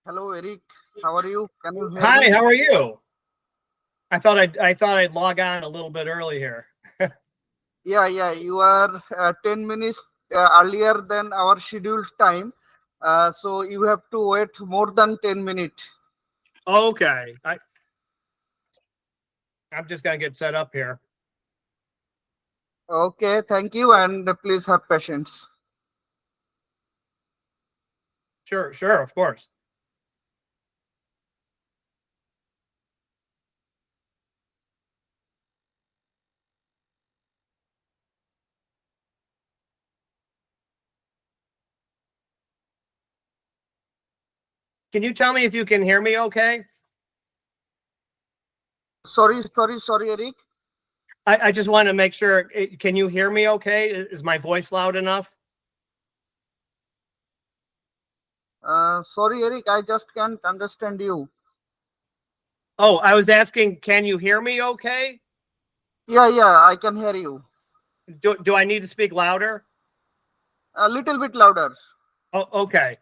Hello, Eric. How are you? Can you hear Hi, me? how are you? I thought I'd log on a little bit early here. Yeah. You are 10 minutes earlier than our scheduled time. So you have to wait more than 10 minutes. Okay. I'm just gonna get set up here. Okay, thank you, and please have patience. Sure, of course. Can you tell me if you can hear me okay? Sorry, Eric. I just want to make sure. Can you hear me okay? Is my voice loud enough? Sorry, Eric. I just can't understand you. Oh, I was asking, can you hear me okay? Yeah, I can hear you. Do I need to speak louder? A little bit louder. Oh, okay.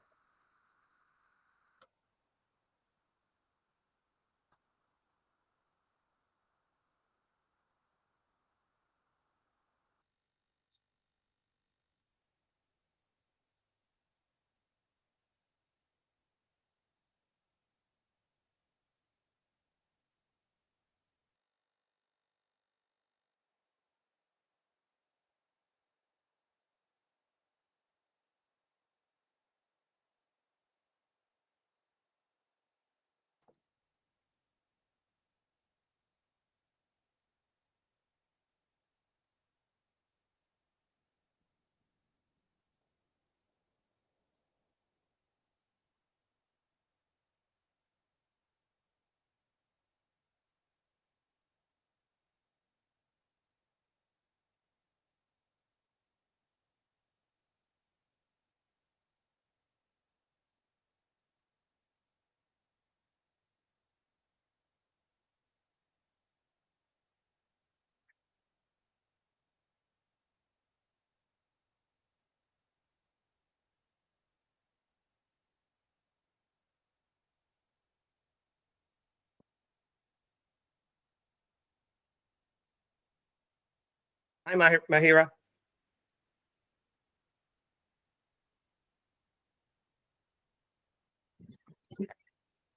Hi, Mahira.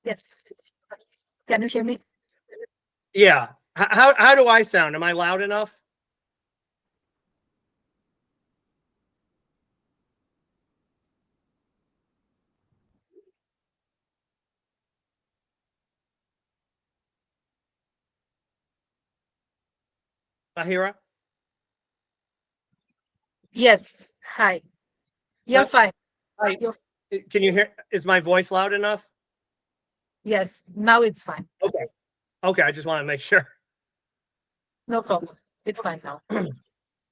Yes. Can you hear me? Yeah. How do I sound? Am I loud enough? Mahira? Yes. Hi. You're Uh, fine. Hi. You're Can you hear? Is my voice loud enough? yes. Now it's fine. Okay. Okay. I just want to make sure. No problem. It's fine now.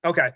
Okay.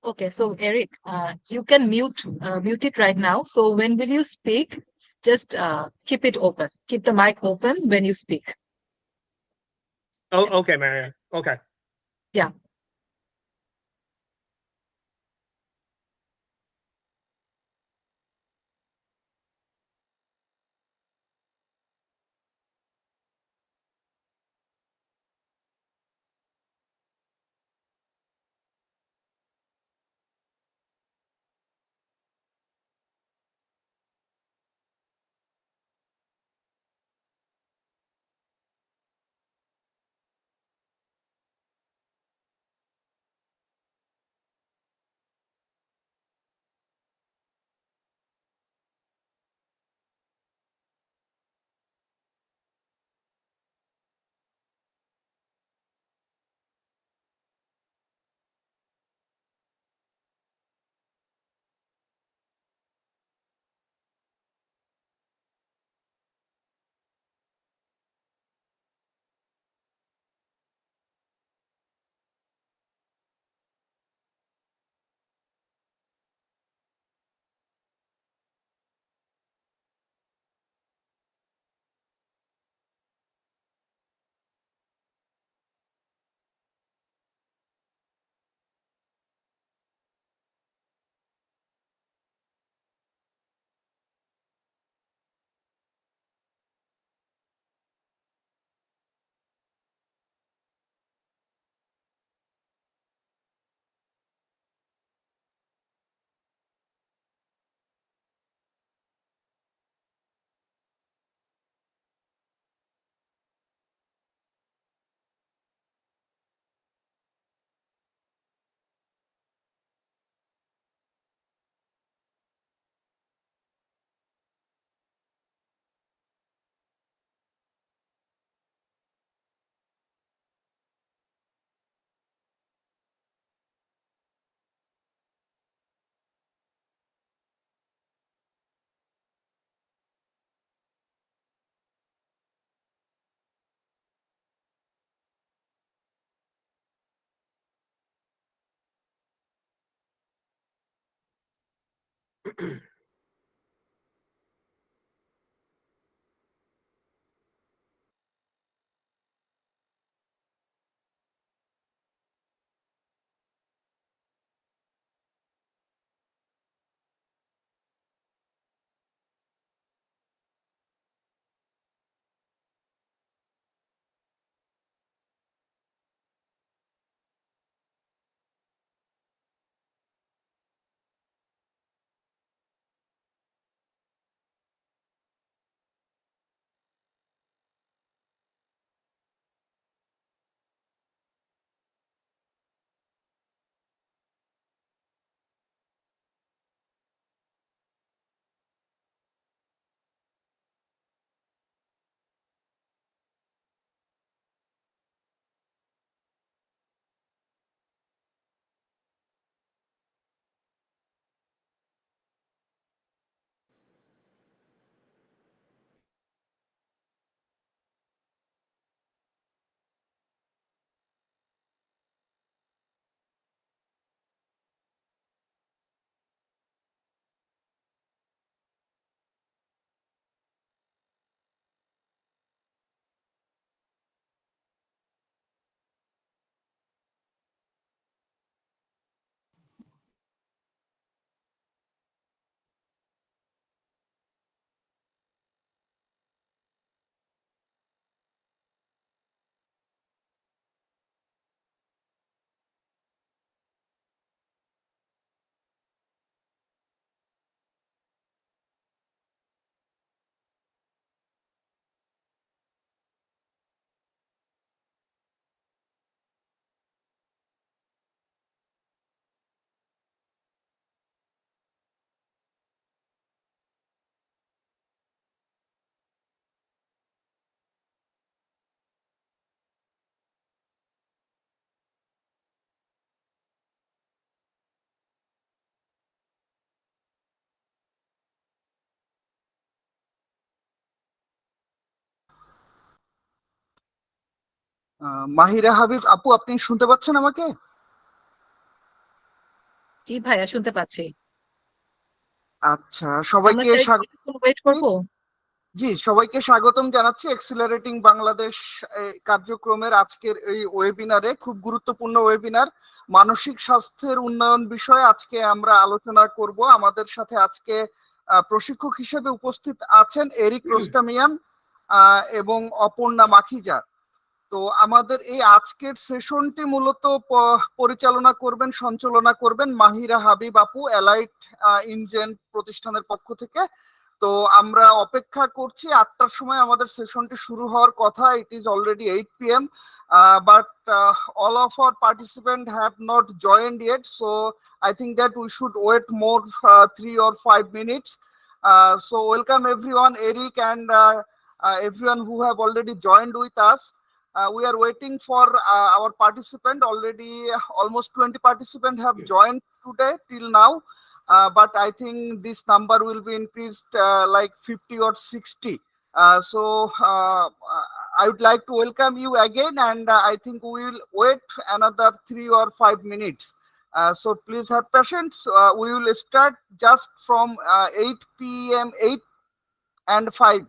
Okay. So Eric, you can mute it right now. So when will you speak? Just keep it open. Keep the mic open when you speak. Oh, okay, Marianne. Okay. Yeah. Mahira Habib আপু, আপনি শুনতে পাচ্ছেন আমাকে? জি ভাইয়া, শুনতে পাচ্ছি। আচ্ছা, আমরা সবাইকে কি আর কিছুক্ষণ ওয়েট করবো? জি, সবাইকে স্বাগতম জানাচ্ছি এক্সিলারেটিং বাংলাদেশ কার্যক্রমের আজকের এই ওয়েবিনারে। খুব গুরুত্বপূর্ণ ওয়েবিনার, মানসিক স্বাস্থ্যের উন্নয়ন বিষয়ে আজকে আমরা আলোচনা করব। আমাদের সাথে আজকে প্রশিক্ষক হিসেবে উপস্থিত আছেন এরিক রোস্টামিয়ান এবং অপর্ণা মাখিজা। তো আমাদের এই আজকের সেশনটি মূলত পরিচালনা করবেন, সঞ্চালনা করবেন মাহিরা হাবিব আপু, অ্যালাইট ইনজেন প্রতিষ্ঠানের পক্ষ থেকে। তো আমরা অপেক্ষা করছি, 8টার সময় আমাদের সেশনটি শুরু হওয়ার কথা। It is already 8 p.m. But all of our participants have not joined yet, so I think that we should wait more 3 or 5 minutes. So welcome everyone, Eric and everyone who have already joined with us. We are waiting for our participant. Already almost 20 participants have joined today till now. But I think this number will be increased like 50 or 60. I would like to welcome you again, and I think we will wait another 3 or 5 minutes. So please have patience. We will start just from 8 p.m. 8 and 5.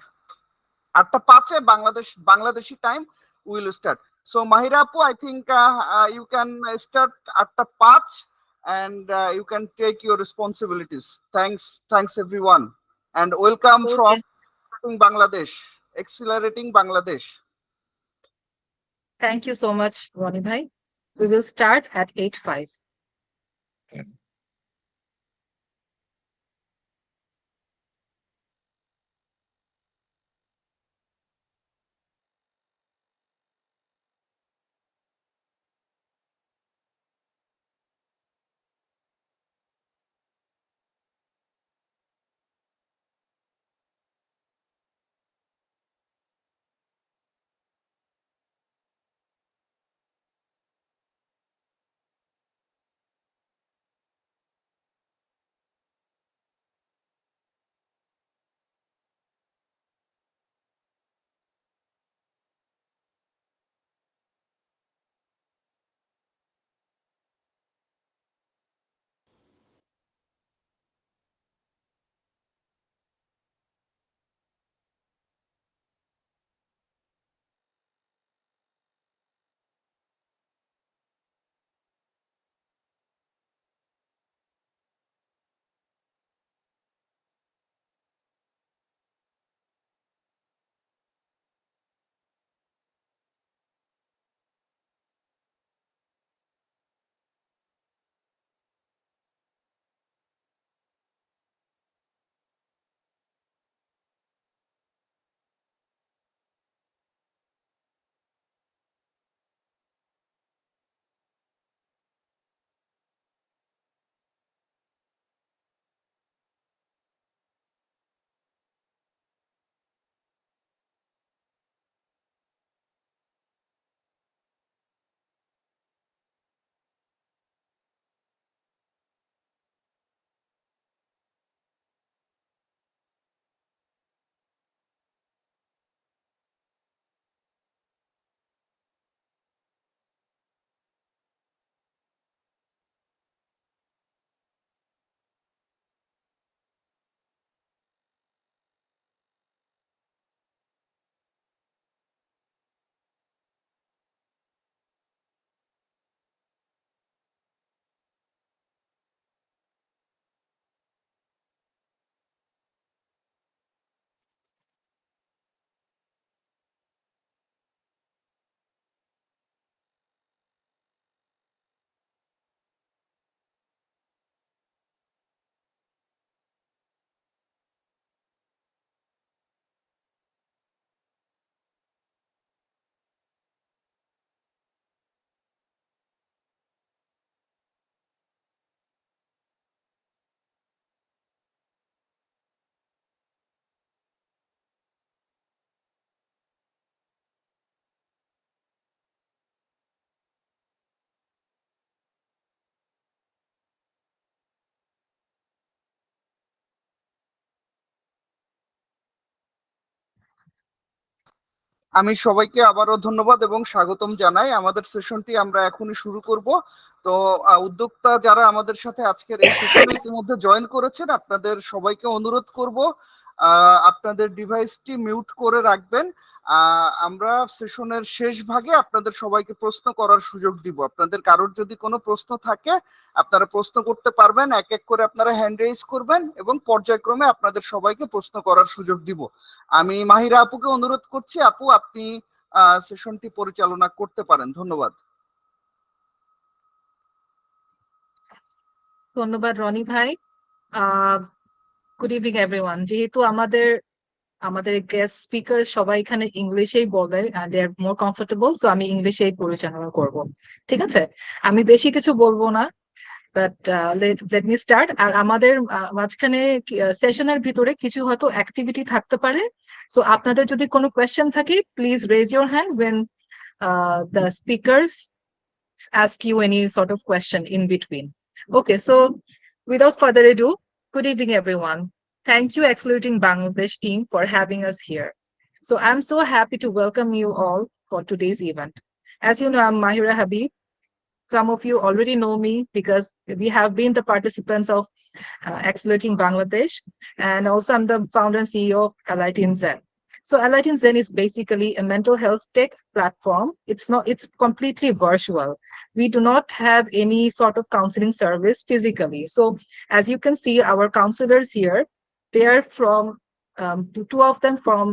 8:05 Bangladeshi time we will start. So Mahira Apu, I think you can start 8:05 and you can take your responsibilities. Thanks everyone, and welcome from Okay. Bangladesh, accelerating Bangladesh. Thank you so much, Ronnie bhai. We will start at 8:05. আমি সবাইকে আবারও ধন্যবাদ এবং স্বাগতম জানাই। আমাদের সেশনটি আমরা এখনই শুরু করব। তো উদ্যোক্তা যারা আমাদের সাথে আজকের এই সেশনে ইতিমধ্যে জয়েন করেছেন, আপনাদের সবাইকে অনুরোধ করব আপনাদের ডিভাইসটি মিউট করে রাখবেন। আমরা সেশনের শেষ ভাগে আপনাদের সবাইকে প্রশ্ন করার সুযোগ দিব। আপনাদের কারোর যদি কোনো প্রশ্ন থাকে আপনারা প্রশ্ন করতে পারবেন, এক এক করে আপনারা হ্যান্ড রেইজ করবেন এবং পর্যায়ক্রমে আপনাদের সবাইকে প্রশ্ন করার সুযোগ দিব। আমি মাহিরা আপুকে অনুরোধ করছি, আপু আপনি সেশনটি পরিচালনা করতে পারেন। ধন্যবাদ। ধন্যবাদ রনি ভাই। Good evening everyone. যেহেতু আমাদের গেস্ট স্পিকার সবাই এখানে ইংলিশেই বলে, দে আর মোর কমফোর্টেবল, সো আমি ইংলিশেই পরিচালনা করব। ঠিক আছে, আমি বেশি কিছু বলবো না, বাট লেট মি স্টার্ট। আর আমাদের মাঝখানে সেশনের ভিতরে কিছু হয়তো অ্যাক্টিভিটি থাকতে পারে, সো আপনাদের যদি কোনো কোয়েশ্চেন থাকে please raise your hand when the speakers ask you any sort of question in between. Okay, so without further ado, good evening everyone. Thank you Accelerating Bangladesh team for having us here. So I'm so happy to welcome you all for today's event. As you know, I'm Mahira Habib. Some of you already know me because we have been the participants of Accelerating Bangladesh, and also I'm the founder and CEO of Alight In Zen. So Alight In Zen is basically a mental health tech platform. It's completely virtual. We do not have any sort of counseling service physically. So as you can see, our counselors here, they are from two of them from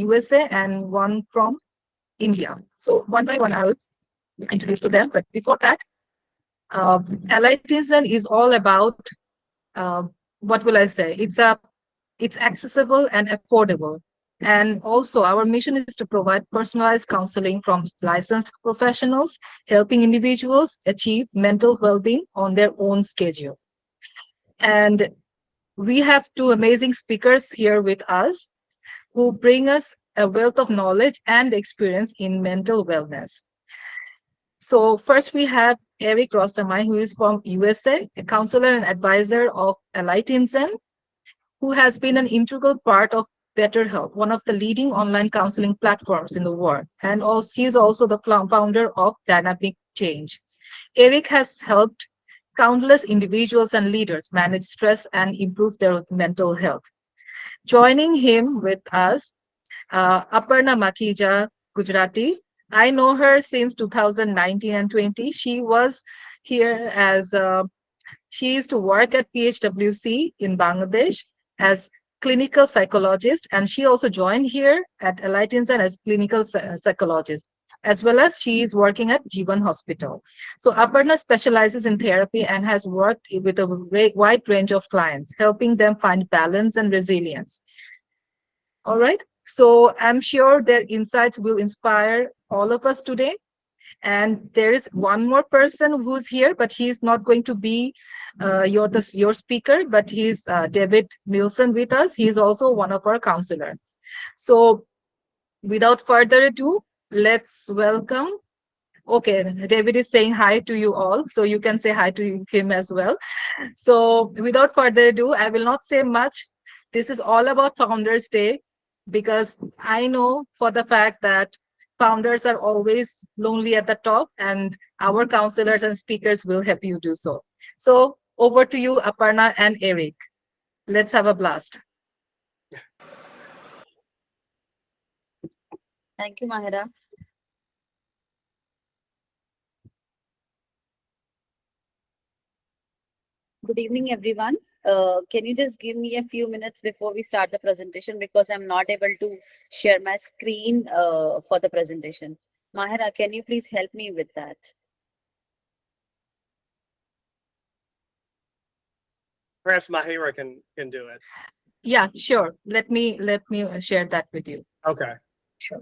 USA and one from India. So one by one, I'll introduce to them. But before that, Alight In Zen is all about what will I say? It's accessible and affordable. And also our mission is to provide personalized counseling from licensed professionals, helping individuals achieve mental well-being on their own schedule. And we have two amazing speakers here with us who bring us a wealth of knowledge and experience in mental wellness. So first we have Erik Rostamian, who is from USA, a counselor and advisor of Alight In Zen, who has been an integral part of BetterHelp, one of the leading online counseling platforms in the world. And also, he's also the founder of Dynamic Change. Erik has helped countless individuals and leaders manage stress and improve their mental health. Joining him with us, Aparna Makhija, Gujarati. I know her since 2019 and 20. She was here as she used to work at PHWC in Bangladesh as clinical psychologist, and she also joined here at Alight In Zen as clinical psychologist, as well as she is working at Jeewan Hospital. So Aparna specializes in therapy and has worked with a wide range of clients, helping them find balance and resilience. All right. So I'm sure their insights will inspire all of us today. And there is one more person who's here, but he's not going to be your speaker, but he's David Nielsen with us. He's also one of our counselors. So without further ado, let's welcome. Okay, David is saying hi to you all, so you can say hi to him as well. So without further ado, I will not say much. This is all about Founders Day, because I know for the fact that founders are always lonely at the top, and our counselors and speakers will help you do so. So over to you, Aparna and Erik. Let's have a blast. Thank you, Mahira. Good evening, everyone. Can you just give me a few minutes before we start the presentation, because I'm not able to share my screen for the presentation. Mahira, can you please help me with that? Perhaps Mahira can do it. Yeah, sure. Let me share that with you. Okay. Sure.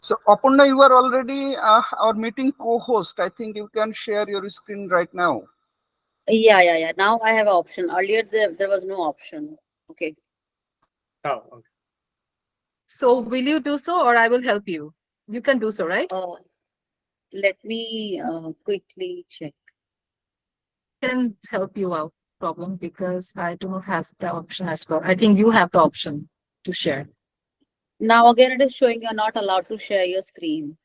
So Aparna, you are already our meeting co-host. I think you can share your screen right now. Yeah. Now I have an option. Earlier there was no option. Okay. Oh, okay. So will you do so or I will help you? You can do so, right? Let me quickly check. Can help you out problem because I do not have the option as well. I think you have the option to share. Now again, it is showing you're not allowed to share your screen.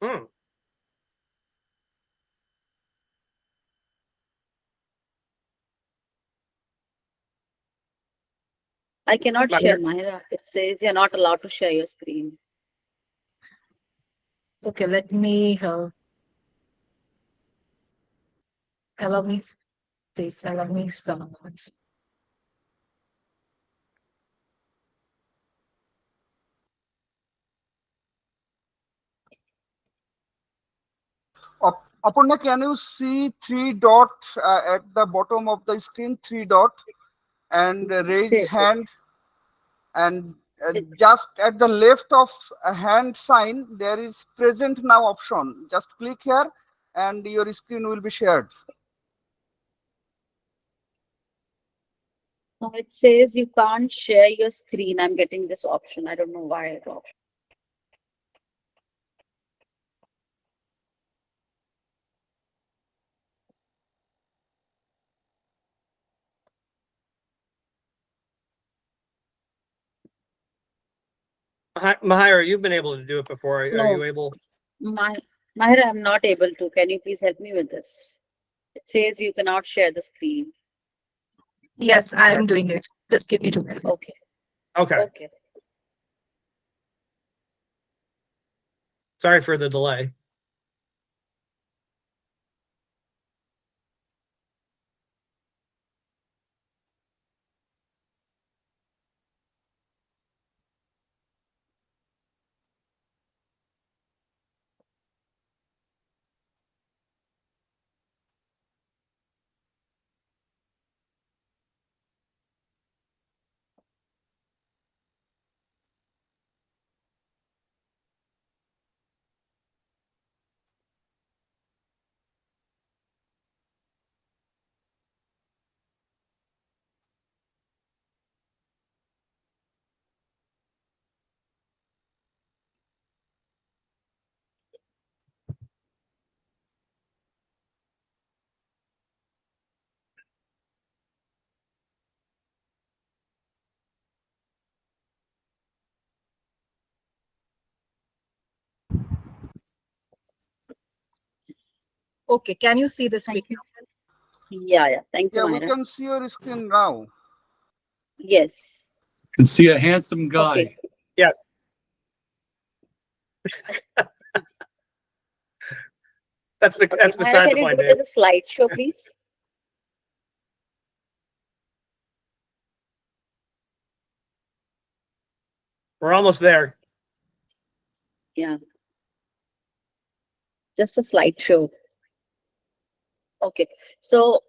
Hmm. I cannot Mahira? share, Mahira. It says you're not allowed to share your screen. Okay, let me allow me, please allow me some moments. Aparna, can you see three dot at the bottom of the screen? Three dot and raise Say- hand, and just at the left of a hand sign there is present now option. Just click here and your screen will be shared. No, it says you can't share your screen. I'm getting this option. I don't know why. Mahira, you've been able to do it before. Are No. you able? Mahira, I'm not able to. Can you please help me with this? It says you cannot share the screen. Yes, I am doing it. Just give me 2 minutes. Okay. Okay. Okay. Sorry for the delay. Okay, can you see the screen? Thank you. Yeah. Thank you, Yeah, we Mahira. can see your screen now. Yes. Can see a handsome guy. Okay. Yes. That's Okay. that's Mahira, beside can the you point, do it Dave. as a slideshow, please? We're almost there. Yeah. Just a slideshow. Okay. So,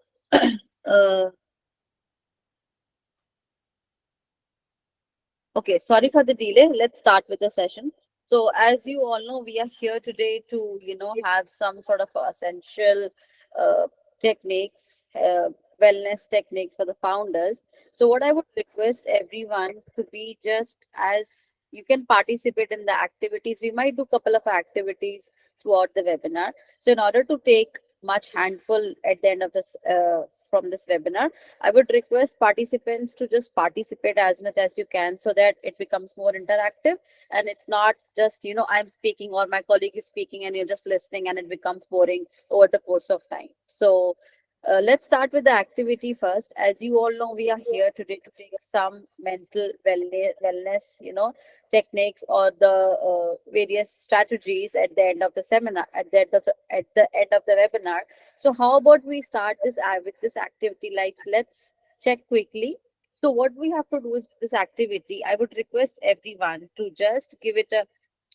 okay, sorry for the delay. Let's start with the session. So, as you all know, we are here today to, have some sort of essential uh, techniques, wellness techniques for the founders. So, what I would request everyone to be just as you can participate in the activities. We might do a couple of activities throughout the webinar. So, in order to take much handful at the end of this from this webinar, I would request participants to just participate as much as you can so that it becomes more interactive and it's not just, I'm speaking or my colleague is speaking and you're just listening and it becomes boring over the course of time. So let's start with the activity first. As you all know, we are here today to take some mental wellness, techniques or the various strategies at the end of the seminar, at the end of the webinar. So how about we start this with this activity? Let's check quickly. So what we have to do is this activity, I would request everyone to just give it a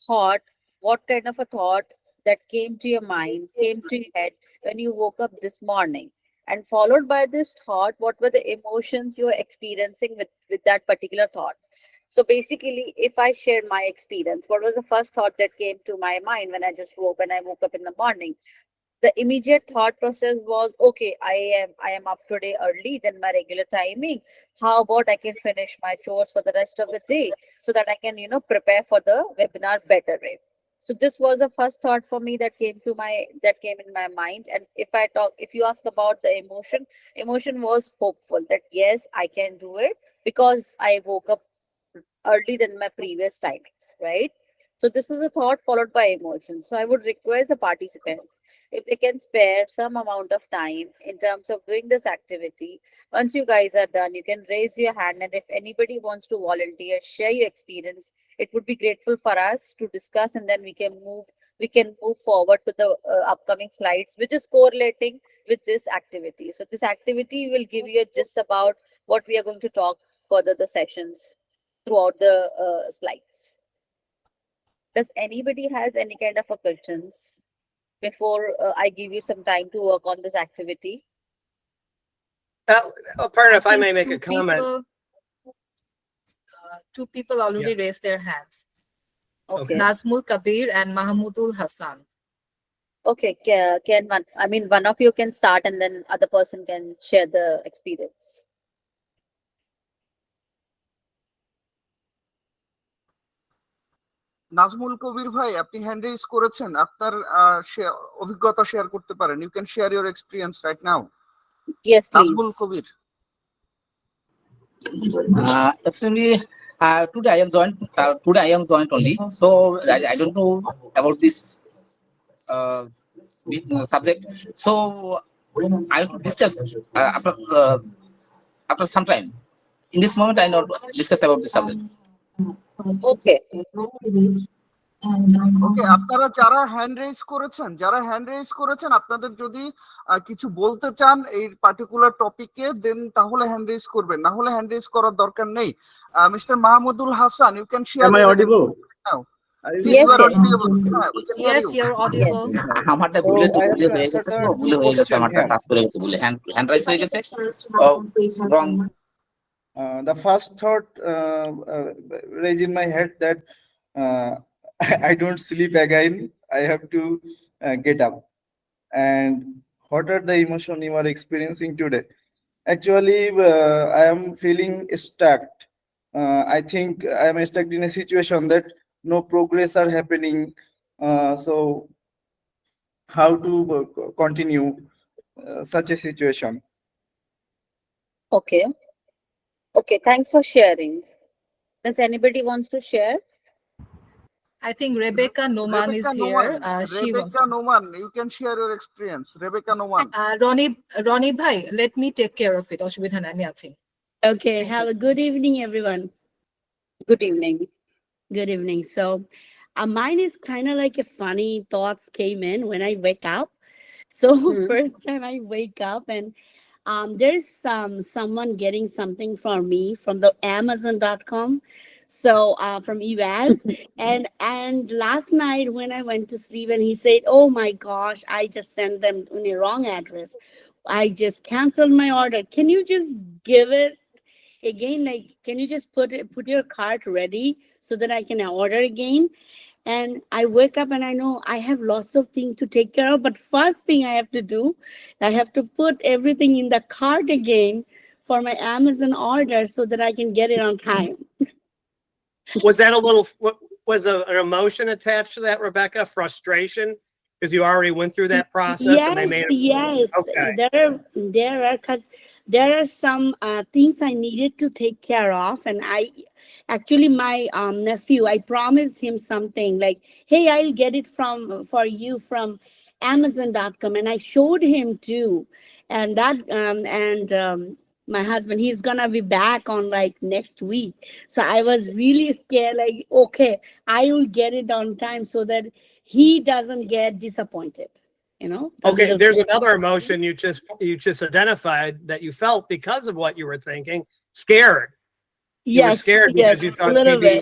thought. What kind of a thought that came to your mind, came to your head when you woke up this morning? And followed by this thought, what were the emotions you were experiencing with that particular thought? So basically, if I share my experience, what was the first thought that came to my mind when I woke up in the morning? The immediate thought process was, okay, I am up today early than my regular timing. How about I can finish my chores for the rest of the day so that I can, prepare for the webinar better way. So this was the first thought for me that came in my mind. And if you ask about the emotion was hopeful that yes, I can do it because I woke up early than my previous timings, right? So this is a thought followed by emotion. So I would request the participants if they can spare some amount of time in terms of doing this activity. Once you guys are done, you can raise your hand, and if anybody wants to volunteer, share your experience, it would be grateful for us to discuss, and then we can move forward to the upcoming slides, which is correlating with this activity. So this activity will give you a gist about what we are going to talk further the sessions throughout the slides. Does anybody has any kind of a questions before I give you some time to work on this activity? Aparna, if I think may make two a comment. Two people already raised their hands. Okay. Nazmul Kabir and Mahmudul Hassan. Okay. Can one? I mean, one of you can start, and then other person can share the experience. Nazmul Kabir ভাই, আপনি hand raise করেছেন, আপনার অভিজ্ঞতা share করতে পারেন। You can share your experience right now. Yes, Nazmul please. Kabir. Actually, today I am joined. Today I am joined only, so I don't know about this subject. So I have to discuss after some time. In this moment, I not discuss about this subject. Okay. ওকে, আপনারা যারা hand raise করেছেন আপনাদের যদি কিছু বলতে চান এই particular টপিকে, দেন তাহলে হ্যান্ড রেজ করবেন, না হলে হ্যান্ড রেজ করার দরকার নেই। Mister Mahmudul Hasan, you can share. Am I audible? Yes, Yes, you're audible. আমারটা So ভুলে I have ভুলে to হয়ে answer গেছে, the ভুলে হয়ে গেছে, question আমারটা here. কাজ করে গেছে, ভুলে হ্যান্ড রাইজ হয়ে গেছে। wrong. The first thought raised in my head that I don't sleep again. I have to get up. And what are the emotion you are experiencing today? Actually, I am feeling stuck. I think I am stuck in a situation that no progress are happening. So how to continue such a situation? Okay. Okay. Thanks for sharing. Does anybody wants to share? I think Rebecca Noman is here. She wants Rebecca to. Noman, you can share your experience. Rebecca Noman. Ronnie Bhai, let me take care of it. অসুবিধা নাই, আমি আছি। Okay, have a good evening, everyone. Good evening. Good evening. So, mine is kind of like a funny thoughts came in when I wake up. So first time I wake up and there's someone getting something for me from the Amazon.com. So from US and last night when I went to sleep and he said, oh my gosh, I just sent them in the wrong address. I just canceled my order. Can you just give it again? Like, can you just put your cart ready so that I can order again? And I wake up and I know I have lots of things to take care of. But first thing I have to do, I have to put everything in the cart again for my Amazon order so that I can get it on time. Was that was an emotion attached to that, Rebecca? Frustration? Because you already went through that process and they made it. Yes. Okay. There are because there are some things I needed to take care of, and I actually my nephew, I promised him something like, hey, I'll get it for you from Amazon.com, and I showed him too, and that my husband, he's gonna be back on like next week. So I was really scared, like, okay, I will get it on time so that he doesn't get disappointed, you know. Okay, there's another emotion you just identified that you felt because of what you were thinking. Scared. You were scared because you thought a little bit.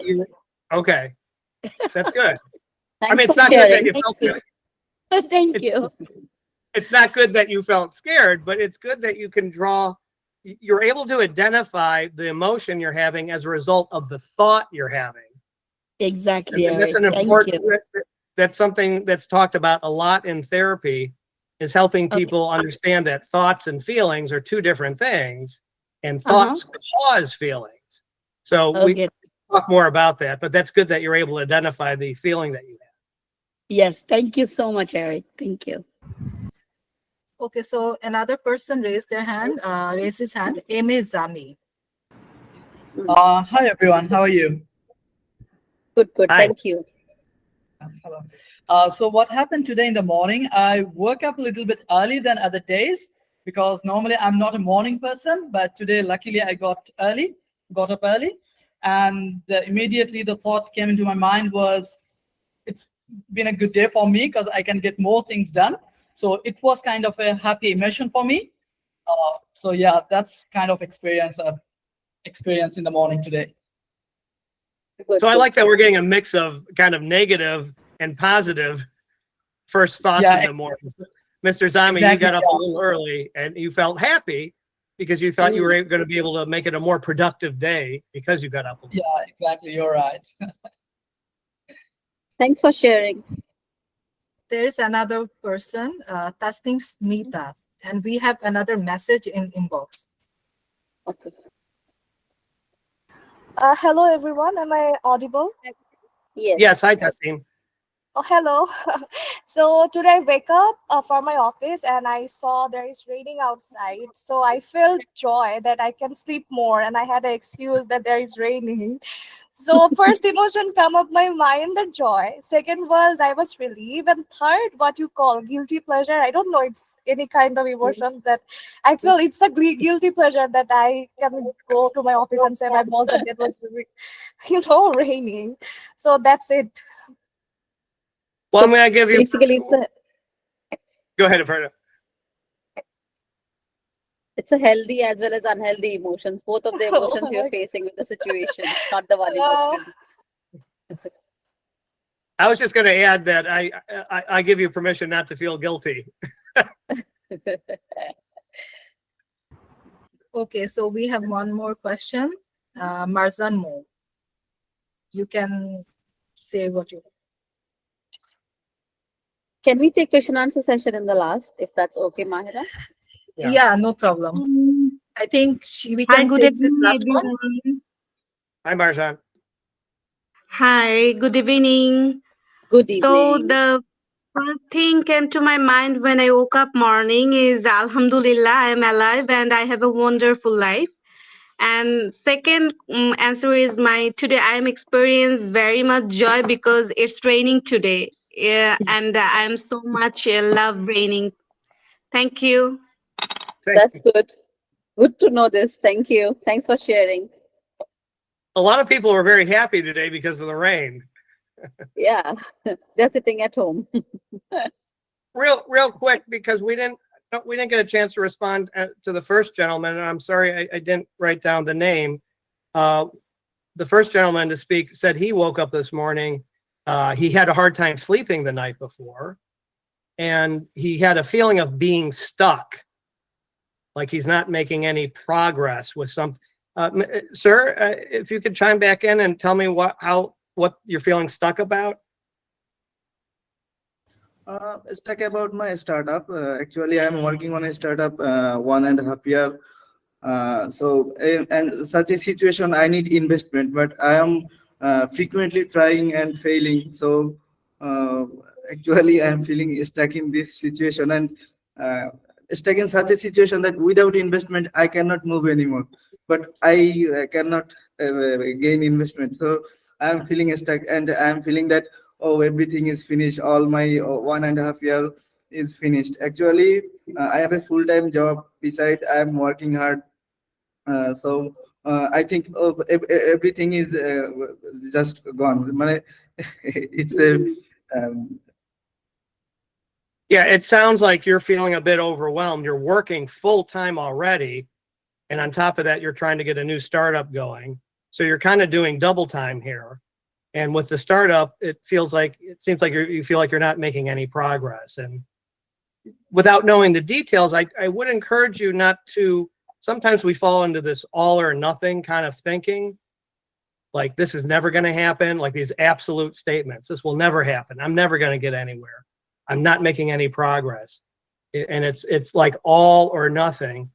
Okay, that's good. Thanks I mean, it's for not good that sharing. you felt good. Thank you. It's not good that you felt scared, but it's good that you can you're able to identify the emotion you're having as a result of the thought you're having. Exactly. And that's an important, that's something that's talked about a lot in therapy, is helping Okay. people understand that thoughts and feelings are two different things, and thoughts cause feelings. So we Okay. talk more about that, but that's good that you're able to identify the feeling that you have. Yes. Thank you so much, Eric. Thank you. Okay, so another person raised his hand, M.A. Zami. Hi everyone, how are you? Good, good. Hi. Thank you. Hello. So what happened today in the morning, I woke up a little bit early than other days because normally I'm not a morning person, but today luckily I got up early, and immediately the thought came into my mind was, it's been a good day for me because I can get more things done. So it was kind of a happy emotion for me. So yeah, that's kind of experience in the morning today. Good, So I good. like that we're getting a mix of kind of negative and positive first thoughts Yeah, in the morning. Mr. Zami, you exactly, got up yeah. a little early and you felt happy because you thought you were going to be able to make it a more productive day because you got up a little. Yeah, exactly. You're right. Thanks for sharing. There's another person, Tasnim Smita, and we have another message in inbox. Okay. Hello everyone, am I audible? Yes. Yes, hi, Tassim. Oh, hello. So today I wake up for my office and I saw there is raining outside. So I felt joy that I can sleep more, and I had an excuse that there is raining. So first emotion come up my mind, the joy. Second was I was relieved, and third, what you call guilty pleasure. I don't know, it's any kind of emotion that I feel it's a guilty pleasure that I can go to my office and say my boss that it was raining. So that's it. Well, So may I give you? basically, Go ahead, Aparna. it's a healthy as well as unhealthy emotions. Both of the emotions you're facing with the situations, not the one emotion. I was just going to add that I give you permission not to feel guilty. Okay, so we have one more question. Marzan Mo. You can say what you want. Can we take question answer session in the last, if that's okay, Mahira? Yeah, no problem. I think we Hi, can good take this evening, last one. everyone. Hi, Marjan. Hi, good evening. Good So evening. the first thing came to my mind when I woke up morning is Alhamdulillah, I am alive and I have a wonderful life. And second answer is today I am experiencing very much joy because it's raining today. Yeah, and I am so much love raining. Thank you. That's good. Good to know this. Thank you. Thanks for sharing. A lot of people were very happy today because of the rain. Yeah, they're sitting at home. Real quick, because we didn't get a chance to respond to the first gentleman, and I'm sorry I didn't write down the name. The first gentleman to speak said he woke up this morning. He had a hard time sleeping the night before, and he had a feeling of being stuck, like he's not making any progress with something. Sir, if you could chime back in and tell me what you're feeling stuck about. Stuck about my startup. Actually, I'm working on a startup 1.5 year. So and such a situation, I need investment, but I am frequently trying and failing. So actually, I am feeling stuck in this situation, and stuck in such a situation that without investment, I cannot move anymore. But I cannot gain investment. So I am feeling stuck, and I am feeling that, oh, everything is finished. All my 1.5 year is finished. Actually, I have a full-time job. Beside, I am working hard. So I think everything is just gone. It's a Yeah, it sounds like you're feeling a bit overwhelmed. You're working full time already, and on top of that, you're trying to get a new startup going. So you're kind of doing double time here. And with the startup, it seems like you feel like you're not making any progress. And without knowing the details, I would encourage you not to. Sometimes we fall into this all or nothing kind of thinking, like this is never going to happen, like these absolute statements. This will never happen. I'm never going to get anywhere. I'm not making any progress. and it's like all or nothing.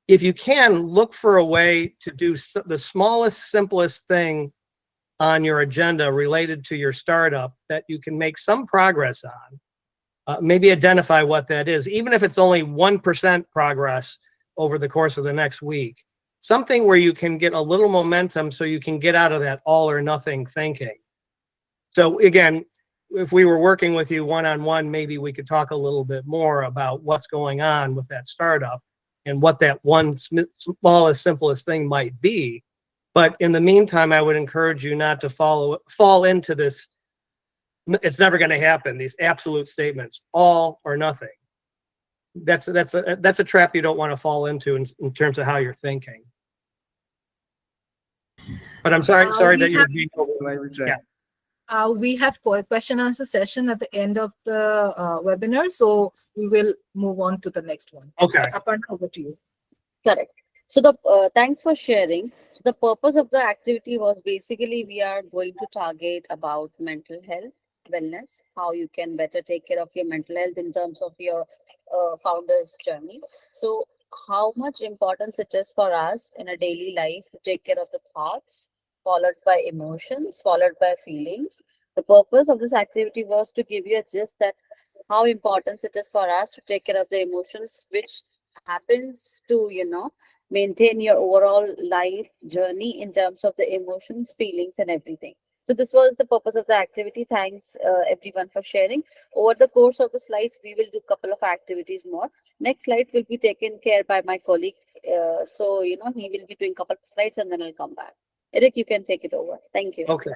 If you can, look for a way to do the smallest, simplest thing on your agenda related to your startup that you can make some progress on. Maybe identify what that is, even if it's only 1% progress over the course of the next week. Something where you can get a little momentum so you can get out of that all or nothing thinking. So again, if we were working with you one-on-one, maybe we could talk a little bit more about what's going on with that startup and what that one smallest, simplest thing might be. But in the meantime, I would encourage you not to fall into this, it's never going to happen, these absolute statements, all or nothing. That's a trap you don't want to fall into in terms of how you're thinking. But I'm sorry that you're being yeah. We have question and answer session at the end of the webinar, so we will move on to the next one. Okay. Aparna, over to you. Correct. So the thanks for sharing. So the purpose of the activity was basically we are going to target about mental health, wellness, how you can better take care of your mental health in terms of your founder's journey. So how much importance it is for us in a daily life to take care of the thoughts, followed by emotions, followed by feelings. The purpose of this activity was to give you a gist that how important it is for us to take care of the emotions, which happens to, maintain your overall life journey in terms of the emotions, feelings, and everything. So this was the purpose of the activity. Thanks everyone for sharing. Over the course of the slides, we will do a couple of activities more. Next slide will be taken care by my colleague. So, he will be doing a couple of slides and then I'll come back. Erik, you can take it over. Thank you. Okay.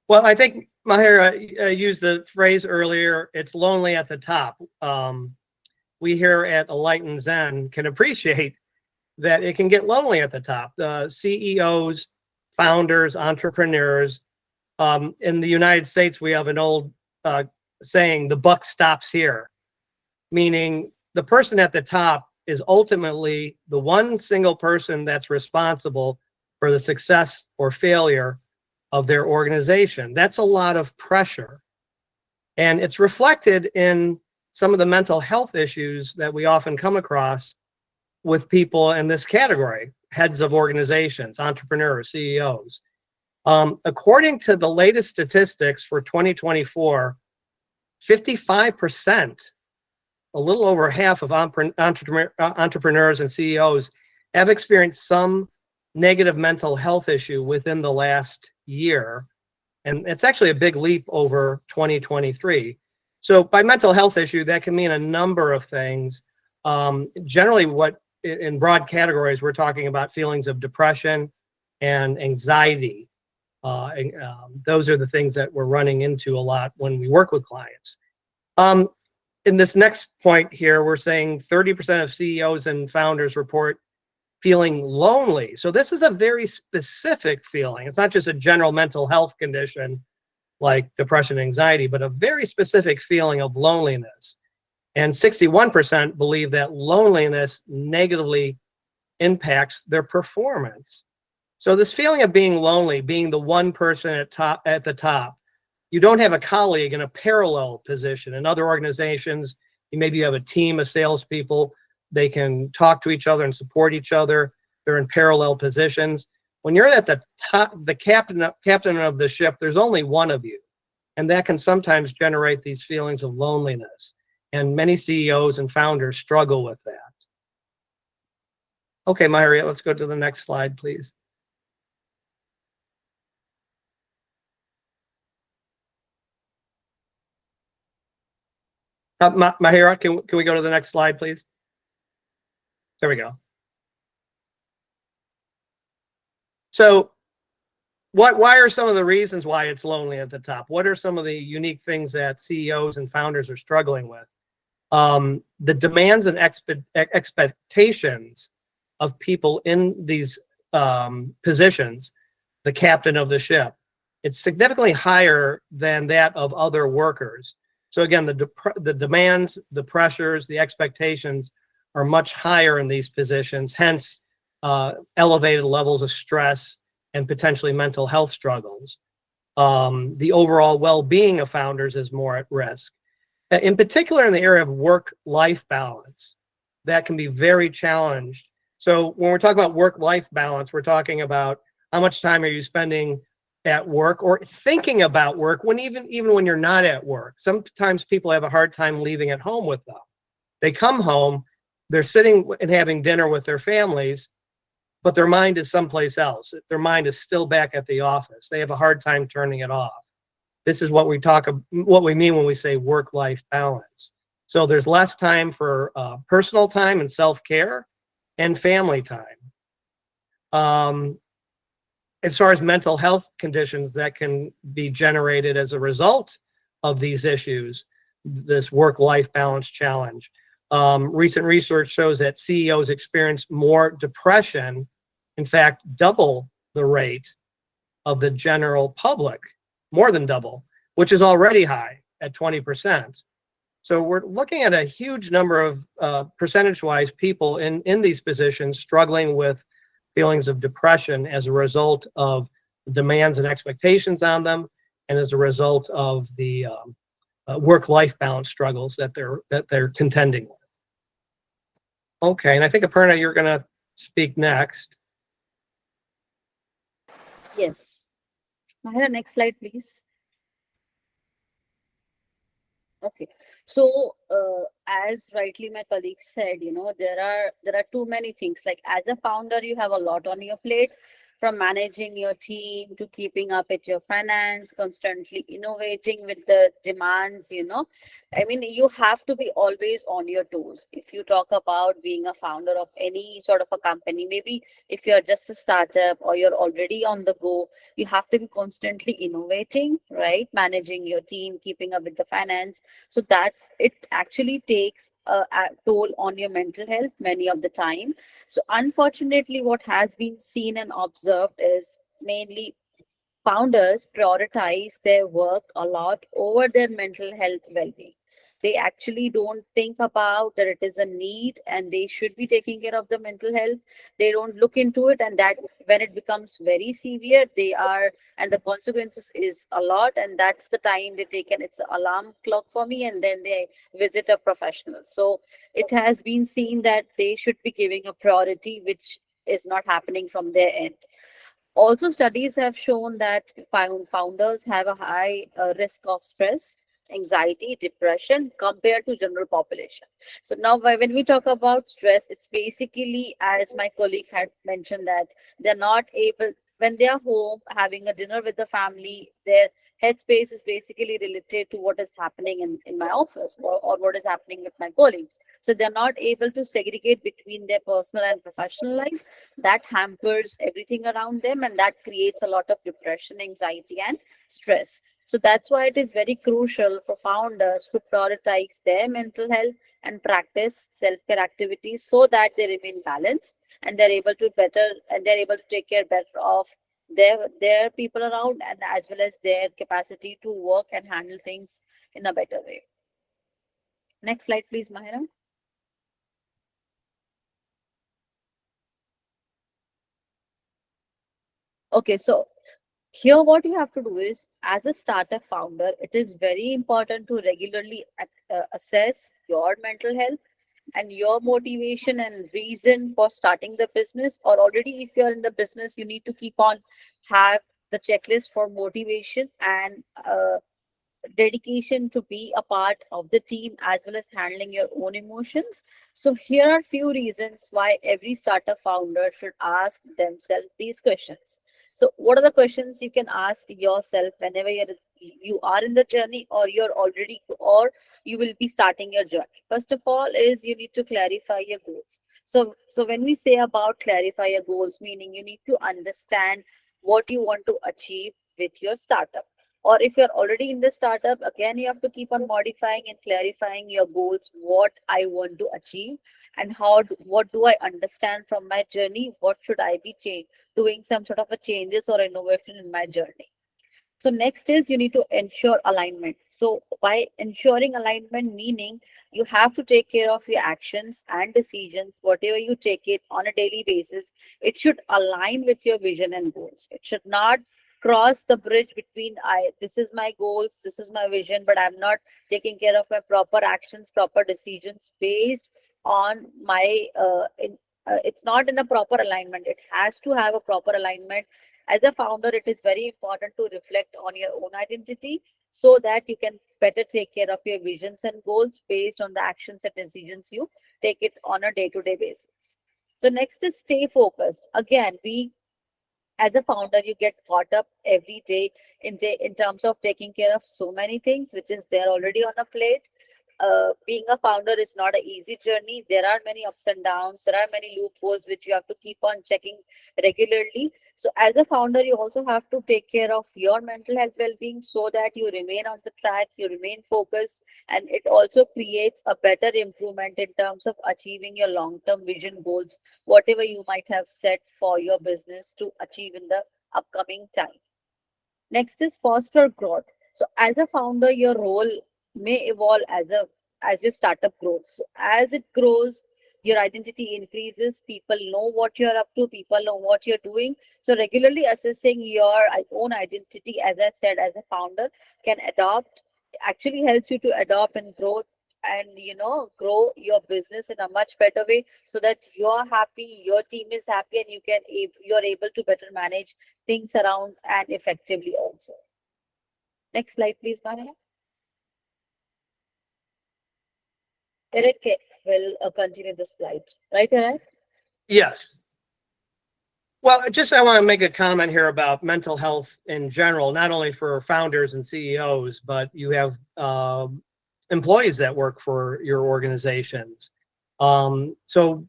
Well, I think Makhija used the phrase earlier, it's lonely at the top. We here at Alight In Zen can appreciate that it can get lonely at the top. CEOs, founders, entrepreneurs. In the United States, we have an old saying, the buck stops here, meaning the person at the top is ultimately the one single person that's responsible for the success or failure of their organization. That's a lot of pressure. And it's reflected in some of the mental health issues that we often come across with people in this category, heads of organizations, entrepreneurs, CEOs. According to the latest statistics for 2024, 55%, a little over half of entrepreneurs and CEOs have experienced some negative mental health issue within the last year. And it's actually a big leap over 2023. So by mental health issue, that can mean a number of things. Generally, what in broad categories, we're talking about feelings of depression and anxiety. Those are the things that we're running into a lot when we work with clients. In this next point here, we're saying 30% of CEOs and founders report feeling lonely. So this is a very specific feeling. It's not just a general mental health condition like depression and anxiety, but a very specific feeling of loneliness. And 61% believe that loneliness negatively impacts their performance. So this feeling of being lonely, being the one person at the top, you don't have a colleague in a parallel position. In other organizations, maybe you have a team of salespeople. They can talk to each other and support each other. They're in parallel positions. When you're at the top, the captain of the ship, there's only one of you. And that can sometimes generate these feelings of loneliness. And many CEOs and founders struggle with that. Okay, Makhija, let's go to the next slide, please. Makhija, can we go to the next slide, please? There we go. So why are some of the reasons why it's lonely at the top? What are some of the unique things that CEOs and founders are struggling with? The demands and expectations of people in these positions, the captain of the ship, it's significantly higher than that of other workers. So again, the demands, the pressures, the expectations are much higher in these positions, hence elevated levels of stress and potentially mental health struggles. The overall well-being of founders is more at risk. in particular in the area of work-life balance, that can be very challenged. So when we're talking about work-life balance, we're talking about how much time are you spending at work or thinking about work when even when you're not at work. Sometimes people have a hard time leaving at home with them. They come home, they're sitting and having dinner with their families, but their mind is someplace else. Their mind is still back at the office. They have a hard time turning it off. This is what we mean when we say work-life balance. So there's less time for personal time and self-care and family time. As far as mental health conditions that can be generated as a result of these issues, this work-life balance challenge. Recent research shows that CEOs experience more depression, in fact, double the rate of the general public, more than double, which is already high at 20%. So we're looking at a huge number of percentage-wise people in these positions struggling with feelings of depression as a result of the demands and expectations on them, and as a result of the work-life balance struggles that they're contending with. Okay, and I think Aparna, you're going to speak next. Yes. Mahira, next slide, please. Okay, so as rightly my colleague said, there are too many things. Like as a founder, you have a lot on your plate, from managing your team to keeping up with your finance, constantly innovating with the demands. I mean, you have to be always on your toes. If you talk about being a founder of any sort of a company, maybe if you're just a startup or you're already on the go, you have to be constantly innovating, right? Managing your team, keeping up with the finance. So it actually takes a toll on your mental health many of the time. So unfortunately, what has been seen and observed is mainly founders prioritize their work a lot over their mental health well-being. They actually don't think about that it is a need and they should be taking care of the mental health. They don't look into it, and that when it becomes very severe, and the consequences is a lot, and that's the time they take an it's an alarm clock for me, and then they visit a professional. So it has been seen that they should be giving a priority, which is not happening from their end. Also, studies have shown that founders have a high risk of stress, anxiety, depression compared to general population. So now when we talk about stress, it's basically, as my colleague had mentioned, that they're not able, when they're home having a dinner with the family, their headspace is basically related to what is happening in my office or what is happening with my colleagues. So they're not able to segregate between their personal and professional life. That hampers everything around them, and that creates a lot of depression, anxiety, and stress. So that's why it is very crucial for founders to prioritize their mental health and practice self-care activities so that they remain balanced and they're able to take care better of their people around, and as well as their capacity to work and handle things in a better way. Next slide, please, Mahira. Okay, so here what you have to do is, as a startup founder, it is very important to regularly assess your mental health and your motivation and reason for starting the business. Or already if you're in the business, you need to keep on have the checklist for motivation and dedication to be a part of the team, as well as handling your own emotions. So here are few reasons why every startup founder should ask themselves these questions. So what are the questions you can ask yourself whenever you are in the journey, or you will be starting your journey? First of all is you need to clarify your goals. So when we say about clarify your goals, meaning you need to understand what you want to achieve with your startup. Or if you're already in the startup, again, you have to keep on modifying and clarifying your goals, what I want to achieve, and what do I understand from my journey, what should I be doing some sort of a changes or innovation in my journey. So next is you need to ensure alignment. So by ensuring alignment, meaning you have to take care of your actions and decisions, whatever you take it on a daily basis, it should align with your vision and goals. It should not cross the bridge between this is my goals, this is my vision, but I'm not taking care of my proper actions, proper decisions based on my it's not in a proper alignment. It has to have a proper alignment. As a founder, it is very important to reflect on your own identity so that you can better take care of your visions and goals based on the actions and decisions you take it on a day-to-day basis. The next is stay focused. Again, as a founder, you get caught up every day in terms of taking care of so many things which is there already on a plate. Being a founder is not an easy journey. There are many ups and downs. There are many loopholes which you have to keep on checking regularly. So as a founder, you also have to take care of your mental health well-being so that you remain on the track, you remain focused, and it also creates a better improvement in terms of achieving your long-term vision goals, whatever you might have set for your business to achieve in the upcoming time. Next is foster growth. So as a founder, your role may evolve as your startup grows. So as it grows, your identity increases, people know what you're up to, people know what you're doing. So regularly assessing your own identity, as I said, as a founder, actually helps you to adopt and grow and grow your business in a much better way so that you're happy, your team is happy, and you're able to better manage things around and effectively also. Next slide, please, Makhija. Erik will continue the slide. Right, Erik? Yes. Well, I want to make a comment here about mental health in general, not only for founders and CEOs, but you have employees that work for your organizations. So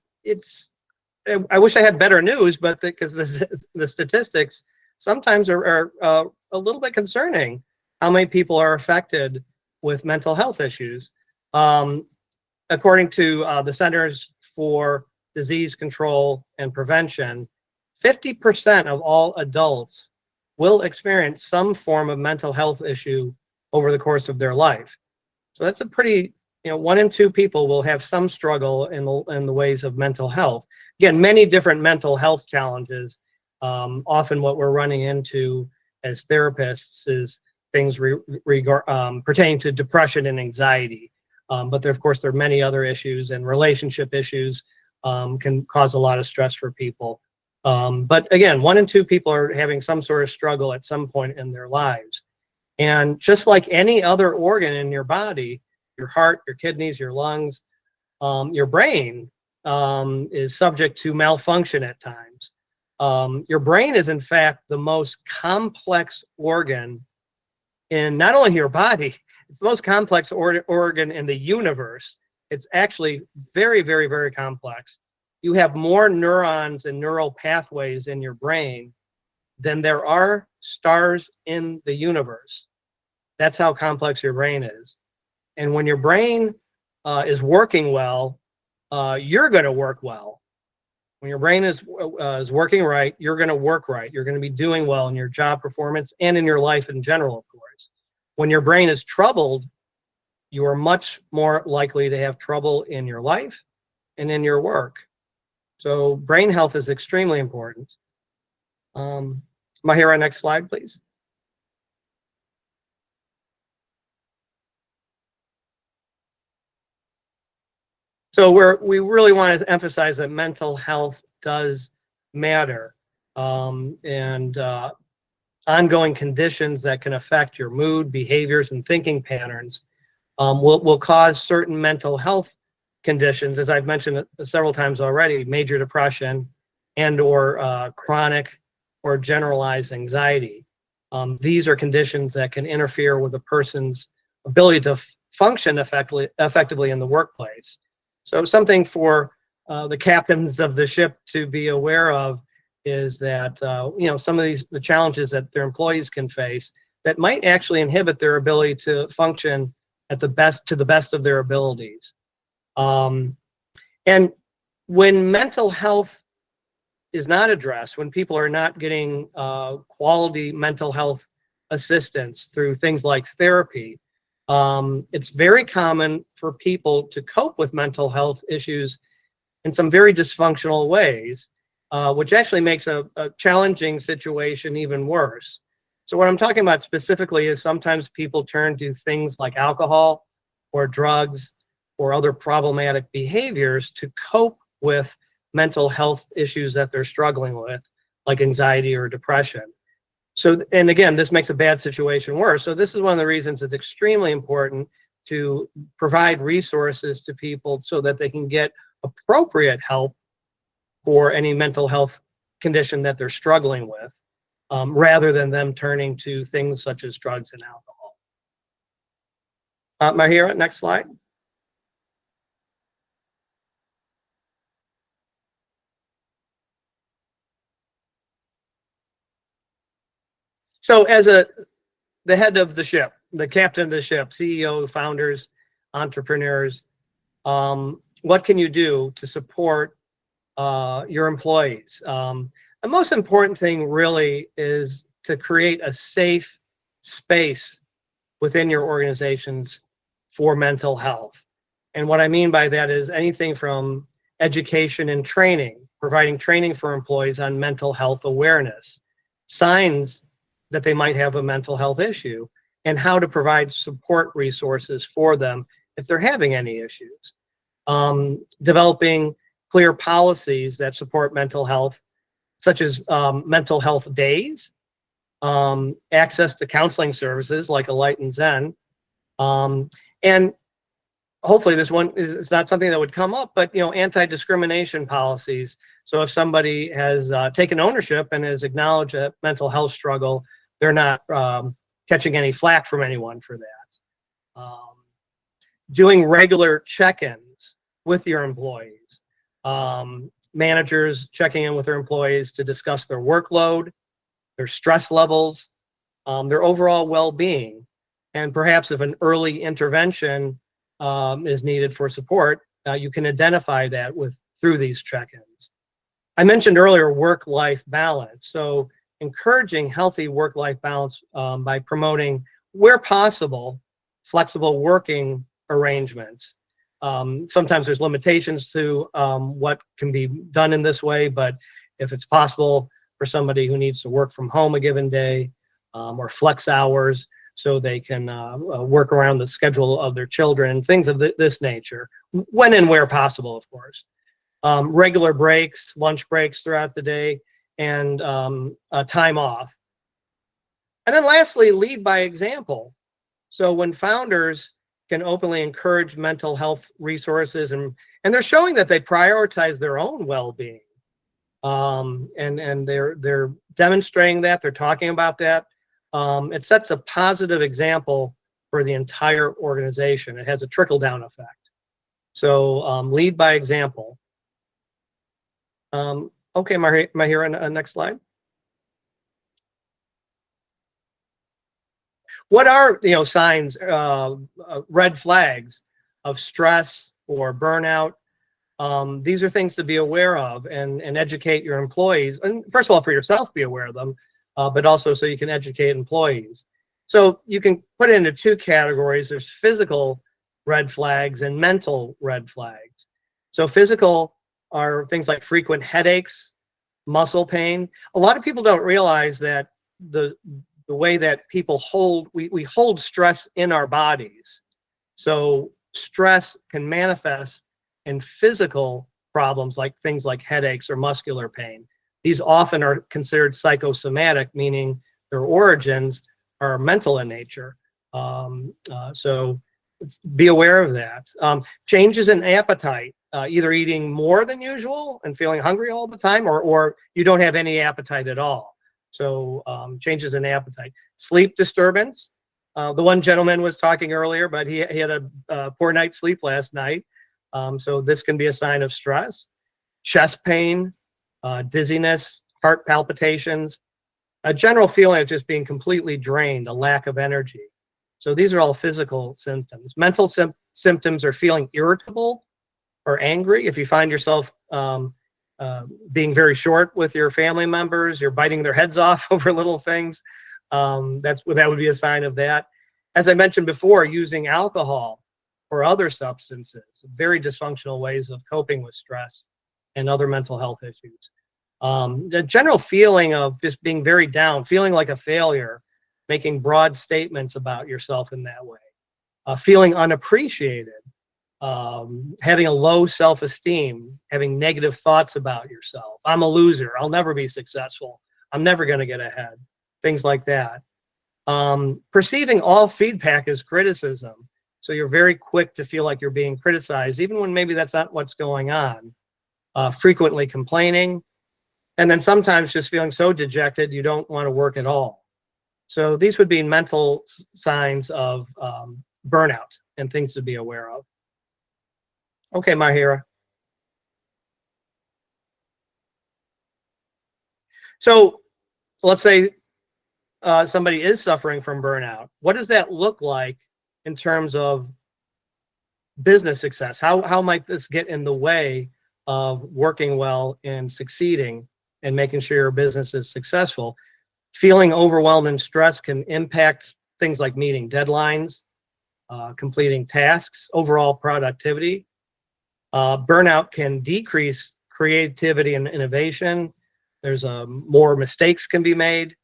I wish I had better news, but because the statistics sometimes are a little bit concerning, how many people are affected with mental health issues. According to the Centers for Disease Control and Prevention, 50% of all adults will experience some form of mental health issue over the course of their life. So that's a pretty, 1 in 2 people will have some struggle in the ways of mental health. Again, many different mental health challenges. Often what we're running into as therapists is things pertaining to depression and anxiety. But of course, there are many other issues, and relationship issues can cause a lot of stress for people. But again, 1 in 2 people are having some sort of struggle at some point in their lives. And just like any other organ in your body, your heart, your kidneys, your lungs, your brain is subject to malfunction at times. Your brain is, in fact, the most complex organ in not only your body, it's the most complex organ in the universe. It's actually very, very, very complex. You have more neurons and neural pathways in your brain than there are stars in the universe. That's how complex your brain is. And when your brain is working well, you're going to work well. When your brain is working right, you're going to work right. You're going to be doing well in your job performance and in your life in general, of course. When your brain is troubled, you are much more likely to have trouble in your life and in your work. So brain health is extremely important. Mahira, next slide, please. So we really want to emphasize that mental health does matter, and ongoing conditions that can affect your mood, behaviors, and thinking patterns will cause certain mental health conditions, as I've mentioned several times already, major depression and or chronic or generalized anxiety. These are conditions that can interfere with a person's ability to function effectively in the workplace. So something for the captains of the ship to be aware of is that some of the challenges that their employees can face that might actually inhibit their ability to function to the best of their abilities. And when mental health is not addressed, when people are not getting quality mental health assistance through things like therapy, it's very common for people to cope with mental health issues in some very dysfunctional ways, which actually makes a challenging situation even worse. So what I'm talking about specifically is sometimes people turn to things like alcohol or drugs or other problematic behaviors to cope with mental health issues that they're struggling with, like anxiety or depression. So, and again, this makes a bad situation worse. So this is one of the reasons it's extremely important to provide resources to people so that they can get appropriate help for any mental health condition that they're struggling with, rather than them turning to things such as drugs and alcohol. Makhija, next slide. So as the head of the ship, the captain of the ship, CEO, founders, entrepreneurs, what can you do to support your employees? The most important thing really is to create a safe space within your organizations for mental health. And what I mean by that is anything from education and training, providing training for employees on mental health awareness, signs that they might have a mental health issue, and how to provide support resources for them if they're having any issues. Developing clear policies that support mental health, such as mental health days, access to counseling services like Alight In Zen, and hopefully this one is not something that would come up, but anti-discrimination policies. So if somebody has taken ownership and has acknowledged a mental health struggle, they're not catching any flack from anyone for that. Doing regular check-ins with your employees. Managers checking in with their employees to discuss their workload, their stress levels, their overall well-being, and perhaps if an early intervention is needed for support, you can identify that through these check-ins. I mentioned earlier work-life balance. So encouraging healthy work-life balance by promoting, where possible, flexible working arrangements. Sometimes there's limitations to what can be done in this way, but if it's possible for somebody who needs to work from home a given day, or flex hours so they can work around the schedule of their children, things of this nature, when and where possible, of course. Regular breaks, lunch breaks throughout the day, and time off. And then lastly, lead by example. So when founders can openly encourage mental health resources, and they're showing that they prioritize their own well-being, and they're demonstrating that, they're talking about that, it sets a positive example for the entire organization. It has a trickle-down effect. So lead by example. Okay, Makhija, next slide. What are signs, red flags of stress or burnout? These are things to be aware of and educate your employees. And first of all, for yourself, be aware of them, but also so you can educate employees. So you can put it into two categories. There's physical red flags and mental red flags. So physical are things like frequent headaches, muscle pain. A lot of people don't realize that the way that people we hold stress in our bodies. So stress can manifest in physical problems like things like headaches or muscular pain. These often are considered psychosomatic, meaning their origins are mental in nature. So be aware of that. Changes in appetite, either eating more than usual and feeling hungry all the time, or you don't have any appetite at all. So changes in appetite. Sleep disturbance. The one gentleman was talking earlier, but he had a poor night's sleep last night. So this can be a sign of stress. Chest pain, dizziness, heart palpitations, a general feeling of just being completely drained, a lack of energy. So these are all physical symptoms. Mental symptoms are feeling irritable or angry. If you find yourself being very short with your family members, you're biting their heads off over little things, that would be a sign of that. As I mentioned before, using alcohol or other substances, very dysfunctional ways of coping with stress and other mental health issues. The general feeling of just being very down, feeling like a failure, making broad statements about yourself in that way, feeling unappreciated, having a low self-esteem, having negative thoughts about yourself. I'm a loser. I'll never be successful. I'm never going to get ahead. Things like that. Perceiving all feedback as criticism. So you're very quick to feel like you're being criticized, even when maybe that's not what's going on. Frequently complaining. And then sometimes just feeling so dejected you don't want to work at all. So these would be mental signs of burnout and things to be aware of. Okay, Makhija. So let's say somebody is suffering from burnout. What does that look like in terms of business success? How might this get in the way of working well and succeeding and making sure your business is successful? Feeling overwhelmed and stressed can impact things like meeting deadlines, completing tasks, overall productivity. Burnout can decrease creativity and innovation. There's more mistakes can be made.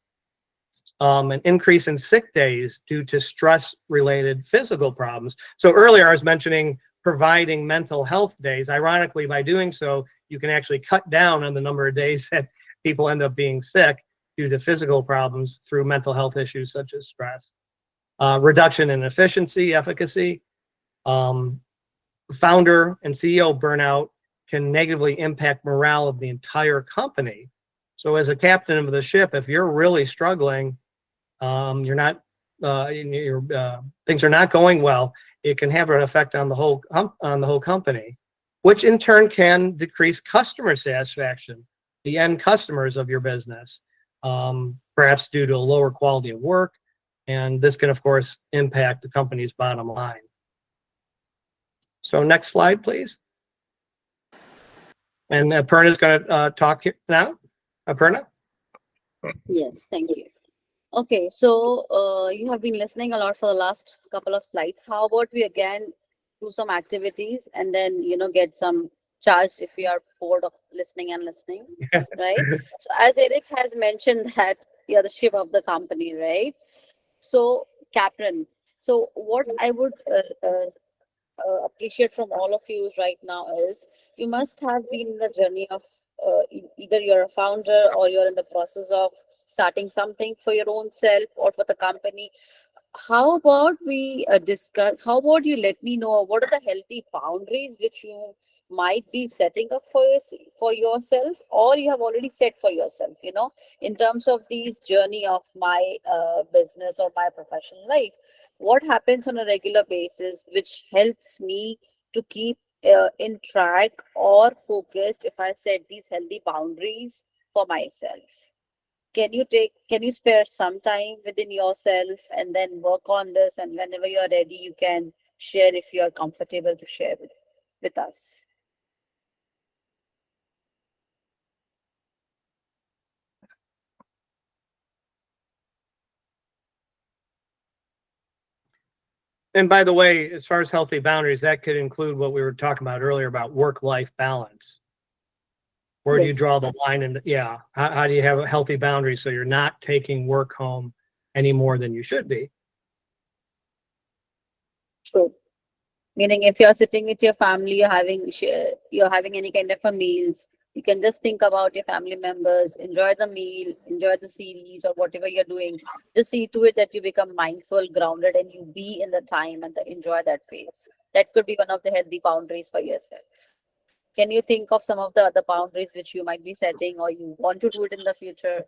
An increase in sick days due to stress-related physical problems. So earlier I was mentioning providing mental health days. Ironically, by doing so, you can actually cut down on the number of days that people end up being sick due to physical problems through mental health issues such as stress. Reduction in efficiency, efficacy. Founder and CEO burnout can negatively impact morale of the entire company. So as a captain of the ship, if you're really struggling, you're not, things are not going well, it can have an effect on the whole company, which in turn can decrease customer satisfaction, the end customers of your business, perhaps due to a lower quality of work. And this can, of course, impact the company's bottom line. So next slide, please. And Aparna is going to talk here now. Aparna? Yes, thank you. Okay, so you have been listening a lot for the last couple of slides. How about we again do some activities and then, get some charge if we are bored of listening, right? So as Erik has mentioned that you're the ship of the company, right? So captain, so what I would appreciate from all of you right now is you must have been in the journey of either you're a founder or you're in the process of starting something for your own self or for the company. How about we discuss, how about you let me know what are the healthy boundaries which you might be setting up for yourself or you have already set for yourself, in terms of these journey of my business or my professional life. What happens on a regular basis which helps me to keep in track or focused if I set these healthy boundaries for myself? Can you spare some time within yourself and then work on this, and whenever you're ready you can share if you're comfortable to share with us? And by the way, as far as healthy boundaries, that could include what we were talking about earlier about work-life balance. Where do you draw the line? And yeah, how do you have a healthy boundary so you're not taking work home any more than you should be? True. Meaning if you're sitting with your family, you're having any kind of a meals, you can just think about your family members, enjoy the meal, enjoy the series or whatever you're doing. Just see to it that you become mindful, grounded, and you be in the time and enjoy that phase. That could be one of the healthy boundaries for yourself. Can you think of some of the other boundaries which you might be setting or you want to do it in the future?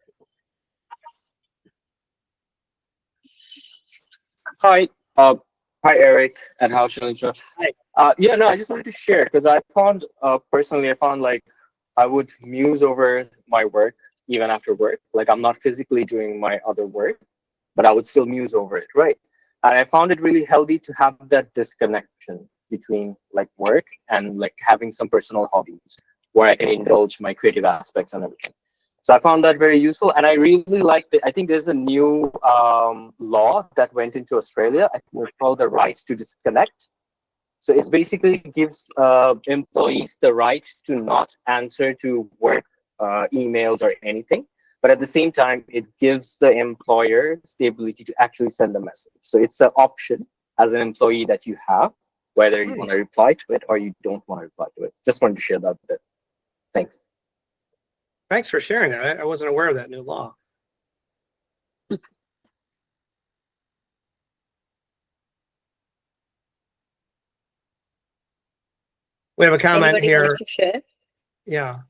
Hi, Erik and how Shalisha. Yeah, no, I just wanted to share because I found personally, like I would muse over my work even after work. Like I'm not physically doing my other work, but I would still muse over it, right? And I found it really healthy to have that disconnection between like work and like having some personal hobbies where I can indulge my creative aspects and everything. So I found that very useful, and I really like that. I think there's a new law that went into Australia. I think it's called the right to disconnect. So it basically gives employees the right to not answer to work emails or anything but at the same time, it gives the employers the ability to actually send a message. So it's an option as an employee that you have, whether you want to reply to it or you don't want to reply to it. Just wanted to share that bit. Thanks. Thanks for sharing that. I wasn't aware of that new law. We have a comment Anybody here. wants to share? Yeah.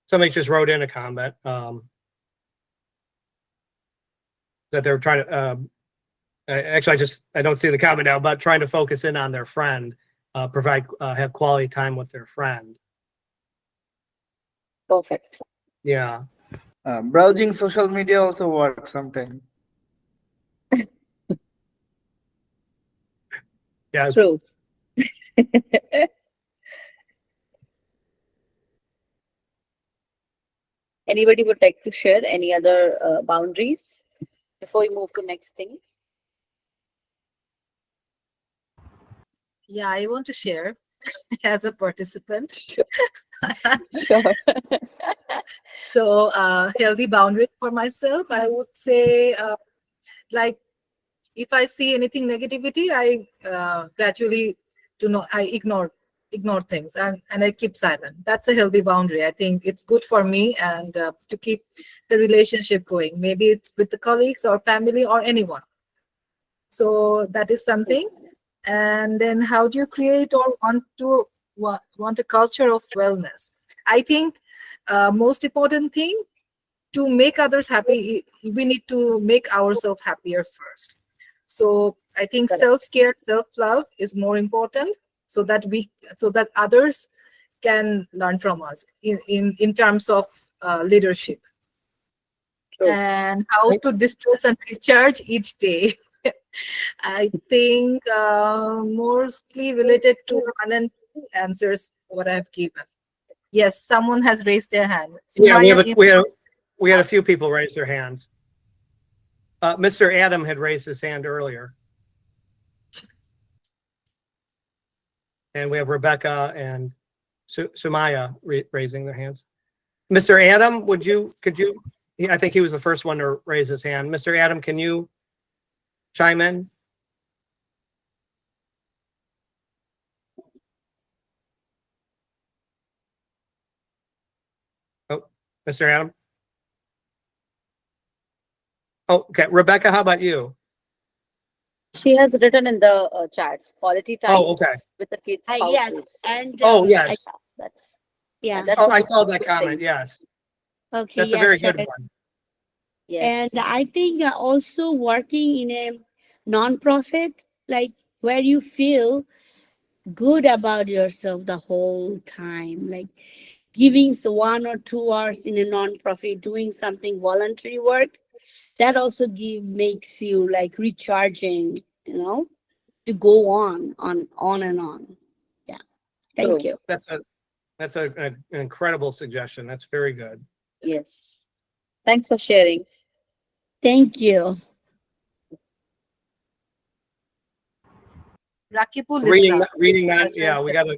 Somebody just wrote in a comment that they're trying to, actually, I don't see the comment now, but trying to focus in on their friend, have quality time with their friend. Perfect. Yeah. Browsing social media also works sometimes. Yes. True. Anybody would like to share any other boundaries before we move to next thing? Yeah, I want to share as a participant. Sure. Sure. So, healthy boundaries for myself, I would say, like, if I see anything negativity, I gradually I ignore things and I keep silent. That's a healthy boundary. I think it's good for me and to keep the relationship going. Maybe it's with the colleagues or family or anyone. So that is something. And then how do you create or want a culture of wellness? I think most important thing, to make others happy, we need to make ourselves happier first. So I think Correct. self-care, self-love is more important, so that others can learn from us in terms of leadership. True. And how to distress and recharge each day. I think mostly related to one and two answers what I've given. Yes, someone has raised their hand. Yeah, Sumaya, we had a few people raise their hands. Mr. Adam had raised his hand earlier. And we have Rebecca and Sumaya raising their hands. Mr. Adam, I think he was the first one to raise his hand. Mr. Adam, can you chime in? Oh, Mr. Adam? Oh, okay. Rebecca, how about you? She has written in the chats, quality times okay. with the kids' Yes, houses. and Yes. That's yeah. that's I a saw that good comment. thing. Yes. Okay, That's a yeah, very sure. good one. Yes. And I think also working in a non-profit, like where you feel good about yourself the whole time, like giving 1 or 2 hours in a non-profit, doing something voluntary work, that also makes you like recharging, to go on and on. Yeah. Thank True. you. That's an incredible suggestion. That's very good. Yes. Thanks for sharing. Thank you. Rakibul Reading Islam. that, That's yeah, very we got to.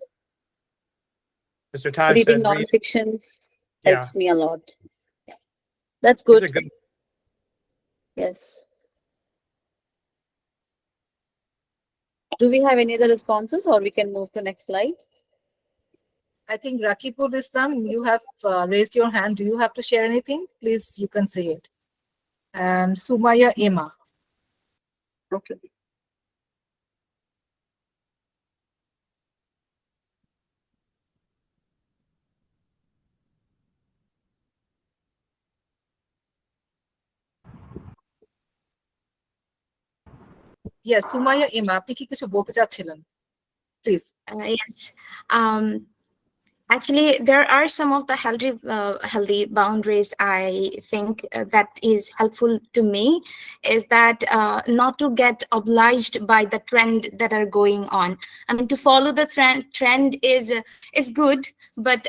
Mr. Todd Reading said, nonfiction yeah, helps me a lot. Yeah. That's these good. are good. Yes. Do we have any other responses, or we can move to next slide? I think Rakibul Islam, you have raised your hand. Do you have to share anything? Please, you can say it. And Sumaya Emma. Okay. Yes, Sumaya Emma, আপনি কি কিছু বলতে চাচ্ছিলেন? Please. Yes. Actually, there are some of the healthy boundaries I think that is helpful to me, is that not to get obliged by the trend that are going on. I mean, to follow the trend is good, but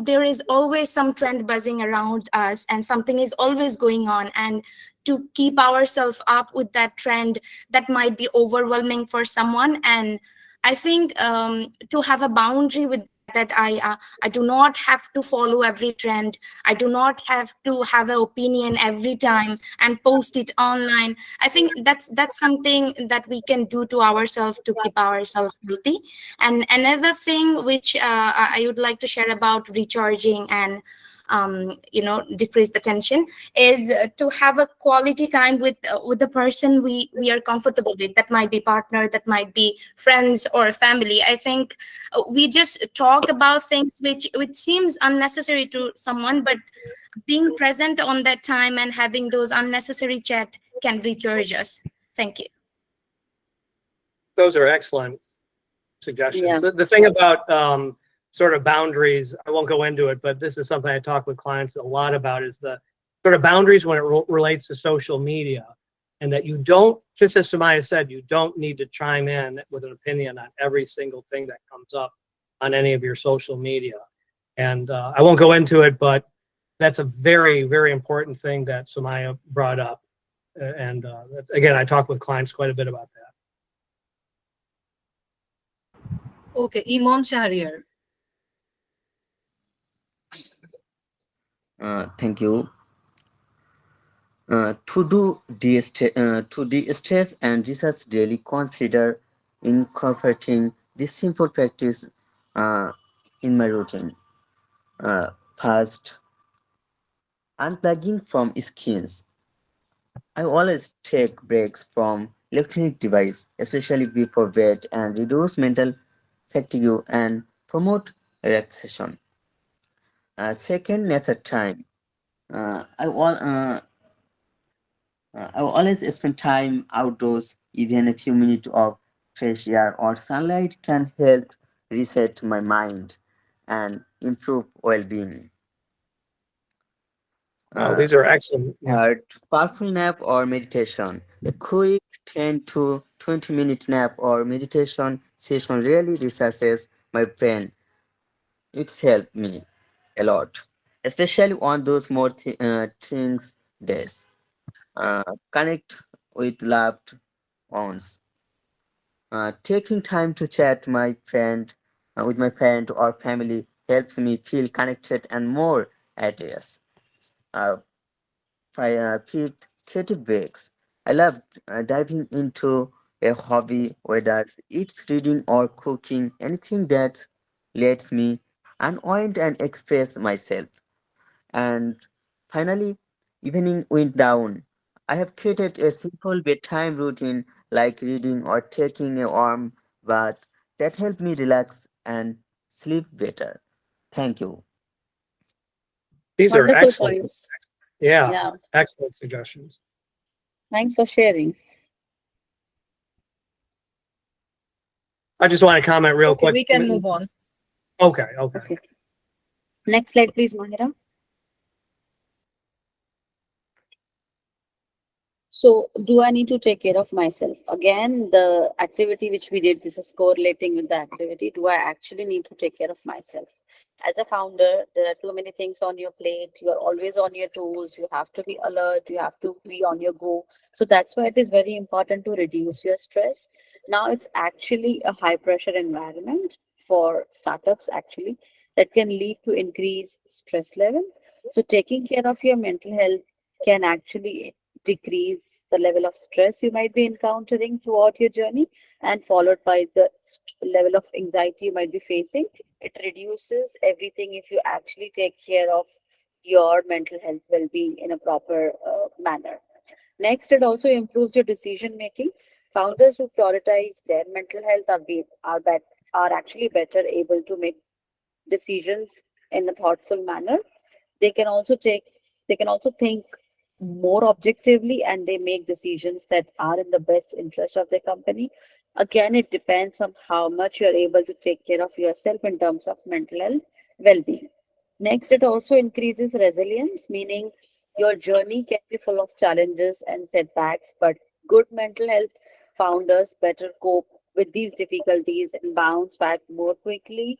there is always some trend buzzing around us, and something is always going on, and to keep ourselves up with that trend, that might be overwhelming for someone. And I think to have a boundary with that I do not have to follow every trend. I do not have to have an opinion every time and post it online. I think that's something that we can do to ourselves to keep ourselves healthy. And another thing which I would like to share about recharging and decrease the tension is to have a quality time with the person we are comfortable with. That might be partner, that might be friends or family. I think we just talk about things which seems unnecessary to someone, but being present on that time and having those unnecessary chat can recharge us. Thank you. Those are excellent suggestions. Yeah. The thing about sort of boundaries, I won't go into it, but this is something I talk with clients a lot about, is the sort of boundaries when it relates to social media. And that you don't, just as Samaya said, you don't need to chime in with an opinion on every single thing that comes up on any of your social media. And I won't go into it, but that's a very, very important thing that Samaya brought up. And again, I talk with clients quite a bit about that. Okay, Imon Shahriar. Thank you. To de-stress and research daily, consider incorporating this simple practice in my routine. First, unplugging from screens. I always take breaks from electronic device, especially before bed, and reduce mental fatigue and promote relaxation. Second, nature time. I always spend time outdoors. Even a few minutes of fresh air or sunlight can help reset my mind and improve well-being. Oh, these are excellent. Third, powerful nap or meditation. A quick 10 to 20-minute nap or meditation session really recharges my brain. It's helped me a lot, especially on those more things days. Connect with loved ones. Taking time to chat with my friend or family helps me feel connected and more at ease. Uh, Fifth, creative breaks. I love diving into a hobby, whether it's reading or cooking, anything that lets me unwind and express myself. And finally, evening wind down. I have created a simple bedtime routine like reading or taking a warm bath that help me relax and sleep better. Thank you. These are Wonderful excellent. points. Yeah, Yeah. excellent suggestions. Thanks for sharing. I just want to comment real Okay, quick. we can move on. Okay. Okay. Next slide, please, Mahira. So, do I need to take care of myself? Again, the activity which we did, this is correlating with the activity. Do I actually need to take care of myself? As a founder, there are too many things on your plate. You are always on your toes. You have to be alert. You have to be on your go. So that's why it is very important to reduce your stress. Now it's actually a high pressure environment for startups actually that can lead to increased stress level. So taking care of your mental health can actually decrease the level of stress you might be encountering throughout your journey, and followed by the level of anxiety you might be facing. It reduces everything if you actually take care of your mental health well-being in a proper manner. Next, it also improves your decision making. Founders who prioritize their mental health are actually better able to make decisions in a thoughtful manner. They can also think more objectively, and they make decisions that are in the best interest of the company. Again, it depends on how much you're able to take care of yourself in terms of mental health well-being. Next, it also increases resilience, meaning your journey can be full of challenges and setbacks, but good mental health founders better cope with these difficulties and bounce back more quickly.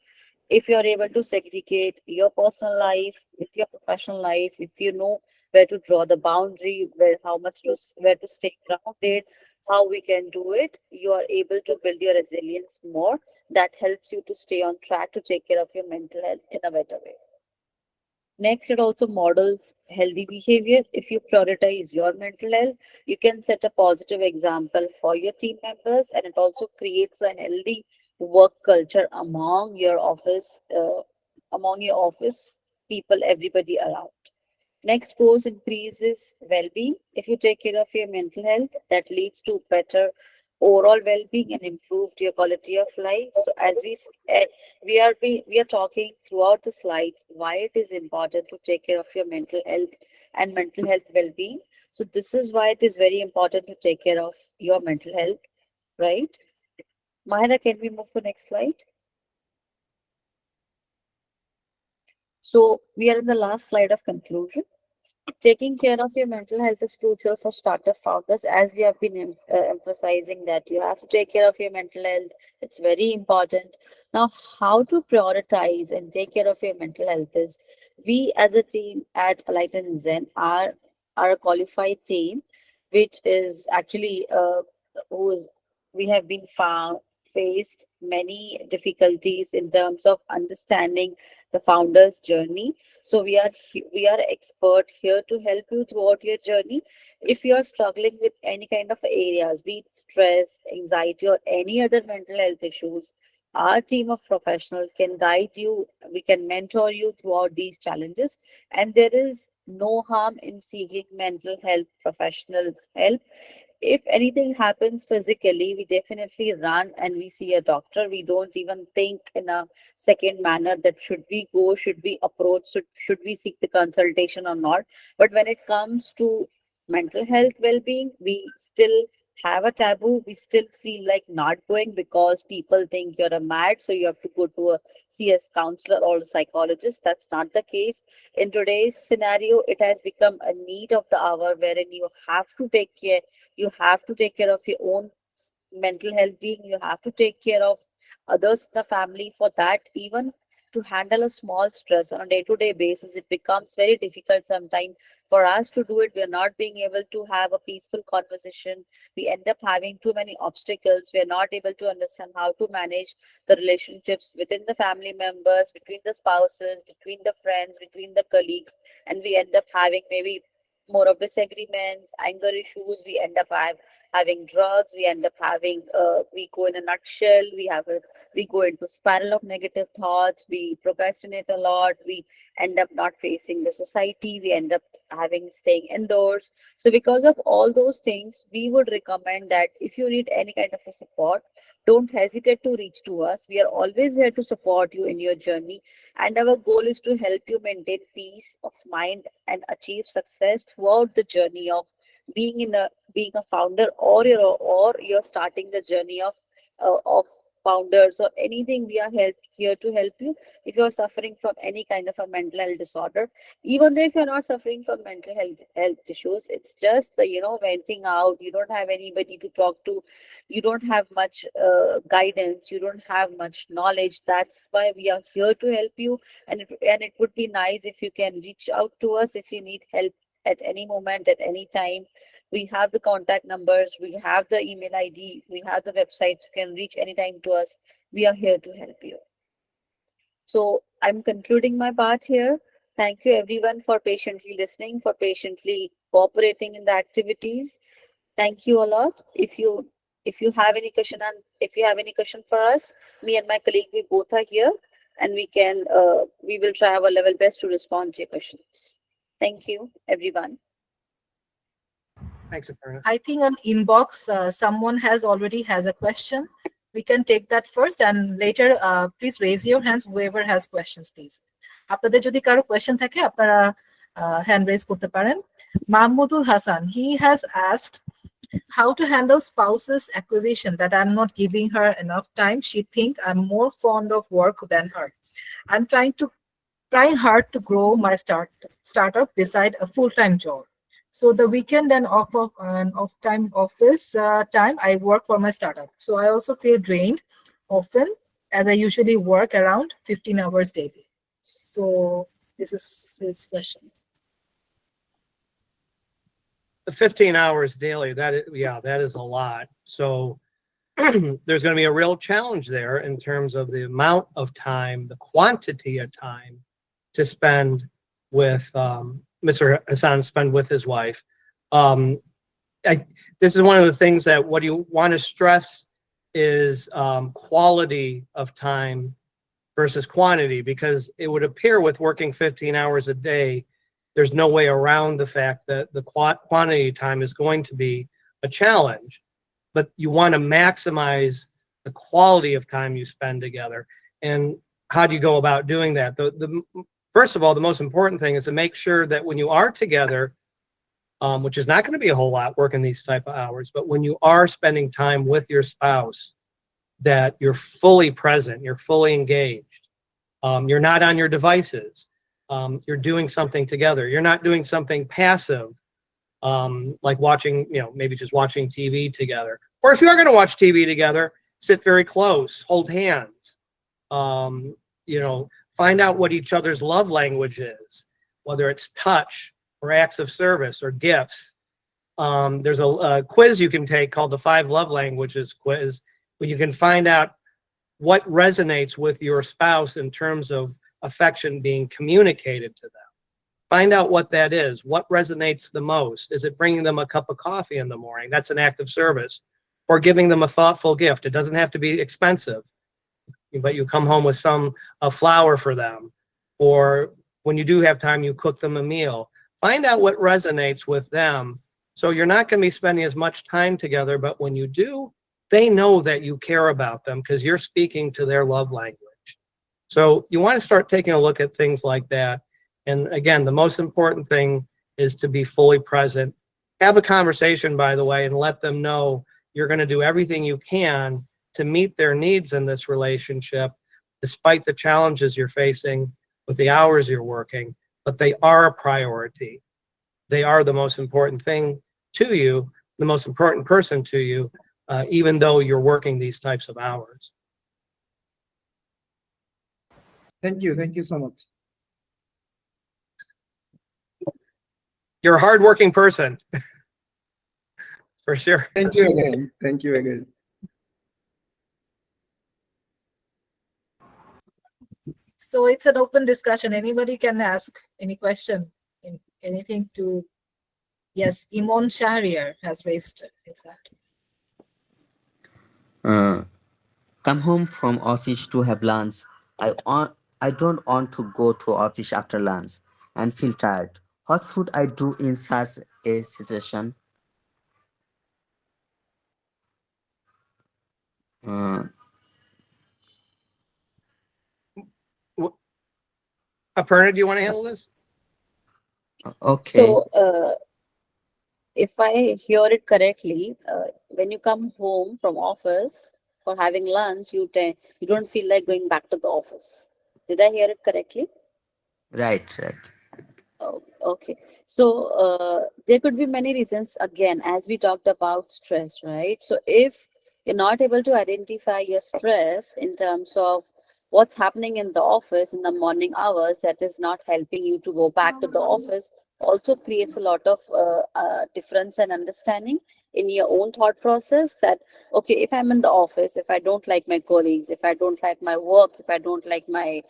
If you're able to segregate your personal life with your professional life, if you know where to draw the boundary, where to stay grounded, how we can do it, you are able to build your resilience more. That helps you to stay on track to take care of your mental health in a better way. Next, it also models healthy behavior. If you prioritize your mental health, you can set a positive example for your team members, and it also creates a healthy work culture among your office people, everybody around. Next goes increases well-being. If you take care of your mental health, that leads to better overall well-being and improved your quality of life. So as we are talking throughout the slides why it is important to take care of your mental health and mental health well-being. So this is why it is very important to take care of your mental health, right? Mahira, can we move to next slide? So we are in the last slide of conclusion. Taking care of your mental health is crucial for startup founders, as we have been emphasizing that you have to take care of your mental health. It's very important. Now, how to prioritize and take care of your mental health is we as a team at Alight In Zen are a qualified team, which is actually who's we have been found faced many difficulties in terms of understanding the founder's journey. So we are expert here to help you throughout your journey. If you are struggling with any kind of areas, be it stress, anxiety, or any other mental health issues, our team of professionals can guide you. We can mentor you throughout these challenges, and there is no harm in seeking mental health professionals' help. If anything happens physically, we definitely run and we see a doctor. We don't even think in a second manner that should we go, should we approach, should we seek the consultation or not. But when it comes to mental health well-being, we still have a taboo. We still feel like not going because people think you're a mad, so you have to go to a CS counselor or a psychologist. That's not the case. In today's scenario, it has become a need of the hour wherein you have to take care of your own mental health being. You have to take care of others in the family. For that, even to handle a small stress on a day-to-day basis, it becomes very difficult sometimes for us to do it. We are not being able to have a peaceful conversation. We end up having too many obstacles. We are not able to understand how to manage the relationships within the family members, between the spouses, between the friends, between the colleagues, and we end up having maybe more of disagreements, anger issues. We end up having drugs. We end up having we go in a nutshell. We go into spiral of negative thoughts. We procrastinate a lot. We end up not facing the society. We end up having staying indoors. So because of all those things, we would recommend that if you need any kind of a support, don't hesitate to reach to us. We are always here to support you in your journey, and our goal is to help you maintain peace of mind and achieve success throughout the journey of being a founder, or you're starting the journey of founders or anything. We are here to help you if you're suffering from any kind of a mental health disorder. Even if you're not suffering from mental health issues, it's just the venting out. You don't have anybody to talk to. You don't have much guidance. You don't have much knowledge. That's why we are here to help you. And it would be nice if you can reach out to us if you need help at any moment, at any time. We have the contact numbers, we have the email ID, we have the website. You can reach anytime to us. We are here to help you. So I'm concluding my part here. Thank you everyone for patiently listening, for patiently cooperating in the activities. Thank you a lot. If you have any question, and if you have any question for us, me and my colleague, we both are here, and we will try our level best to respond to your questions. Thank you, everyone. Thanks, Aparna. I think on inbox, someone already has a question. We can take that first, and later, please raise your hands. Whoever has questions, please. আপনাদের যদি কারো question থাকে, আপনারা hand raise করতে পারেন. Mahmudul Hassan, he has asked how to handle spouse's accusation that I'm not giving her enough time. She think I'm more fond of work than her. I'm trying hard to grow my startup beside a full-time job. So the weekend and off-time office time, I work for my startup. So I also feel drained often, as I usually work around 15 hours daily. So this is his question. 15 hours daily, that is, yeah, that is a lot. So there's going to be a real challenge there in terms of the amount of time, the quantity of time to spend with Mr. Hassan, spend with his wife. This is one of the things that what you want to stress is quality of time versus quantity, because it would appear with working 15 hours a day, there's no way around the fact that the quantity time is going to be a challenge, but you want to maximize the quality of time you spend together. And how do you go about doing that? First of all, the most important thing is to make sure that when you are together, which is not going to be a whole lot working these type of hours, but when you are spending time with your spouse, that you're fully present, you're fully engaged. You're not on your devices. You're doing something together. You're not doing something passive, like watching, maybe just watching TV together. Or if you are going to watch TV together, sit very close, hold hands, find out what each other's love language is, whether it's touch or acts of service or gifts. There's a quiz you can take called the 5 Love Languages quiz, where you can find out what resonates with your spouse in terms of affection being communicated to them. Find out what that is. What resonates the most? Is it bringing them a cup of coffee in the morning? That's an act of service. Or giving them a thoughtful gift. It doesn't have to be expensive, but you come home with a flower for them. Or when you do have time, you cook them a meal. Find out what resonates with them. So you're not going to be spending as much time together, but when you do, they know that you care about them because you're speaking to their love language. So you want to start taking a look at things like that. And again, the most important thing is to be fully present. Have a conversation, by the way, and let them know you're going to do everything you can to meet their needs in this relationship, despite the challenges you're facing with the hours you're working, but they are a priority. They are the most important thing to you, the most important person to you, even though you're working these types of hours. Thank you. Thank you so much. You're a hardworking person, for sure. Thank you again. Thank you again. So it's an open discussion. Anybody can ask any question, anything to. Yes, Imon Shahriar has raised his hand. Come home from office to have lunch. I don't want to go to office after lunch and feel tired. What should I do in such a situation? Aparna, do you want to handle this? Okay. So, if I hear it correctly, when you come home from office for having lunch, you don't feel like going back to the office. Did I hear it correctly? Right. Oh, okay. So there could be many reasons, again, as we talked about stress, right? So if you're not able to identify your stress in terms of what's happening in the office in the morning hours that is not helping you to go back to the office, also creates a lot of difference and understanding in your own thought process that, okay, if I'm in the office, if I don't like my colleagues, if I don't like my work, if I don't like my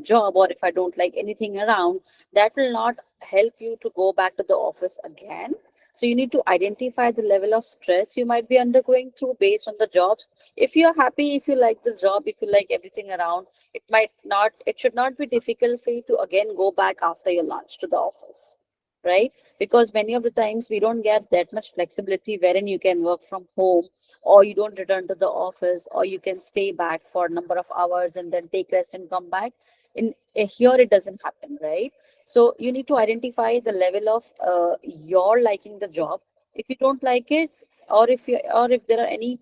job, or if I don't like anything around, that will not help you to go back to the office again. So you need to identify the level of stress you might be undergoing through based on the jobs. If you're happy, if you like the job, if you like everything around, it should not be difficult for you to again go back after your lunch to the office, right? Because many of the times we don't get that much flexibility wherein you can work from home, or you don't return to the office, or you can stay back for a number of hours and then take rest and come back. Here it doesn't happen, right? So you need to identify the level of your liking the job. If you don't like it, or if there are any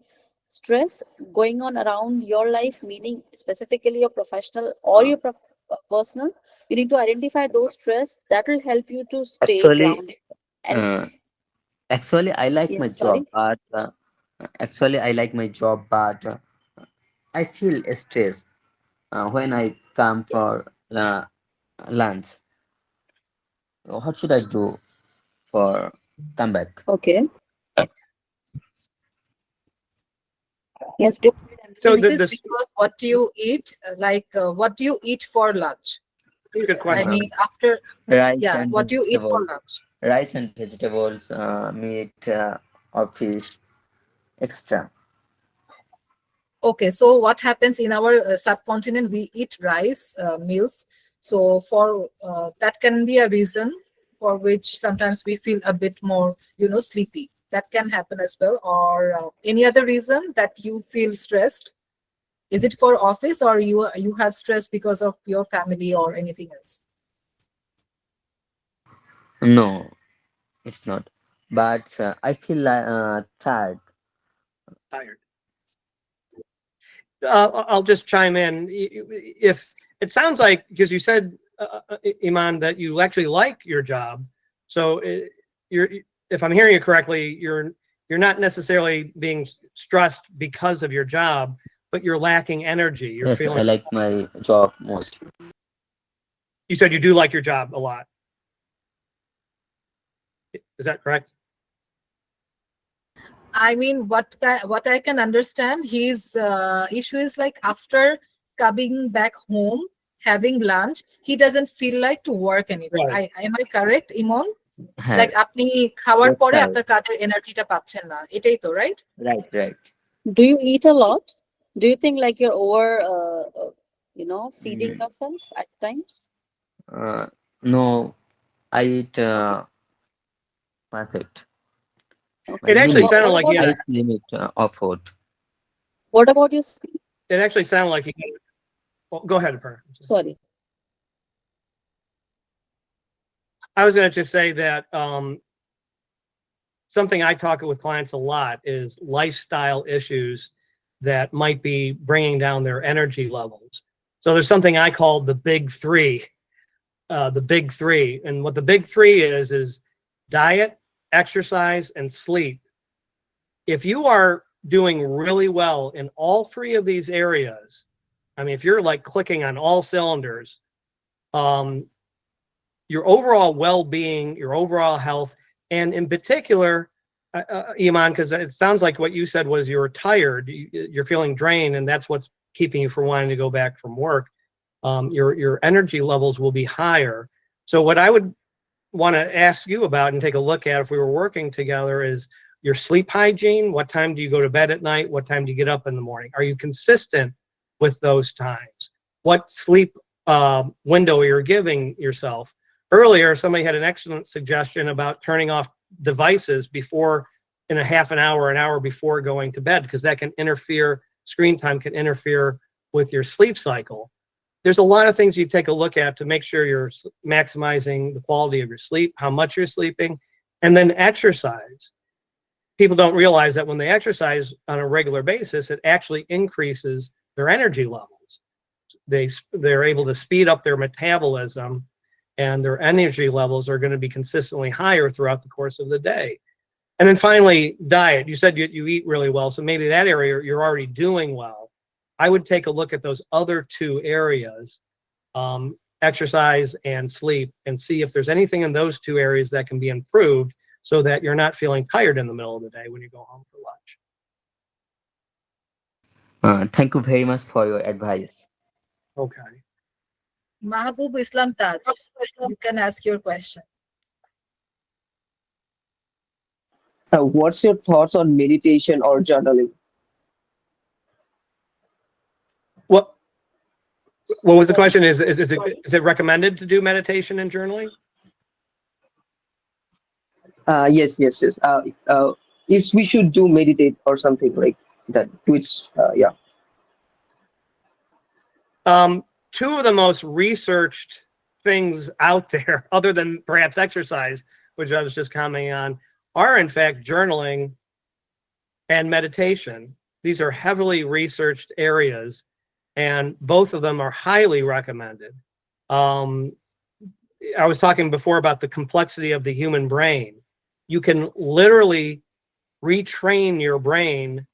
stress going on around your life, meaning specifically your professional or your personal, you need to identify those stress that will help you to stay grounded. And Actually, I like my yes, job, sorry. but I feel stressed when I come Yes. for lunch. What should I do? for come back. Okay. Yes, go ahead. So Is this this because what do you eat? What do you eat for lunch? good I question. mean, after, Rice yeah, and what do you eat for vegetables. lunch? Rice and vegetables, meat, or fish, extra. Okay, so what happens in our subcontinent? We eat rice meals. So for that can be a reason for which sometimes we feel a bit more, sleepy. That can happen as well. Or any other reason that you feel stressed? Is it for office, or you have stress because of your family or anything else? No, it's not. But I feel tired. Tired. I'll just chime in. If it sounds like, because you said, Iman, that you actually like your job, so if I'm hearing you correctly, you're not necessarily being stressed because of your job, but you're lacking energy. You're Yes, I feeling. like my job most. You said you do like your job a lot. Is that correct? I mean, what I can understand, his issue is like after coming back home, having lunch, he doesn't feel like to work anymore. Right. Am I correct, Imon? হ্যাঁ, Like আপনি খাওয়ার that's পরে right. আপনার কাজের এনার্জিটা পাচ্ছেন না, এটাই তো, right? Right. Do you eat a lot? Do you think like you're over, feeding yourself at times? No, I eat perfect. It actually Limit, sounded like he had. height limit of food. What about your sleep? It actually sounded like he. Well, go ahead, Aparna. Sorry. I was going to just say that something I talk with clients a lot is lifestyle issues that might be bringing down their energy levels. So there's something I call the big three. And what the big three is diet, exercise, and sleep. If you are doing really well in all three of these areas, I mean, if you're like clicking on all cylinders, your overall well-being, your overall health, and in particular, Iman, because it sounds like what you said was you're tired, you're feeling drained, and that's what's keeping you from wanting to go back from work. Your energy levels will be higher. So what I would want to ask you about and take a look at if we were working together is your sleep hygiene. What time do you go to bed at night? What time do you get up in the morning? Are you consistent with those times? What sleep window you're giving yourself? Earlier, somebody had an excellent suggestion about turning off devices in a half an hour before going to bed, because that can interfere, screen time can interfere with your sleep cycle. There's a lot of things you take a look at to make sure you're maximizing the quality of your sleep, how much you're sleeping, and then exercise. People don't realize that when they exercise on a regular basis, it actually increases their energy levels. They're able to speed up their metabolism, and their energy levels are going to be consistently higher throughout the course of the day. And then finally, diet. You said you eat really well, so maybe that area you're already doing well. I would take a look at those other two areas, exercise and sleep, and see if there's anything in those two areas that can be improved so that you're not feeling tired in the middle of the day when you go home for lunch. Thank you very much for your advice. Okay. Mahabub Islam Taj, you can ask your question. What's your thoughts on meditation or journaling? What was the question? Is it recommended to do meditation and journaling? Yes. If we should do meditate or something like that, which yeah. Two of the most researched things out there, other than perhaps exercise, which I was just commenting on, are in fact journaling and meditation. These are heavily researched areas, and both of them are highly recommended. I was talking before about the complexity of the human brain. You can literally retrain your brain,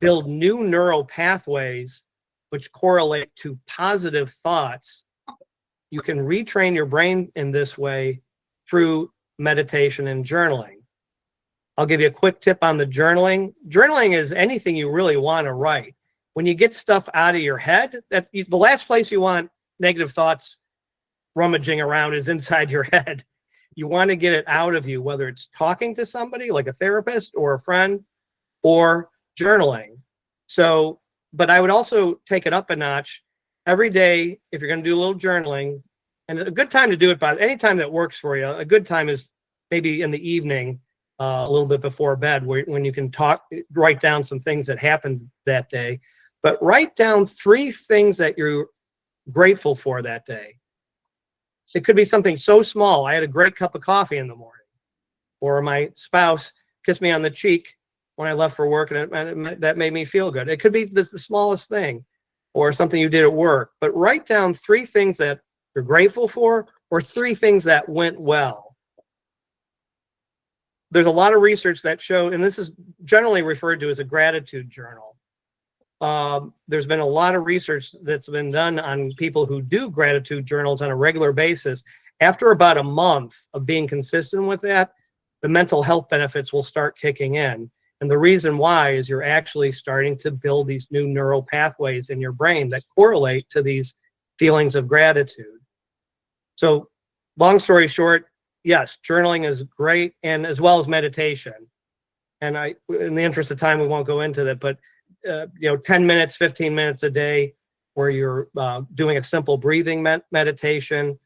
build new neural pathways which correlate to positive thoughts. You can retrain your brain in this way through meditation, and journaling. I'll give you a quick tip on the journaling. Journaling is anything you really want to write. When you get stuff out of your head, the last place you want negative thoughts rummaging around is inside your head. You want to get it out of you, whether it's talking to somebody like a therapist or a friend or journaling. So, but I would also take it up a notch every day. If you're going to do a little journaling, and a good time to do it by any time that works for you, a good time is maybe in the evening, a little bit before bed, when you can write down some things that happened that day. But write down 3 things that you're grateful for that day. It could be something so small. I had a great cup of coffee in the morning, or my spouse kissed me on the cheek when I left for work, and that made me feel good. It could be the smallest thing, or something you did at work. But write down 3 things that you're grateful for, or 3 things that went well. There's a lot of research that show, and this is generally referred to as a gratitude journal. There's been a lot of research that's been done on people who do gratitude journals on a regular basis. After about a month of being consistent with that, the mental health benefits will start kicking in. And the reason why is you're actually starting to build these new neural pathways in your brain that correlate to these feelings of gratitude. So long story short, yes, journaling is great, and as well as meditation. And in the interest of time, we won't go into that, but 10 minutes, 15 minutes a day where you're doing a simple breathing meditation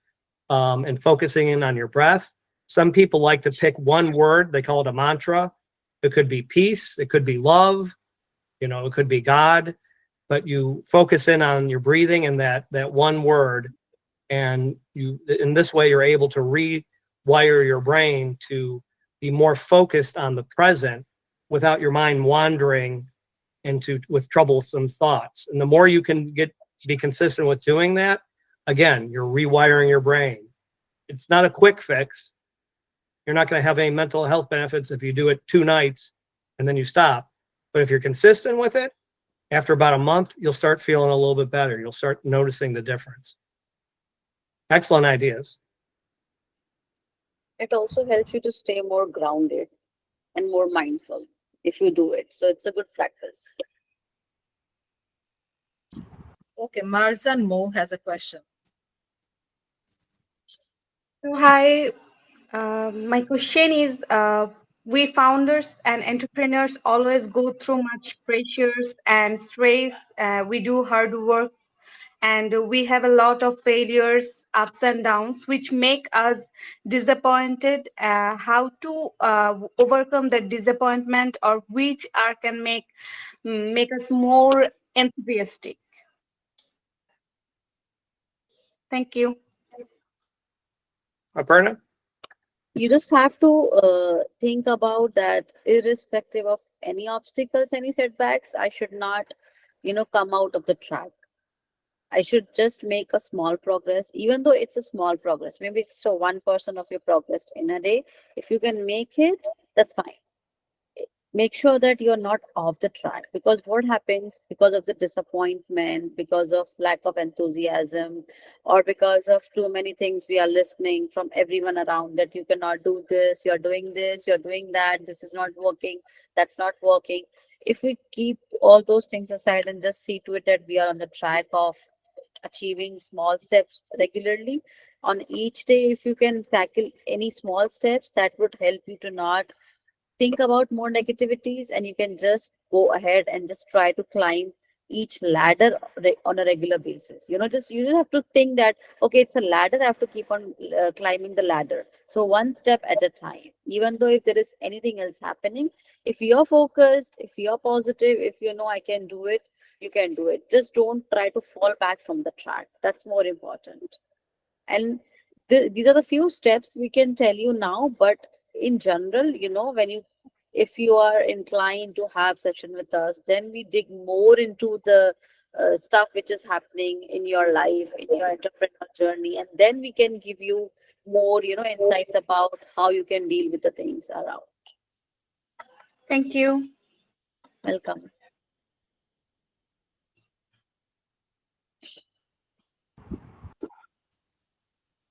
and focusing in on your breath. Some people like to pick one word. They call it a mantra. It could be peace. It could be love. It could be God. But you focus in on your breathing and that one word. And in this way, you're able to rewire your brain to be more focused on the present without your mind wandering with troublesome thoughts. And the more you can be consistent with doing that, again, you're rewiring your brain. It's not a quick fix. You're not going to have any mental health benefits if you do it 2 nights and then you stop. But if you're consistent with it, after about a month, you'll start feeling a little bit better. You'll start noticing the difference. Excellent ideas. It also helps you to stay more grounded and more mindful if you do it. So it's a good practice. Okay, Marzan Mo has a question. So, hi, my question is, we founders and entrepreneurs always go through much pressures and stress. We do hard work, and we have a lot of failures, ups and downs, which make us disappointed. How to overcome the disappointment, or which can make us more enthusiastic? Thank you. Aparna? You just have to think about that irrespective of any obstacles, any setbacks, I should not, come out of the track. I should just make a small progress, even though it's a small progress. Maybe it's just 1% of your progress in a day. If you can make it, that's fine. Make sure that you're not off the track, because what happens because of the disappointment, because of lack of enthusiasm, or because of too many things we are listening from everyone around, that you cannot do this, you're doing this, you're doing that, this is not working, that's not working. If we keep all those things aside and just see to it that we are on the track of achieving small steps regularly on each day, if you can tackle any small steps, that would help you to not think about more negativities, and you can just go ahead and just try to climb each ladder on a regular basis. You just have to think that, okay, it's a ladder, I have to keep on climbing the ladder. So one step at a time, even though if there is anything else happening, if you're focused, if you're positive, if you know I can do it, you can do it. Just don't try to fall back from the track. That's more important. And these are the few steps we can tell you now, but in general, if you are inclined to have session with us, then we dig more into the stuff which is happening in your life, in your entrepreneurial journey, and then we can give you more, insights about how you can deal with the things around. Thank you. Welcome.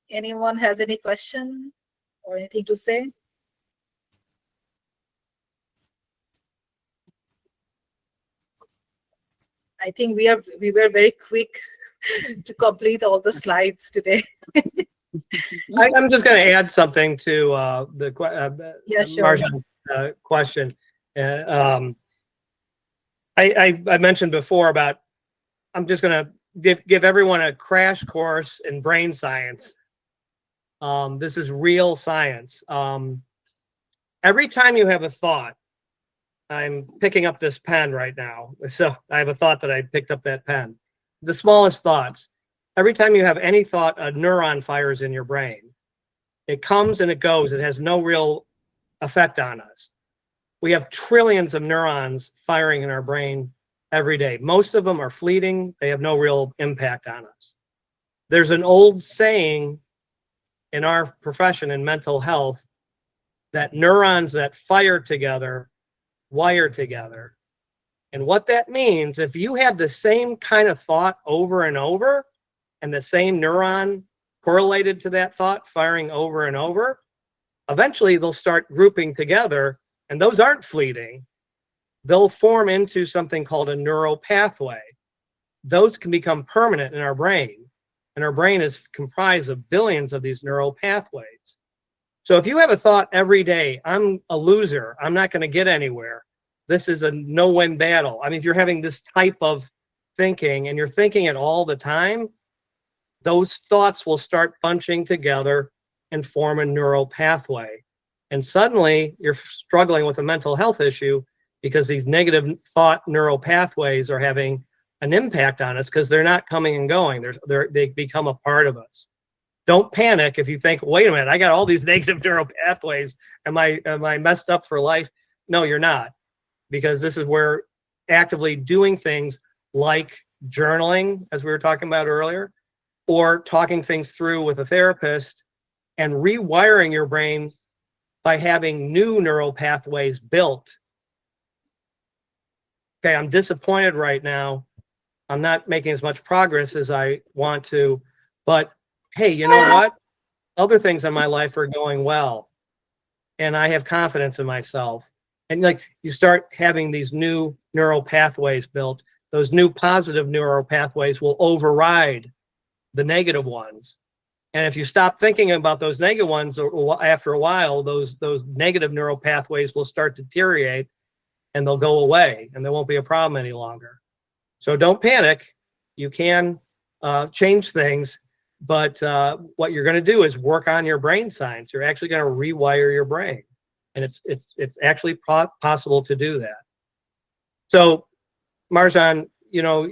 Anyone has any question? or anything to say? I think we were very quick to complete all the slides today. I'm just going to add something to Yeah, sure. Marjan's question. I mentioned before about, I'm just going to give everyone a crash course in brain science. This is real science. Every time you have a thought, I'm picking up this pen right now. So I have a thought that I picked up that pen. The smallest thoughts. Every time you have any thought, a neuron fires in your brain. It comes and it goes. It has no real effect on us. We have trillions of neurons firing in our brain every day. Most of them are fleeting. They have no real impact on us. There's an old saying in our profession in mental health that neurons that fire together wire together. And what that means, if you have the same kind of thought over and over, and the same neuron correlated to that thought firing over and over, eventually they'll start grouping together, and those aren't fleeting. They'll form into something called a neural pathway. Those can become permanent in our brain, and our brain is comprised of billions of these neural pathways. So if you have a thought every day, I'm a loser, I'm not going to get anywhere, this is a no-win battle. I mean, if you're having this type of thinking and you're thinking it all the time, those thoughts will start bunching together and form a neural pathway. And suddenly you're struggling with a mental health issue because these negative thought neural pathways are having an impact on us because they're not coming and going. They become a part of us. Don't panic if you think, wait a minute, I got all these negative neural pathways. Am I messed up for life? No, you're not, because this is where actively doing things like journaling, as we were talking about earlier, or talking things through with a therapist and rewiring your brain by having new neural pathways built. Okay, I'm disappointed right now. I'm not making as much progress as I want to, but hey, you know what? Other things in my life are going well, and I have confidence in myself. And like, you start having these new neural pathways built. Those new positive neural pathways will override the negative ones. And if you stop thinking about those negative ones, after a while, those negative neural pathways will start to deteriorate, and they'll go away, and there won't be a problem any longer. So don't panic. You can change things, but what you're going to do is work on your brain science. You're actually going to rewire your brain, and it's actually possible to do that. So, Marjan, you know,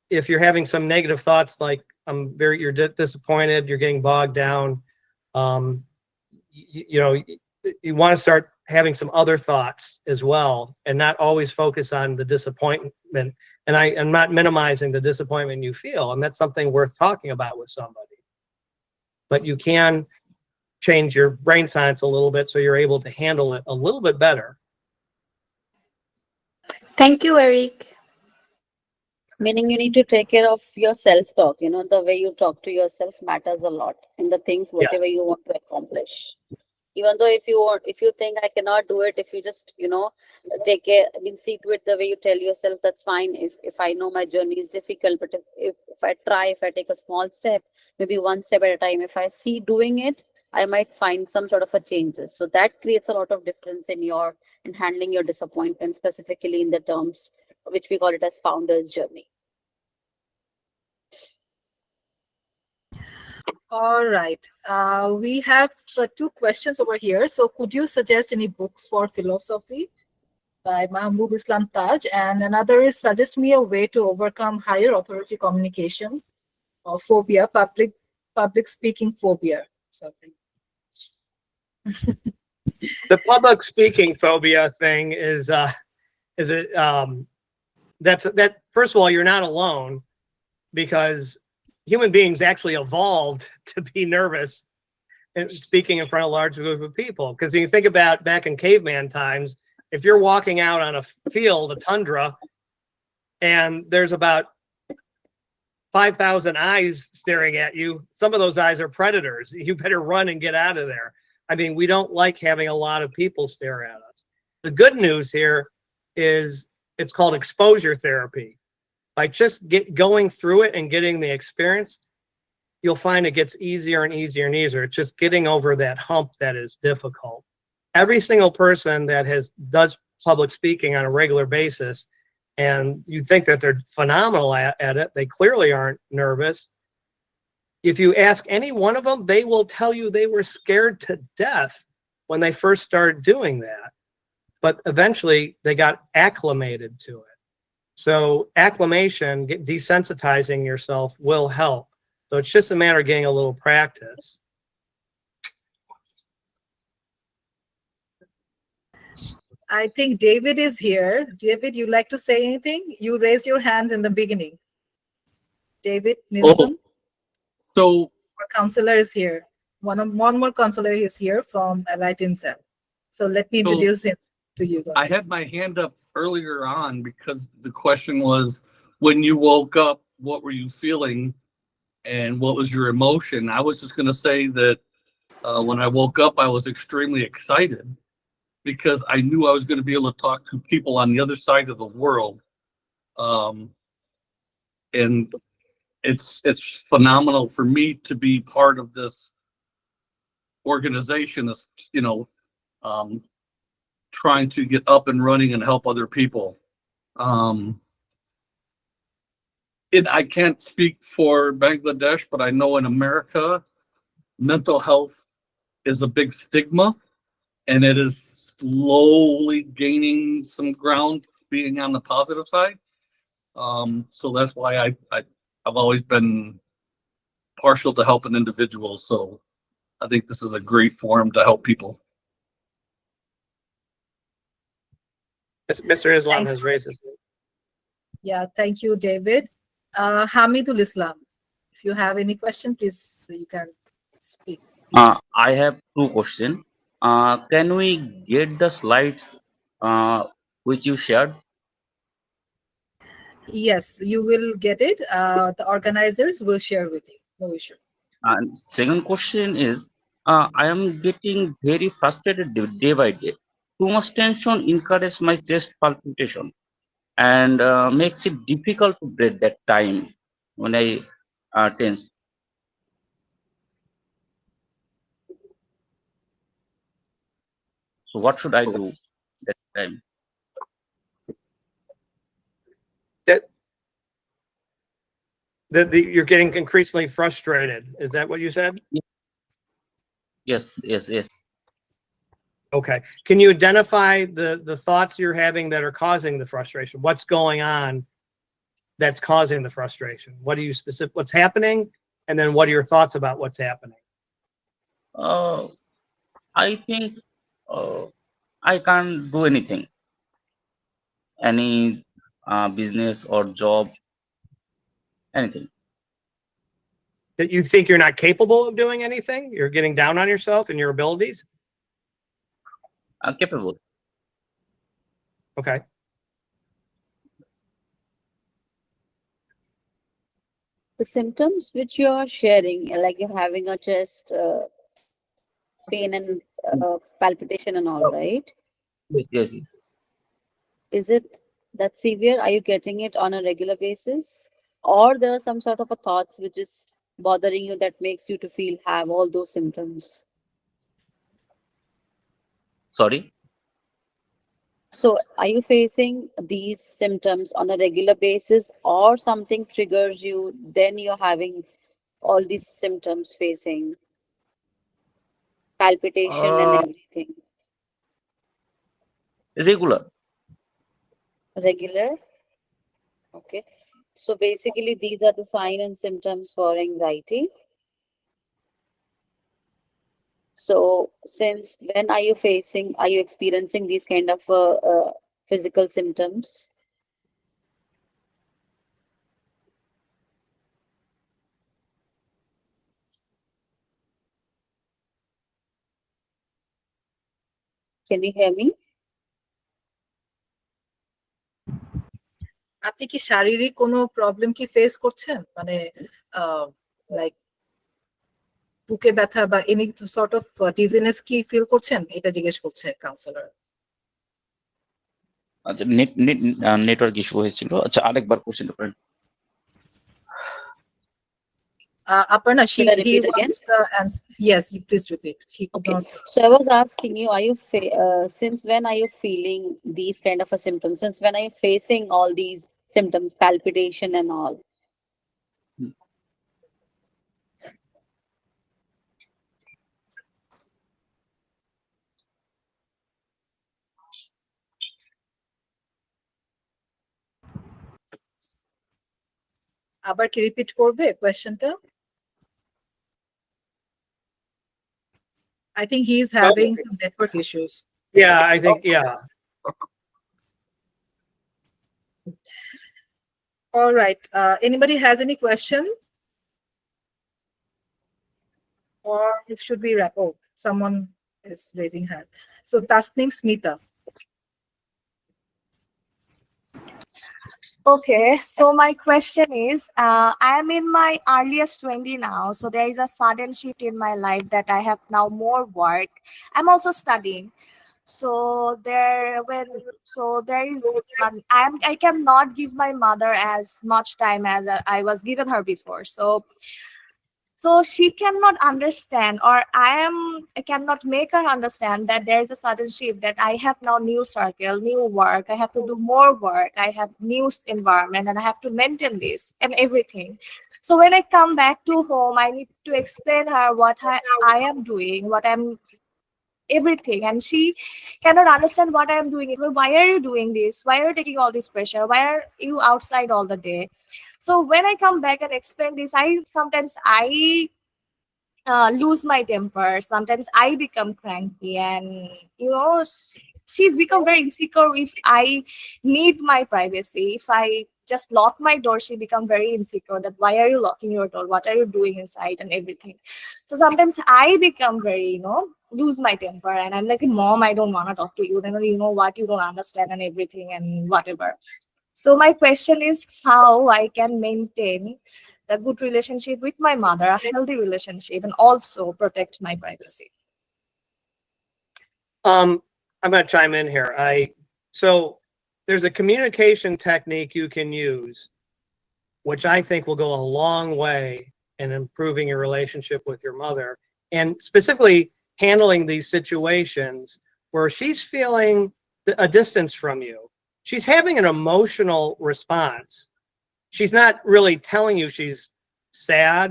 if you're having some negative thoughts like you're disappointed, you're getting bogged down, you know, you want to start having some other thoughts as well, and not always focus on the disappointment. And I'm not minimizing the disappointment you feel, and that's something worth talking about with somebody. But you can change your brain science a little bit so you're able to handle it a little bit better. Thank you, Erik. Meaning you need to take care of your self-talk. You know, the way you talk to yourself matters a lot in the things, whatever you want to accomplish. Even though if you think I cannot do it, if you just, you know, see to it the way you tell yourself, that's fine. If I know my journey is difficult, but if I try, if I take a small step, maybe one step at a time, if I see doing it, I might find some sort of a changes. So that creates a lot of difference in handling your disappointment, specifically in the terms which we call it as founder's journey. All right. We have 2 questions over here. So could you suggest any books for philosophy by Mahmoud Islam Taj? And another is, suggest me a way to overcome higher authority communication or phobia, public speaking phobia. Something. The public speaking phobia thing is first of all, you're not alone, because human beings actually evolved to be nervous and speaking in front of a large group of people. Because you think about back in caveman times, if you're walking out on a field, a tundra, and there's about 5,000 eyes staring at you, some of those eyes are predators. You better run and get out of there. I mean, we don't like having a lot of people stare at us. The good news here is it's called exposure therapy. By just going through it and getting the experience, you'll find it gets easier and easier and easier. It's just getting over that hump that is difficult. Every single person that does public speaking on a regular basis, and you think that they're phenomenal at it, they clearly aren't nervous. If you ask any one of them, they will tell you they were scared to death when they first started doing that. But eventually they got acclimated to it. So acclimation, desensitizing yourself will help. So it's just a matter of getting a little practice. I think David is here. David, you'd like to say anything? You raised your hands in the beginning. David Nilsson, So our counselor, is here. One more counselor is here from Alight In Zen. So let me introduce him to you guys. I had my hand up earlier on because the question was, when you woke up, what were you feeling and what was your emotion? I was just going to say that when I woke up, I was extremely excited because I knew I was going to be able to talk to people on the other side of the world. And it's phenomenal for me to be part of this organization, this, trying to get up and running and help other people. And I can't speak for Bangladesh, but I know in America, mental health is a big stigma, and it is slowly gaining some ground, being on the positive side. So that's why I've always been partial to helping individuals. So I think this is a great forum to help people. Mr. Islam has raised his hand. Yeah, thank you, David. Hamidul Islam, if you have any question, please, you can speak. I have two questions. Can we get the slides which you shared? Yes, you will get it. The organizers will share with you. No issue. And second question is, I am getting very frustrated day by day. Too much tension encourages my chest palpitation and makes it difficult to breathe that time when I tense. So what should I do that time? You're getting increasingly frustrated. Is that what you said? Yes. Okay. Can you identify the thoughts you're having that are causing the frustration? What's going on that's causing the frustration? What are you what's happening? And then what are your thoughts about what's happening? I think I can't do anything. Any business or job, anything. That you think you're not capable of doing anything? You're getting down on yourself and your abilities? Capable. Okay. The symptoms which you are sharing, like you're having a chest pain and palpitation and all, right? Yes. Is it that severe? Are you getting it on a regular basis? Or there are some sort of a thoughts which is bothering you that makes you to have all those symptoms? Sorry? So are you facing these symptoms on a regular basis or something triggers you, then you're having all these symptoms facing palpitation and everything? Regular. Regular? Okay. So basically these are the sign and symptoms for anxiety. So since when are you experiencing these kind of physical symptoms? Can you hear me? আপনি কি শারীরিক কোনো problem কি face করছেন, মানে like বুকে ব্যথা বা এনি সর্ট অফ ডিজিনেস কি ফিল করছেন, এটা জিজ্ঞেস করছে কাউন্সিলর। আচ্ছা, নেটওয়ার্ক ইস্যু হয়েছিল। আচ্ছা, আরেকবার কোশ্চেন করেন। Aparna, Should I he repeat again? wants the answer. Yes, you please repeat. He could Okay. not. So I was asking you, are you since when are you feeling these kind of a symptoms? Since when are you facing all these symptoms, palpitation and all? আবার কি repeat করবে কোয়েশ্চেনটা? I think he is having some network issues. Yeah, I think, yeah. All right. Anybody has any question? Or should we wrap? Oh, someone is raising hand. So Tasnim Smita. Okay, so my question is, I'm in my earliest 20 now, so there is a sudden shift in my life that I have now more work. I'm also studying, so there is I cannot give my mother as much time as I was given her before. So she cannot understand, or I cannot make her understand that there is a sudden shift, that I have now new circle, new work, I have to do more work, I have new environment, and I have to maintain this and everything. So when I come back to home, I need to explain her what I am doing, what I'm everything, and she cannot understand what I am doing. Well, why are you doing this? Why are you taking all this pressure? Why are you outside all the day? So when I come back and explain this, sometimes I lose my temper. Sometimes I become cranky, and she become very insecure if I need my privacy. If I just lock my door, she become very insecure that why are you locking your door? What are you doing inside and everything? So sometimes I become very, lose my temper, and I'm like, Mom, I don't want to talk to you. Then you know what, you don't understand and everything and whatever. So my question is how I can maintain the good relationship with my mother, a healthy relationship, and also protect my privacy. I'm going to chime in here. So there's a communication technique you can use, which I think will go a long way in improving your relationship with your mother, and specifically handling these situations where she's feeling a distance from you. She's having an emotional response. She's not really telling you she's sad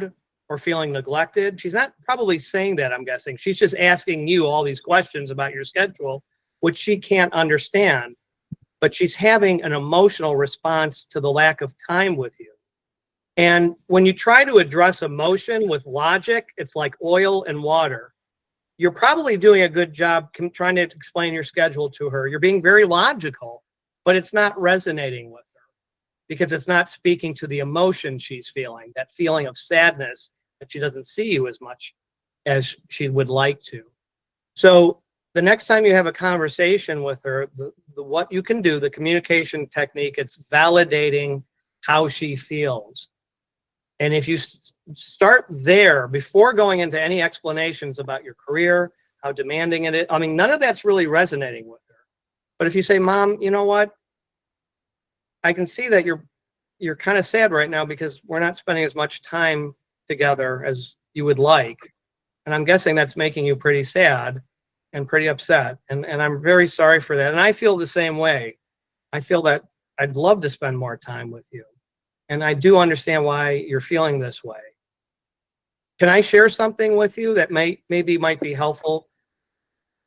or feeling neglected. She's not probably saying that, I'm guessing. She's just asking you all these questions about your schedule, which she can't understand. But she's having an emotional response to the lack of time with you. And when you try to address emotion with logic, it's like oil and water. You're probably doing a good job trying to explain your schedule to her. You're being very logical, but it's not resonating with her because it's not speaking to the emotion she's feeling, that feeling of sadness that she doesn't see you as much as she would like to. So the next time you have a conversation with her, what you can do, the communication technique, it's validating how she feels. And if you start there before going into any explanations about your career, how demanding it is, I mean, none of that's really resonating with her. But if you say, Mom, you know what? I can see that you're kind of sad right now because we're not spending as much time together as you would like. And I'm guessing that's making you pretty sad and pretty upset. And I'm very sorry for that. And I feel the same way. I feel that I'd love to spend more time with you. And I do understand why you're feeling this way. Can I share something with you that might be helpful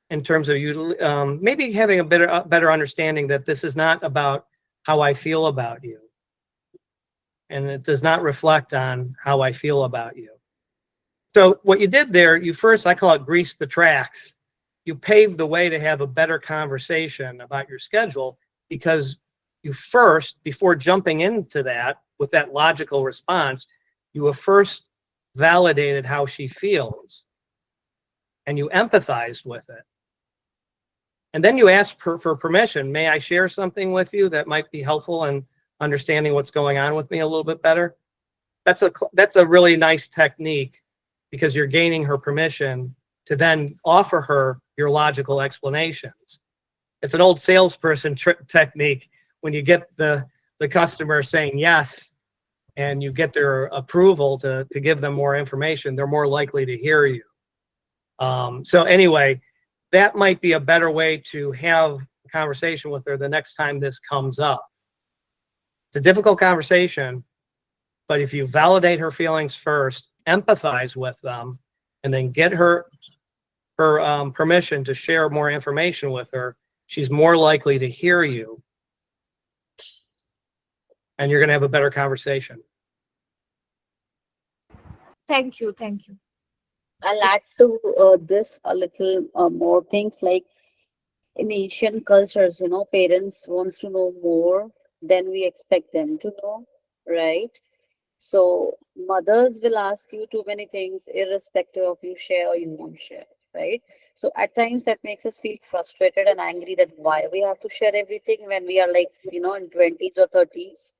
in terms of you maybe having a better understanding that this is not about how I feel about you. And it does not reflect on how I feel about you. So what you did there, you first, I call it grease the tracks. You paved the way to have a better conversation about your schedule because you first, before jumping into that with that logical response, you have first validated how she feels and you empathized with it. And then you asked for permission. May I share something with you that might be helpful in understanding what's going on with me a little bit better. That's a really nice technique, because you're gaining her permission to then offer her your logical explanations. It's an old salesperson technique. When you get the customer saying yes, and you get their approval to give them more information, they're more likely to hear you. So anyway, that might be a better way to have a conversation with her the next time this comes up. It's a difficult conversation, but if you validate her feelings first, empathize with them, and then get her permission to share more information with her, she's more likely to hear you, and you're going to have a better conversation. Thank you. Thank you. I'll add to this a little more things, like in Asian cultures, parents wants to know more than we expect them to know, right? So mothers will ask you too many things irrespective of you share or you won't share, right? So at times that makes us feel frustrated and angry that why we have to share everything when we are like, in 20s or 30s.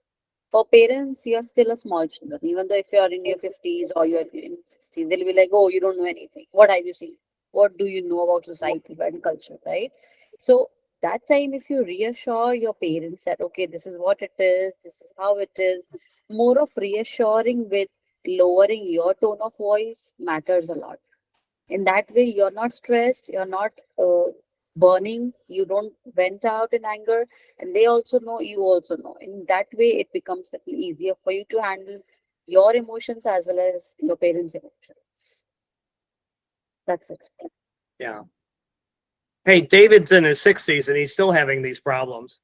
For parents, you're still a small children, even though if you're in your 50s or you're in 60s, they'll be like, oh, you don't know anything. What have you seen? What do you know about society and culture, right? So that time, if you reassure your parents that, okay, this is what it is, this is how it is, more of reassuring with lowering your tone of voice matters a lot. In that way, you're not stressed, you're not burning, you don't vent out in anger, and they also know, you also know. In that way, it becomes a little easier for you to handle your emotions as well as your parents' emotions. That's it. Yeah. Hey, David's in his 60s and he's still having these problems.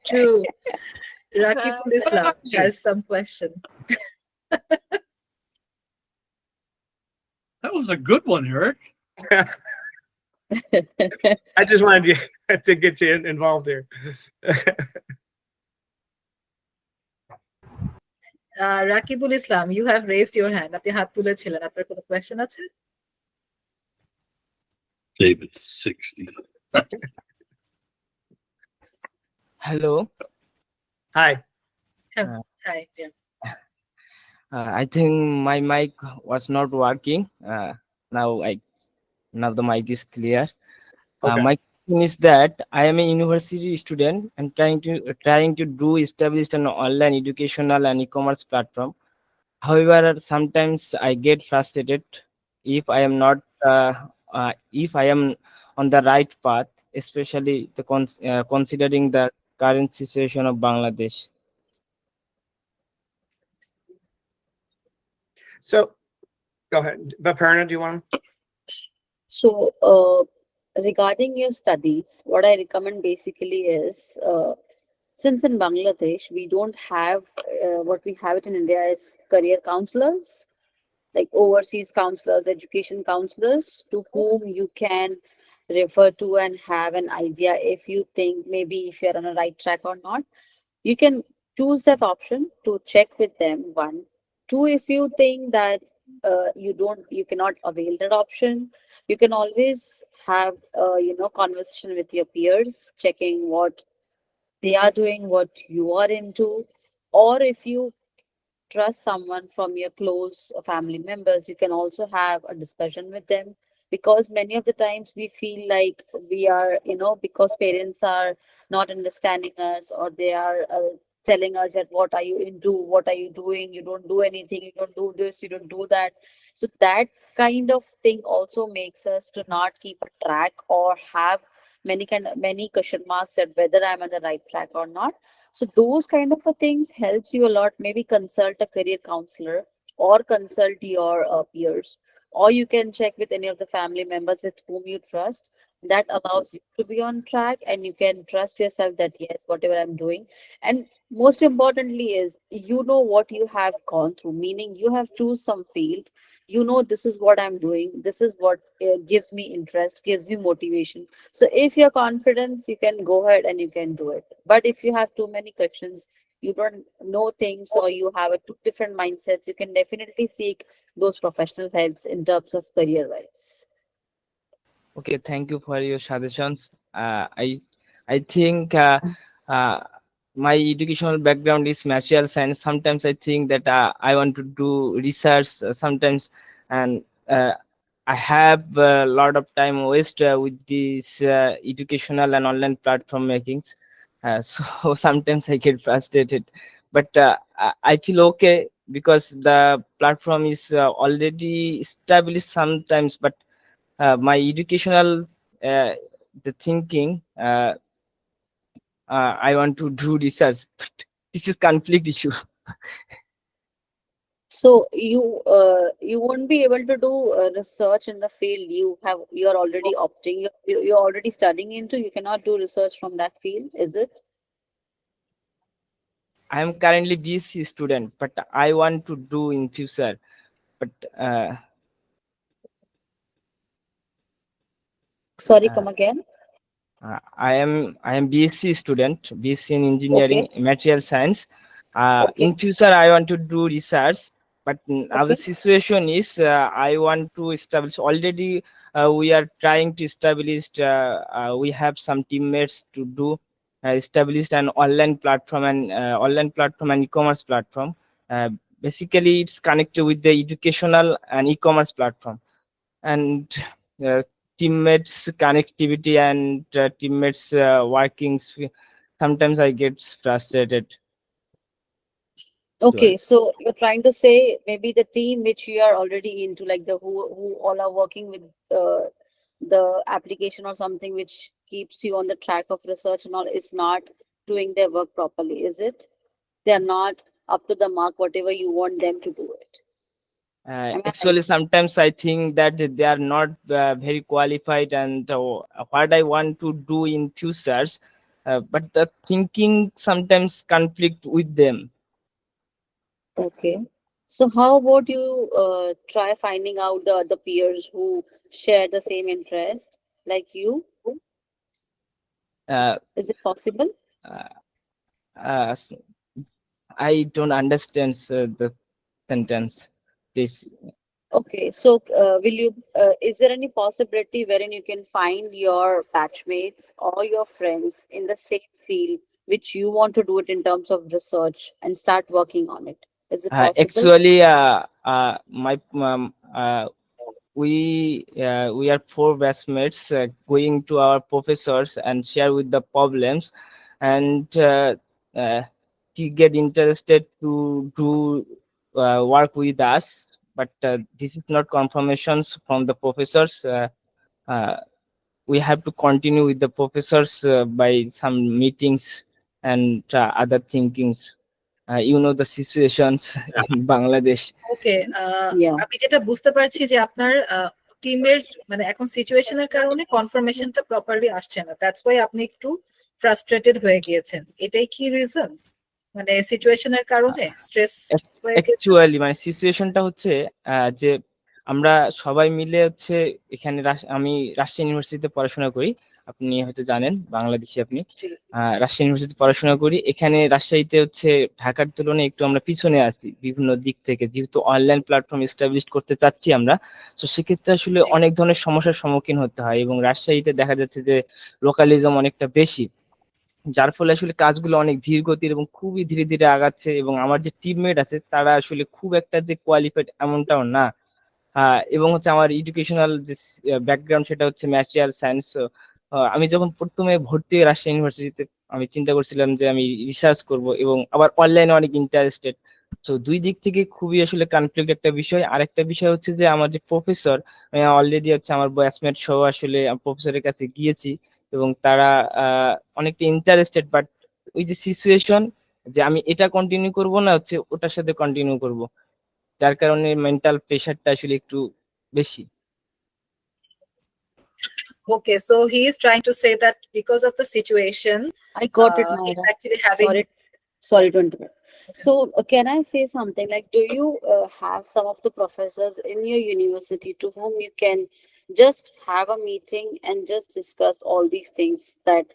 True. Rakibul Islam has some question. That was a good one, Eric. I just wanted you to get you involved here. Rakibul Islam, you have raised your hand. আপনি হাত তুলেছিলেন। আপনার কোনো question আছে? David's 60. Hello. Hi. Hi. Yeah. I think my mic was not working. Now the mic is clear. Okay. My question is that I am a university student and trying to establish an online educational and e-commerce platform. However, sometimes I get frustrated if I am not if I am on the right path, especially considering the current situation of Bangladesh. So, go ahead. Aparna, do you want to? So, regarding your studies, what I recommend basically is, since in Bangladesh, we don't have what we have it in India is career counselors, like overseas counselors, education counselors, to whom you can refer to and have an idea if you think maybe if you're on a right track or not. You can choose that option to check with them, one. Two, if you think that you cannot avail that option, you can always have conversation with your peers, checking what they are doing, what you are into, or if you trust someone from your close family members, you can also have a discussion with them, because many of the times we feel like we are, because parents are not understanding us, or they are telling us that what are you into, what are you doing, you don't do anything, you don't do this, you don't do that. So that kind of thing also makes us to not keep a track or have many question marks that whether I'm on the right track or not. So those kind of things helps you a lot. Maybe consult a career counselor or consult your peers, or you can check with any of the family members with whom you trust. That allows you to be on track, and you can trust yourself that yes, whatever I'm doing. And most importantly is what you have gone through, meaning you have choose some field, this is what I'm doing, this is what gives me interest, gives me motivation. So if you're confident, you can go ahead and you can do it. But if you have too many questions, you don't know things, or you have two different mindsets, you can definitely seek those professional helps in terms of career wise. Okay, thank you for your suggestions. I think my educational background is material science. Sometimes I think that I want to do research sometimes, and I have a lot of time waste with this educational and online platform makings. So sometimes I get frustrated, but I feel okay because the platform is already established sometimes. But my educational the thinking. I want to do research. But this is conflict issue. So you won't be able to do research in the field you're already opting, you're already studying into. You cannot do research from that field, is it? I am currently BSc student, but I want to do in future. But Sorry, come again. I am BSc student, BSc in engineering, material science. In future, I want to do research, but now the situation is I want to establish. Already, we are trying to establish. We have some teammates to do establish an online platform and e-commerce platform. Basically, it's connected with the educational and e-commerce platform, and teammates connectivity and teammates workings. Sometimes I get frustrated. Okay, so you're trying to say maybe the team which you are already into, like the who all are working with the application or something which keeps you on the track of research and all, is not doing their work properly, is it? They're not up to the mark, whatever you want them to do it. Actually, sometimes I think that they are not very qualified, and what I want to do in futures, but the thinking sometimes conflict with them. Okay. So how about you try finding out the other peers who share the same interest like you? Is it possible? I don't understand the sentence, please. Okay, so is there any possibility wherein you can find your batchmates or your friends in the same field which you want to do it in terms of research and start working on it? Is it possible? Actually, we are 4 batchmates going to our professors and share with the problems, and he get interested to do work with us, but this is not confirmations from the professors. We have to continue with the professors by some meetings and other thinkings. You know the situations in Bangladesh. ওকে, আমি যেটা বুঝতে পারছি যে আপনার টিমের মানে এখন সিচুয়েশনের কারণে কনফার্মেশনটা প্রপারলি আসছে না, দ্যাটস ওয়াই আপনি একটু ফ্রাস্ট্রেটেড হয়ে গিয়েছেন। এটাই কি রিজন, মানে সিচুয়েশনের কারণে স্ট্রেস হয়ে গেছে? অ্যাকচুয়ালি মানে সিচুয়েশনটা হচ্ছে যে আমরা সবাই মিলে হচ্ছে এখানে আমি রাজশাহী ইউনিভার্সিটিতে পড়াশোনা করি, আপনি হয়তো জানেন, বাংলাদেশি আপনি। রাজশাহী ইউনিভার্সিটিতে পড়াশোনা করি। এখানে রাজশাহীতে হচ্ছে ঢাকার তুলনায় একটু আমরা পিছনে আছি বিভিন্ন দিক থেকে, যেহেতু অনলাইন প্ল্যাটফর্ম এস্টাবলিশ করতে চাচ্ছি আমরা। তো সেক্ষেত্রে আসলে অনেক ধরনের সমস্যার সম্মুখীন হতে হয়, এবং রাজশাহীতে দেখা যাচ্ছে যে লোকালিজম অনেকটা বেশি, যার ফলে আসলে কাজগুলো অনেক ধীর গতির এবং খুবই ধীরে ধীরে আগাচ্ছে। এবং আমার যে টিমমেট আছে তারা আসলে খুব একটা যে কোয়ালিফাইড এমনটাও না। এবং হচ্ছে আমার এডুকেশনাল যে ব্যাকগ্রাউন্ড সেটা হচ্ছে ম্যাটেরিয়াল সায়েন্স। আমি যখন প্রথমে ভর্তি হই রাজশাহী ইউনিভার্সিটিতে, আমি চিন্তা করছিলাম যে আমি রিসার্চ করব এবং আবার অনলাইনে অনেক ইন্টারেস্টেড। তো দুই দিক থেকে খুবই আসলে কনফ্লিক্ট একটা বিষয়। আরেকটা বিষয় হচ্ছে যে আমার যে প্রফেসর, অলরেডি হচ্ছে আমার ব্যাচমেট সহ আসলে প্রফেসরের কাছে গিয়েছি এবং তারা অনেকটা ইন্টারেস্টেড, বাট ওই যে সিচুয়েশন যে আমি এটা কন্টিনিউ করব না হচ্ছে ওটার সাথে কন্টিনিউ করব, যার কারণে মেন্টাল প্রেশারটা আসলে একটু বেশি। Okay, so he is trying to say that because of the situation, I got it, he's Makhija. actually having. Sorry to interrupt. So can I say something like, do you have some of the professors in your university to whom you can just have a meeting and just discuss all these things, that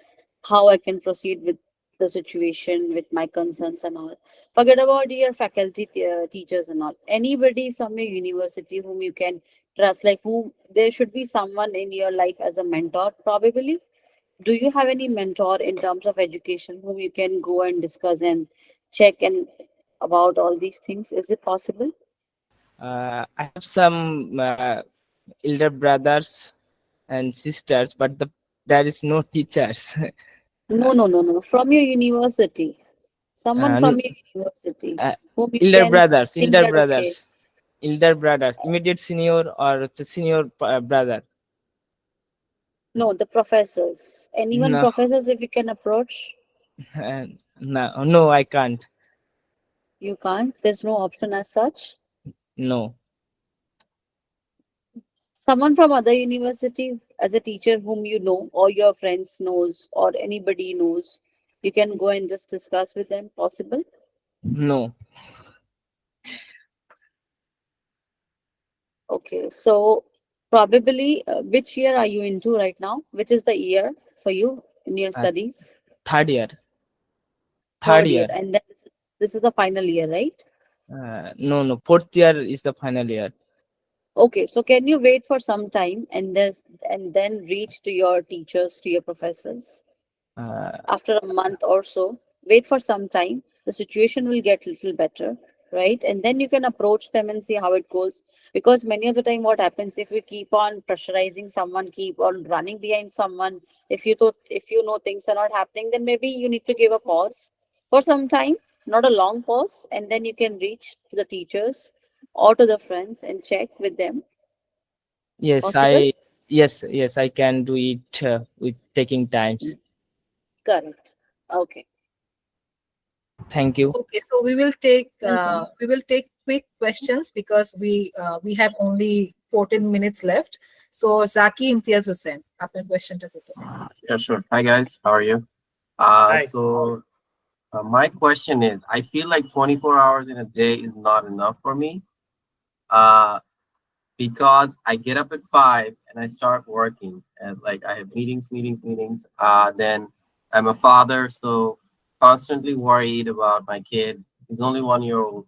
how I can proceed with the situation, with my concerns and all? Forget about your faculty teachers and all. Anybody from your university whom you can trust, like who there should be someone in your life as a mentor probably, do you have any mentor in terms of education whom you can go and discuss and check and about all these things? Is it possible? I have some elder brothers and sisters, but there is no teachers. No. From your university. Someone uh, from your university whom you elder can brothers, think that, okay, elder brothers, immediate senior or the senior brother. no, the professors. Anyone No, professors if you can approach? no, I can't. You can't. There's no option as such. No. Someone from other university as a teacher whom you know or your friends knows or anybody knows, you can go and just discuss with them. Possible? No. Okay, so probably which year are you into right now? Which is the year for you in your studies? Third year. Third year. And then this is the final year, right? No. Fourth year is the final year. Okay, so can you wait for some time and then reach to your teachers, to your professors? After a month or so, wait for some time. The situation will get a little better, right? And then you can approach them and see how it goes. Because many of the time, what happens if we keep on pressurizing someone, keep on running behind someone, if you know things are not happening, then maybe you need to give a pause for some time, not a long pause, and then you can reach to the teachers or to the friends and check with them. Yes, Possible? yes, I can do it with taking times. Correct. Okay. Thank you. Okay, so we will take quick questions because we have only 14 minutes left. So Zaki Imtiaz Hussain, आपने question to Yeah, sure. Hi guys, how are you? So my question is, I feel like 24 hours in a day is not enough for me. Because I get up at 5 and I start working, and like I have meetings. Then I'm a father, so constantly worried about my kid. He's only 1 year old.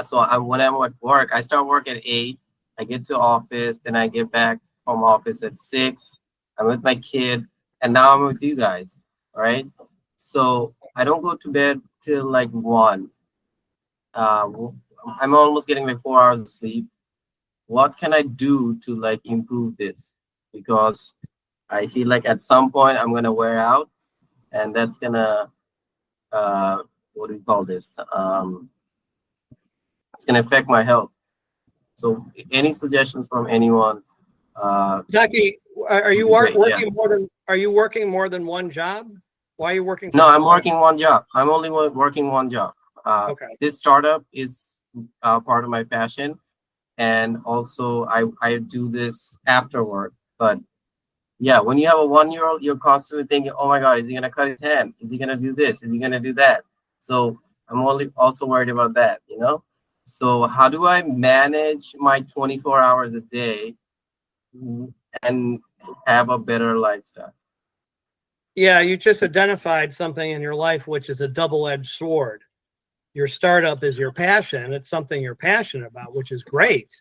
So when I'm at work, I start work at 8. I get to office, then I get back from office at 6. I'm with my kid, and now I'm with you guys. All right. So I don't go to bed till like 1. I'm almost getting like 4 hours of sleep. What can I do to like improve this? Because I feel like at some point I'm gonna wear out, and that's gonna what do we call this? It's gonna affect my health. So any suggestions from anyone? Zaki, are you great, working yeah. are you working more than one job? Why are you working? No, I'm working one job. I'm only working one job. Okay. This startup is part of my passion. And also I do this after work. But yeah, when you have a 1 year old, you're constantly thinking, oh my God, is he gonna cut his hand? Is he gonna do this? Is he gonna do that? So I'm also worried about that, you know? So how do I manage my 24 hours a day and have a better lifestyle? Yeah, you just identified something in your life which is a double-edged sword. Your startup is your passion. It's something you're passionate about, which is great.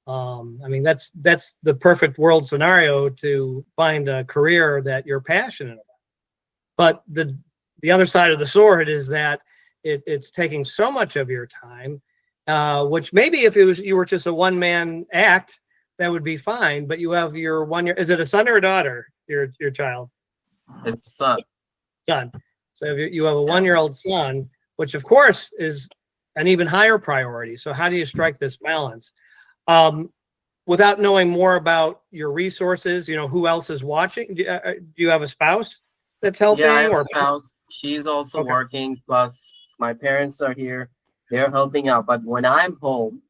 I mean, that's the perfect world scenario to find a career that you're passionate about. But the other side of the sword is that it's taking so much of your time, which maybe if you were just a one-man act, that would be fine. But you have your 1 year. Is it a son or a daughter? Your child? It's a son. Son. So if you have a 1-year-old son, which of course is an even higher priority. So how do you strike this balance? Without knowing more about your resources, you know, who else is watching? Do you have a spouse that's helping? Yeah, I have or a spouse. She's also Okay. working. Plus, my parents are here. They're helping out. But when I'm home,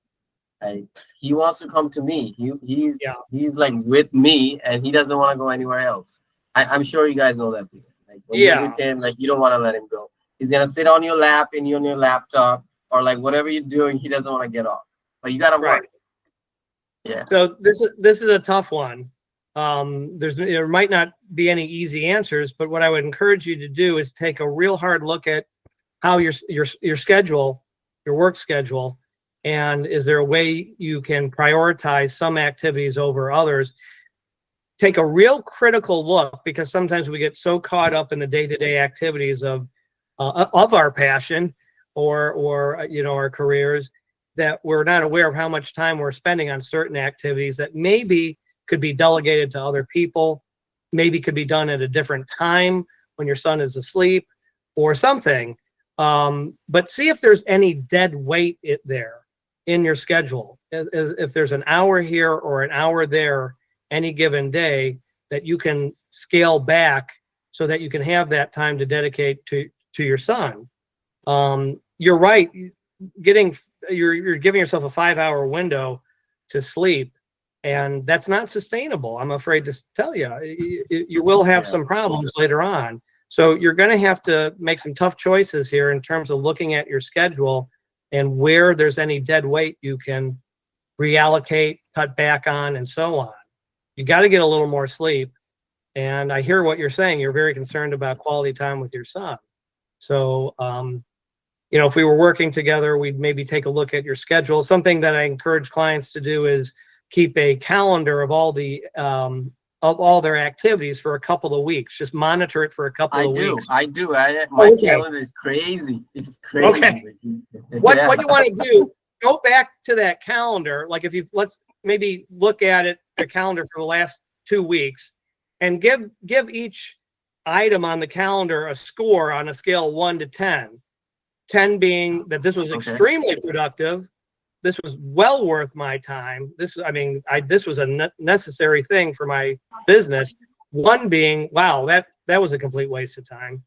he wants to come to me. He's like with me, and he doesn't want to go anywhere else. I'm sure you guys know that. Like when you're with him, like you don't want to let him go. He's gonna sit on your lap and you on your laptop, or like whatever you're doing. He doesn't want to get off. But you gotta work. Yeah. So this is a tough one. There might not be any easy answers, but what I would encourage you to do is take a real hard look at how your schedule, your work schedule, and is there a way you can prioritize some activities over others? take a real critical look, because sometimes we get so caught up in the day-to-day activities of our passion or you know, our careers, that we're not aware of how much time we're spending on certain activities that maybe could be delegated to other people, maybe could be done at a different time when your son is asleep or something. But see if there's any dead weight there in your schedule. If there's an hour here or an hour there any given day that you can scale back so that you can have that time to dedicate to your son. You're right. You're giving yourself a 5-hour window to sleep, and that's not sustainable. I'm afraid to tell you, you will have some problems later on. So you're going to have to make some tough choices here in terms of looking at your schedule and where there's any dead weight you can reallocate, cut back on, and so on. You got to get a little more sleep. And I hear what you're saying. You're very concerned about quality time with your son. So, you know, if we were working together, we'd maybe take a look at your schedule. Something that I encourage clients to do is keep a calendar of all their activities for a couple of weeks. Just monitor it for a couple of weeks. I do. My calendar is crazy. It's crazy. Okay. What you want to do, go back to that calendar. Like let's maybe look at it, the calendar for the last 2 weeks, and give each item on the calendar a score on a scale of 1 to 10. 10 being that this was extremely productive. This was well worth my time. This was a necessary thing for my business. 1 being, wow, that was a complete waste of time.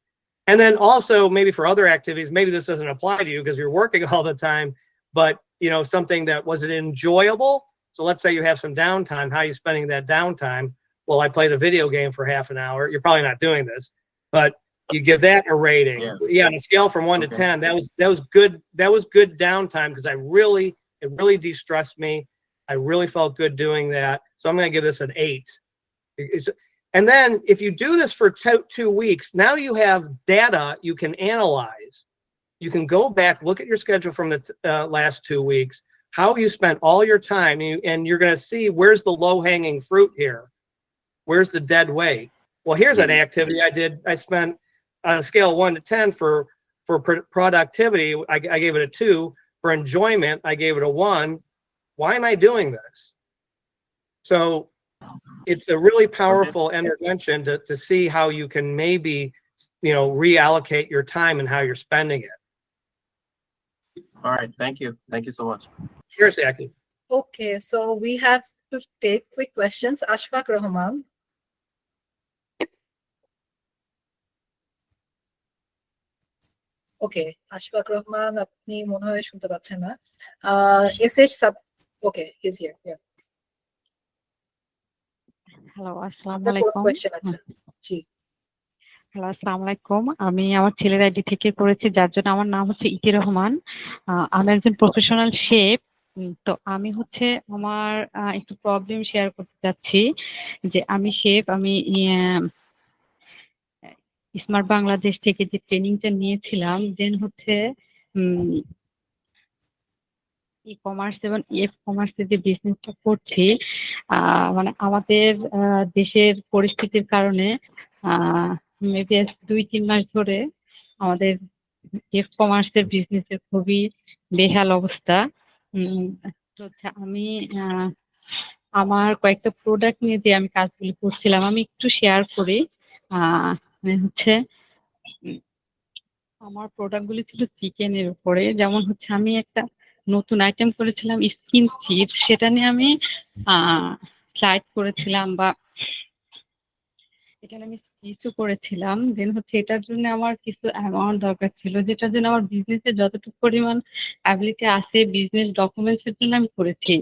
And then also maybe for other activities, maybe this doesn't apply to you because you're working all the time, but you know, something that was it enjoyable. So let's say you have some downtime. How are you spending that downtime? Well, I played a video game for half an hour. You're probably not doing this, but you give that a rating. Yeah, on a scale from 1 to 10, that was good. That was good downtime because it really de-stressed me. I really felt good doing that. So I'm going to give this an 8. And then if you do this for 2 weeks, now you have data you can analyze. You can go back, look at your schedule from the last 2 weeks, how you spent all your time, and you're going to see where's the low-hanging fruit here. Where's the dead weight? Well, here's an activity I did. I spent on a scale of 1 to 10 for productivity. I gave it a 2. For enjoyment, I gave it a 1. Why am I doing this? So it's a really powerful intervention to see how you can maybe, you know, reallocate your time and how you're spending it. All right. Thank you. Thank you so much. Cheers, Jackie. Okay, so we have to take quick questions. Ashfaq Rahman. ওকে আশফাক রহমান আপনি মনে হয় শুনতে পাচ্ছেন না SH sub okay is here hello আসসালামু আলাইকুম question আছে জি hello আসসালামু আলাইকুম আমি আমার ছেলের আইডি থেকে করেছি যার জন্য আমার নাম হচ্ছে ইতি রহমান আমি একজন প্রফেশনাল শেফ তো আমি হচ্ছে আমার একটু প্রবলেম শেয়ার করতে চাচ্ছি যে আমি শেফ আমি স্মার্ট বাংলাদেশ থেকে যে ট্রেনিংটা নিয়েছিলাম দেন হচ্ছে ই কমার্স এবং ইএফ কমার্সের যে বিজনেসটা করছি মানে আমাদের দেশের পরিস্থিতির কারণে মেবি 2-3 মাস ধরে আমাদের ইএফ কমার্সের বিজনেসের খুবই বেহাল অবস্থা তো আমি আমার কয়েকটা প্রোডাক্ট নিয়ে যে আমি কাজগুলো করছিলাম আমি একটু শেয়ার করি হচ্ছে আমার প্রোডাক্টগুলি ছিল চিকেনের উপরে যেমন হচ্ছে আমি একটা নতুন আইটেম করেছিলাম স্কিন চিপস সেটা নিয়ে আমি স্লাইড করেছিলাম বা এটা আমি কিছু করেছিলাম দেন হচ্ছে এটার জন্য আমার কিছু অ্যামাউন্ট দরকার ছিল যেটার জন্য আমার বিজনেসে যতটুকু পরিমাণ অ্যাবিলিটি আছে বিজনেস ডকুমেন্টসের জন্য আমি করেছি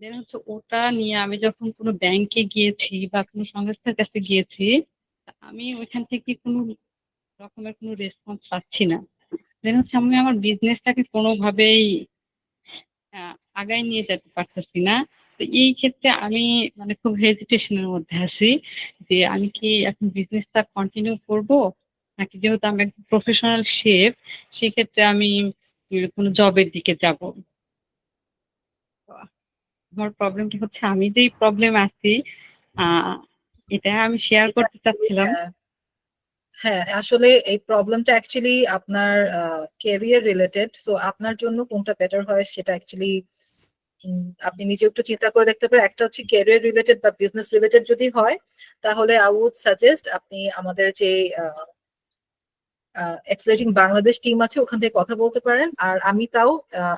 দেন হচ্ছে ওটা নিয়ে আমি যখন কোনো ব্যাংকে গিয়েছি বা কোনো সংস্থার কাছে গিয়েছি আমি ওইখান থেকে কোনো রকমের কোনো রেসপন্স পাচ্ছি না দেন হচ্ছে আমি আমার বিজনেসটাকে কোনোভাবেই আগায় নিয়ে যেতে পারতেছি না তো এই ক্ষেত্রে আমি মানে খুব হেজিটেশনের মধ্যে আছি যে আমি কি এখন বিজনেসটা কন্টিনিউ করব নাকি যেহেতু আমি একজন প্রফেশনাল শেফ সেক্ষেত্রে আমি কোনো জবের দিকে যাব আমার প্রবলেমটা হচ্ছে আমি যেই প্রবলেম আছি এটা আমি শেয়ার করতে চাচ্ছিলাম। হ্যাঁ, আসলে এই প্রবলেমটা অ্যাকচুয়ালি আপনার ক্যারিয়ার রিলেটেড। সো আপনার জন্য কোনটা বেটার হয় সেটা অ্যাকচুয়ালি আপনি নিজে একটু চিন্তা করে দেখতে পারেন। একটা হচ্ছে ক্যারিয়ার রিলেটেড বা বিজনেস রিলেটেড যদি হয়, তাহলে আই উড সাজেস্ট আপনি আমাদের যে এক্সেলারেটিং বাংলাদেশ টিম আছে ওখান থেকে কথা বলতে পারেন। আর আমি তাও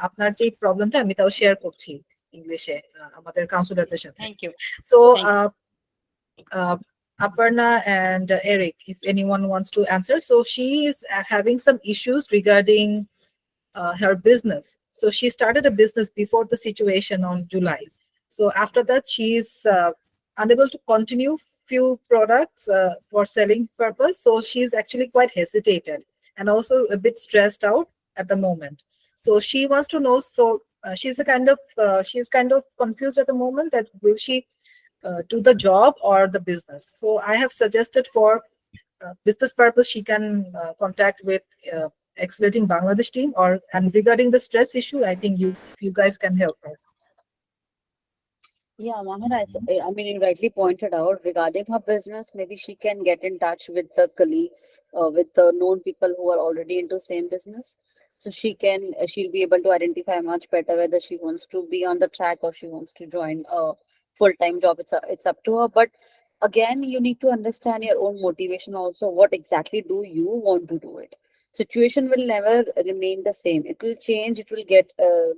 আপনার যে প্রবলেমটা আমি তাও শেয়ার করছি ইংলিশে আমাদের কাউন্সিলরদের সাথে। Thank you. So Aparna and Erik, if anyone wants to answer. So she is having some issues regarding her business. So she started a business before the situation on July. So after that, she is unable to continue few products for selling purpose. So she is actually quite hesitated and also a bit stressed out at the moment. So she wants to know. So she's kind of confused at the moment that will she do the job or the business. So I have suggested for business purpose she can contact with Accelerating Bangladesh team, and regarding the stress issue, I think you guys can help her. Yeah, Makhija, I mean, you rightly pointed out regarding her business, maybe she can get in touch with the colleagues, with the known people who are already into same business. So she'll be able to identify much better whether she wants to be on the track or she wants to join a full-time job. It's up to her. But again, you need to understand your own motivation also. What exactly do you want to do it? Situation will never remain the same. It will change. It will get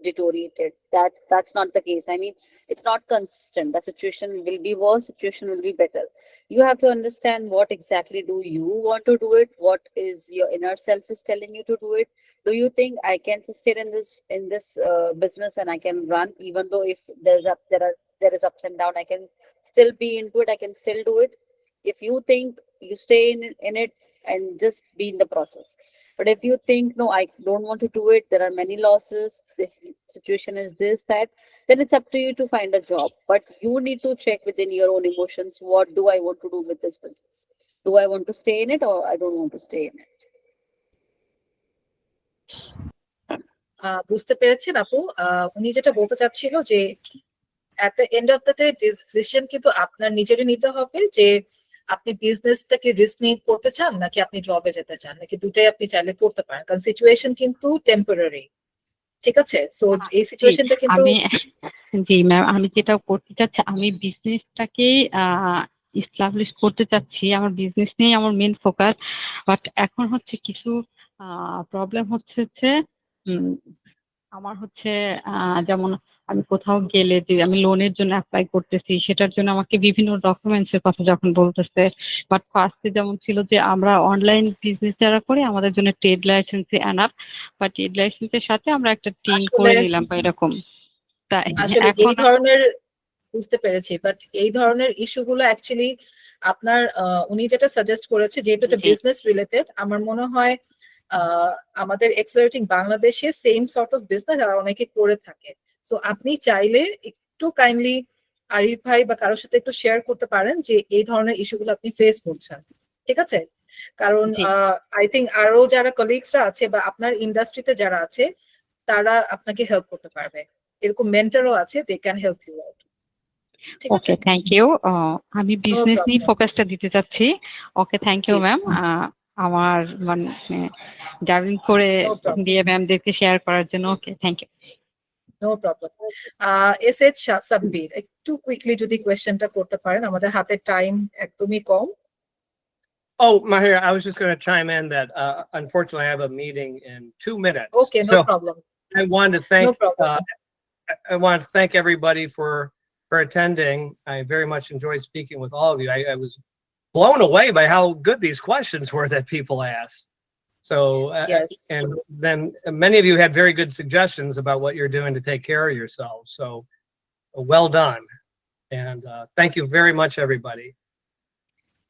deteriorated. That's not the case. I mean, it's not consistent. The situation will be worse. Situation will be better. You have to understand what exactly do you want to do it. What is your inner self is telling you to do it. Do you think I can sustain in this business and I can run even though if there is ups and down, I can still be into it. I can still do it. If you think you stay in it and just be in the process. But if you think, no, I don't want to do it, there are many losses, the situation is this, that, then it's up to you to find a job. But you need to check within your own emotions, what do I want to do with this business? Do I want to stay in it or I don't want to stay in it? বুঝতে পেরেছেন আপু? উনি যেটা বলতে চাচ্ছিল যে at the end of the day decision কিন্তু আপনার নিজেরই নিতে হবে যে আপনি বিজনেসটাকে রিস্ক নিয়ে করতে চান নাকি আপনি জবে যেতে চান, নাকি দুটাই আপনি চাইলে করতে পারেন, কারণ সিচুয়েশন কিন্তু টেম্পোরারি। ঠিক আছে? সো এই সিচুয়েশনটা কিন্তু জি ম্যাম, আমি যেটা করতে চাচ্ছি, আমি বিজনেসটাকে এস্টাবলিশ করতে চাচ্ছি। আমার বিজনেস নিয়ে আমার মেন ফোকাস। বাট এখন হচ্ছে কিছু প্রবলেম হচ্ছে আমার হচ্ছে যেমন আমি কোথাও গেলে যে আমি লোনের জন্য অ্যাপ্লাই করতেছি, সেটার জন্য আমাকে বিভিন্ন ডকুমেন্টস এর কথা যখন বলতেছে, বাট ফার্স্টে যেমন ছিল যে আমরা অনলাইন বিজনেস যারা করি আমাদের জন্য ট্রেড লাইসেন্স এনাফ, বা ট্রেড লাইসেন্সের সাথে আমরা একটা টিম করে নিলাম বা এরকম। তাই আসলে এখন এই ধরনের বুঝতে পেরেছি, বাট এই ধরনের ইস্যুগুলো অ্যাকচুয়ালি আপনার উনি যেটা সাজেস্ট করেছে, যেহেতু এটা বিজনেস রিলেটেড, আমার মনে হয় আমাদের এক্সেলারেটিং বাংলাদেশে সেম সর্ট অফ বিজনেস অনেকে করে থাকে। সো আপনি চাইলে একটু কাইন্ডলি আরিফ ভাই বা কারোর সাথে একটু শেয়ার করতে পারেন যে এই ধরনের ইস্যুগুলো আপনি ফেস করছেন। ঠিক আছে? কারণ আই থিঙ্ক আরো যারা কলিগসরা আছে বা আপনার ইন্ডাস্ট্রিতে যারা আছে তারা আপনাকে হেল্প করতে পারবে। এরকম মেন্টরও আছে, they can help you out. Okay, thank you. আমি বিজনেস নিয়ে ফোকাসটা দিতে চাচ্ছি। Okay, thank you ma'am. আমার মানে গাইডিং করে দিয়ে ম্যামদেরকে শেয়ার করার জন্য। Okay, thank you. No problem. SH Sabbir, একটু কুইকলি যদি কোয়েশ্চেনটা করতে পারেন, আমাদের হাতে টাইম একদমই কম। Oh, Makhija, I was just going to chime in that unfortunately I have a meeting in 2 minutes. Okay, no problem. I wanted to thank No problem. I wanted to thank everybody for attending. I very much enjoyed speaking with all of you. I was blown away by how good these questions were that people asked. So, yes. And then many of you had very good suggestions about what you're doing to take care of yourselves. So, well done. And thank you very much, everybody.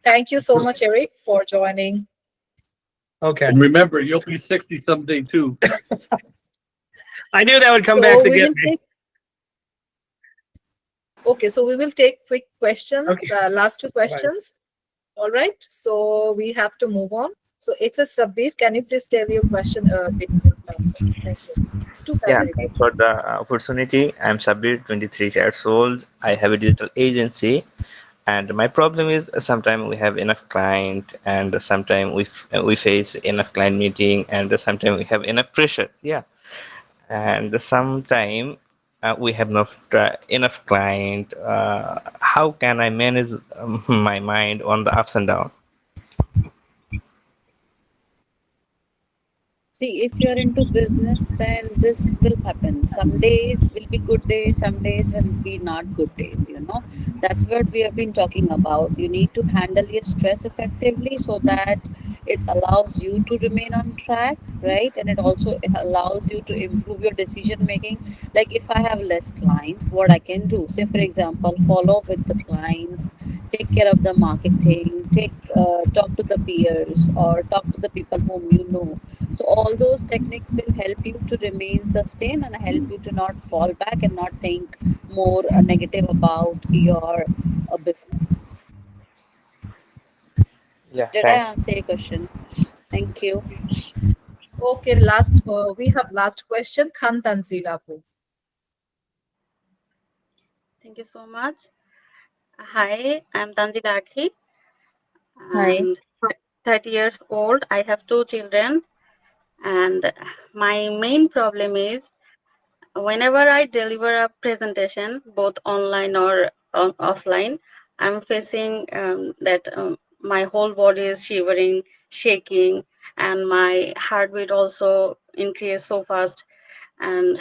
Thank you so much, Erik, for joining. Okay. And remember, you'll be 60 someday too. I knew that would come back to get me. Okay, so we will take quick questions, Okay. Last two questions. Right. All right, so we have to move on. So it's a Sabbir, can you please tell your question a bit more faster? Thank you. Yeah, thanks for the opportunity. I'm Sabbir, 23 years old. I have a digital agency And my problem is sometimes we have enough client, and sometimes we face enough client meeting, and sometimes we have enough pressure. Yeah, and sometimes we have not enough client. How can I manage my mind on the ups and downs? See, if you're into business, then this will happen. Some days will be good days, some days will be not good days, you know. That's what we have been talking about. You need to handle your stress effectively so that it allows you to remain on track, right? And it also allows you to improve your decision making. Like if I have less clients, what I can do, say for example, follow up with the clients, take care of the marketing, talk to the peers or talk to the people whom you know. So all those techniques will help you to remain sustained and help you to not fall back and not think more negative about your business. Yeah, Did I thanks. answer your question? Thank you. Okay, we have last question. Khan Tanzil Apu. Thank you so much. Hi, I'm Tanzil Akhi. Hi. I'm 30 years old. I have 2 children, and my main problem is whenever I deliver a presentation, both online or offline, I'm facing that my whole body is shivering, shaking, and my heartbeat also increase so fast, and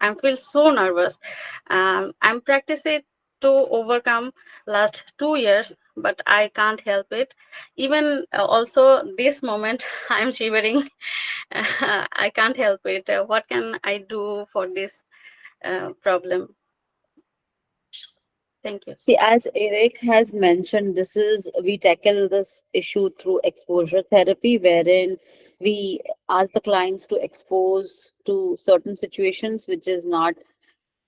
I feel so nervous. I'm practicing to overcome last 2 years, but I can't help it. Even also this moment, I'm shivering. I can't help it. What can I do for this problem? Thank you. See, as Erik has mentioned, we tackle this issue through exposure therapy, wherein we ask the clients to expose to certain situations which is not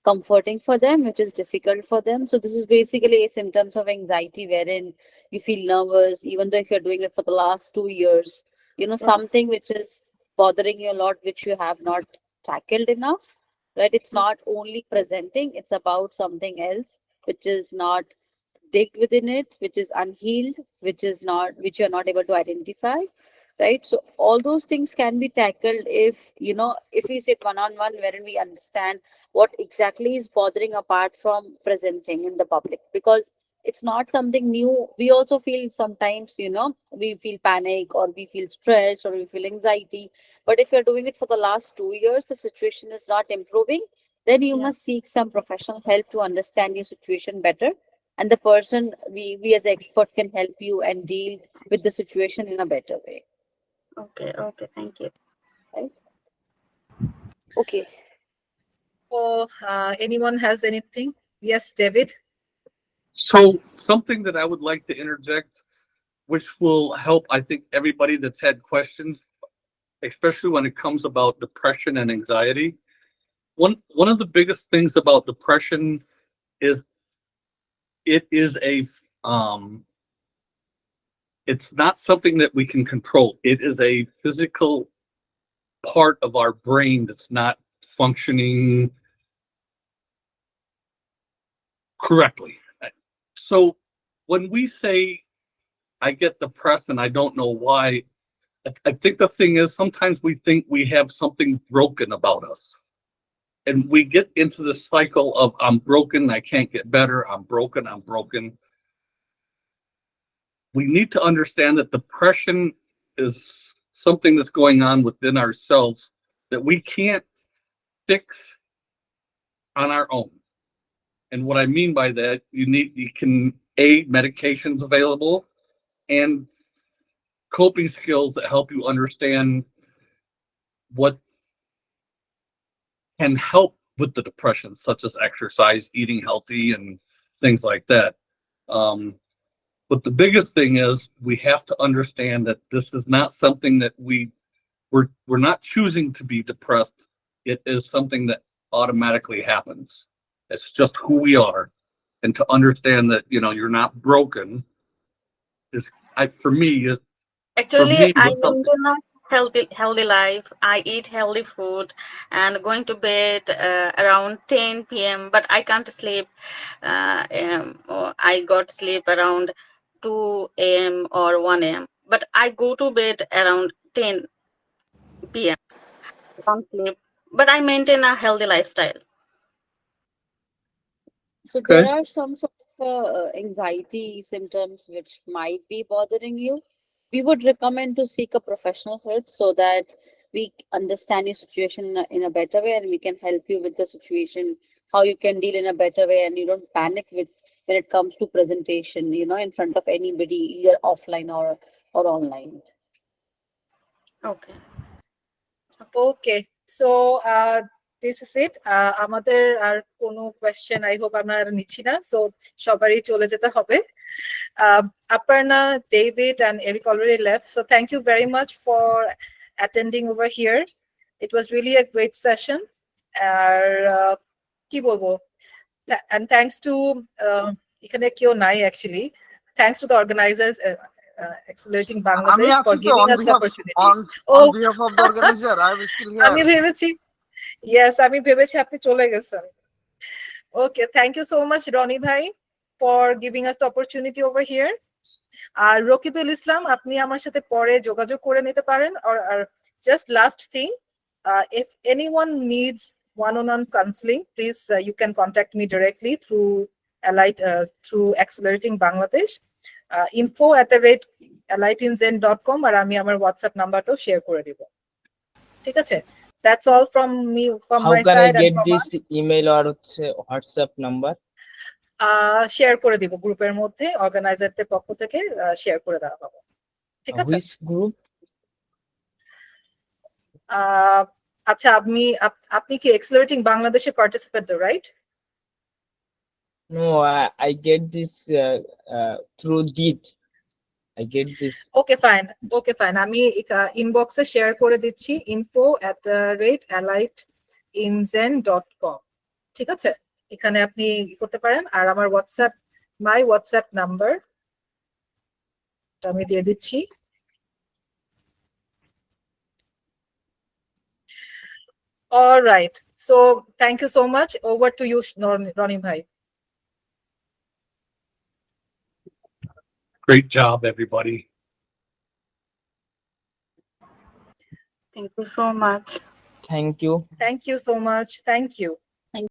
comforting for them, which is difficult for them. So this is basically a symptoms of anxiety wherein you feel nervous, even though if you're doing it for the last 2 years, you know, something which is bothering you a lot, which you have not tackled enough, right? It's not only presenting, it's about something else, which is not digged within it, which is unhealed, which you're not able to identify, right? So all those things can be tackled if, you know, if we sit one-on-one wherein we understand what exactly is bothering apart from presenting in the public, because it's not something new. We also feel sometimes, you know, we feel panic or we feel stressed or we feel anxiety, but if you're doing it for the last 2 years, if situation is not improving, then you must seek some professional help to understand your situation better, and the person we as expert can help you and deal with the situation in a better way. Okay, thank you. Right? Okay. So, anyone has anything? Yes, David. So something that I would like to interject, which will help, I think, everybody that's had questions, especially when it comes about depression and anxiety. One of the biggest things about depression is it is it's not something that we can control. It is a physical part of our brain that's not functioning correctly. So when we say I get depressed and I don't know why, I think the thing is sometimes we think we have something broken about us. And we get into the cycle of I'm broken, I can't get better, I'm broken, I'm broken. We need to understand that depression is something that's going on within ourselves that we can't fix on our own. And what I mean by that, medications available and coping skills that help you understand what can help with the depression, such as exercise, eating healthy, and things like that. But the biggest thing is we have to understand that this is not something that we're not choosing to be depressed. It is something that automatically happens. It's just who we are. And to understand that, you're not broken is, for me, Actually, I was something. healthy life. I eat healthy food and going to bed around 10 p.m. But I can't sleep. Or I got sleep around 2 a.m. or 1 a.m. But I go to bed around 10 p.m. I can't sleep. But I maintain a healthy lifestyle. So Okay. there are some sort of anxiety symptoms which might be bothering you. We would recommend to seek a professional help so that we understand your situation in a better way and we can help you with the situation, how you can deal in a better way, and you don't panic with when it comes to presentation, in front of anybody, either offline or online. Okay. Okay, so this is it. আমাদের আর কোনো question I hope আমরা আর নিচ্ছি না, so সবারই চলে যেতে হবে. Aparna, David, and Erik already left, so thank you very much for attending over here. It was really a great session. কি বলবো? And thanks to এখানে কেউ নাই actually. Thanks to the organizers. Accelerating Bangladesh for giving us the opportunity. On behalf of the organizer, I am still here. আমি ভেবেছি, yes, আমি ভেবেছি আপনি চলে গেছেন. Okay, thank you so much, Ronnie bhai, for giving us the opportunity over here. আর রকিবুল ইসলাম, আপনি আমার সাথে পরে যোগাযোগ করে নিতে পারেন. Or just last thing, if anyone needs one-on-one counseling, please you can contact me directly through Alight, through Accelerating Bangladesh. info@alightinzen.com আর আমি আমার WhatsApp নাম্বারটাও শেয়ার করে দিব. ঠিক আছে? That's all from me, from How my can side. I get this email or WhatsApp number? Share করে দিব গ্রুপের মধ্যে, অর্গানাইজারদের পক্ষ থেকে শেয়ার করে দেওয়া হবে. ঠিক আছে? Which group? আচ্ছা, আপনি কি Accelerating বাংলাদেশে participate, right? No, I get this through DEED. I get this. Okay, fine. আমি ইনবক্সে শেয়ার করে দিচ্ছি, info@alightinzen.com. ঠিক আছে? এখানে আপনি করতে পারেন. আর আমার হোয়াটসঅ্যাপ নাম্বার আমি দিয়ে দিচ্ছি. All right. So thank you so much. Over to you, Ronnie bhai. Great job, everybody. Thank you so much. Thank you. Thank you so much. Thank you.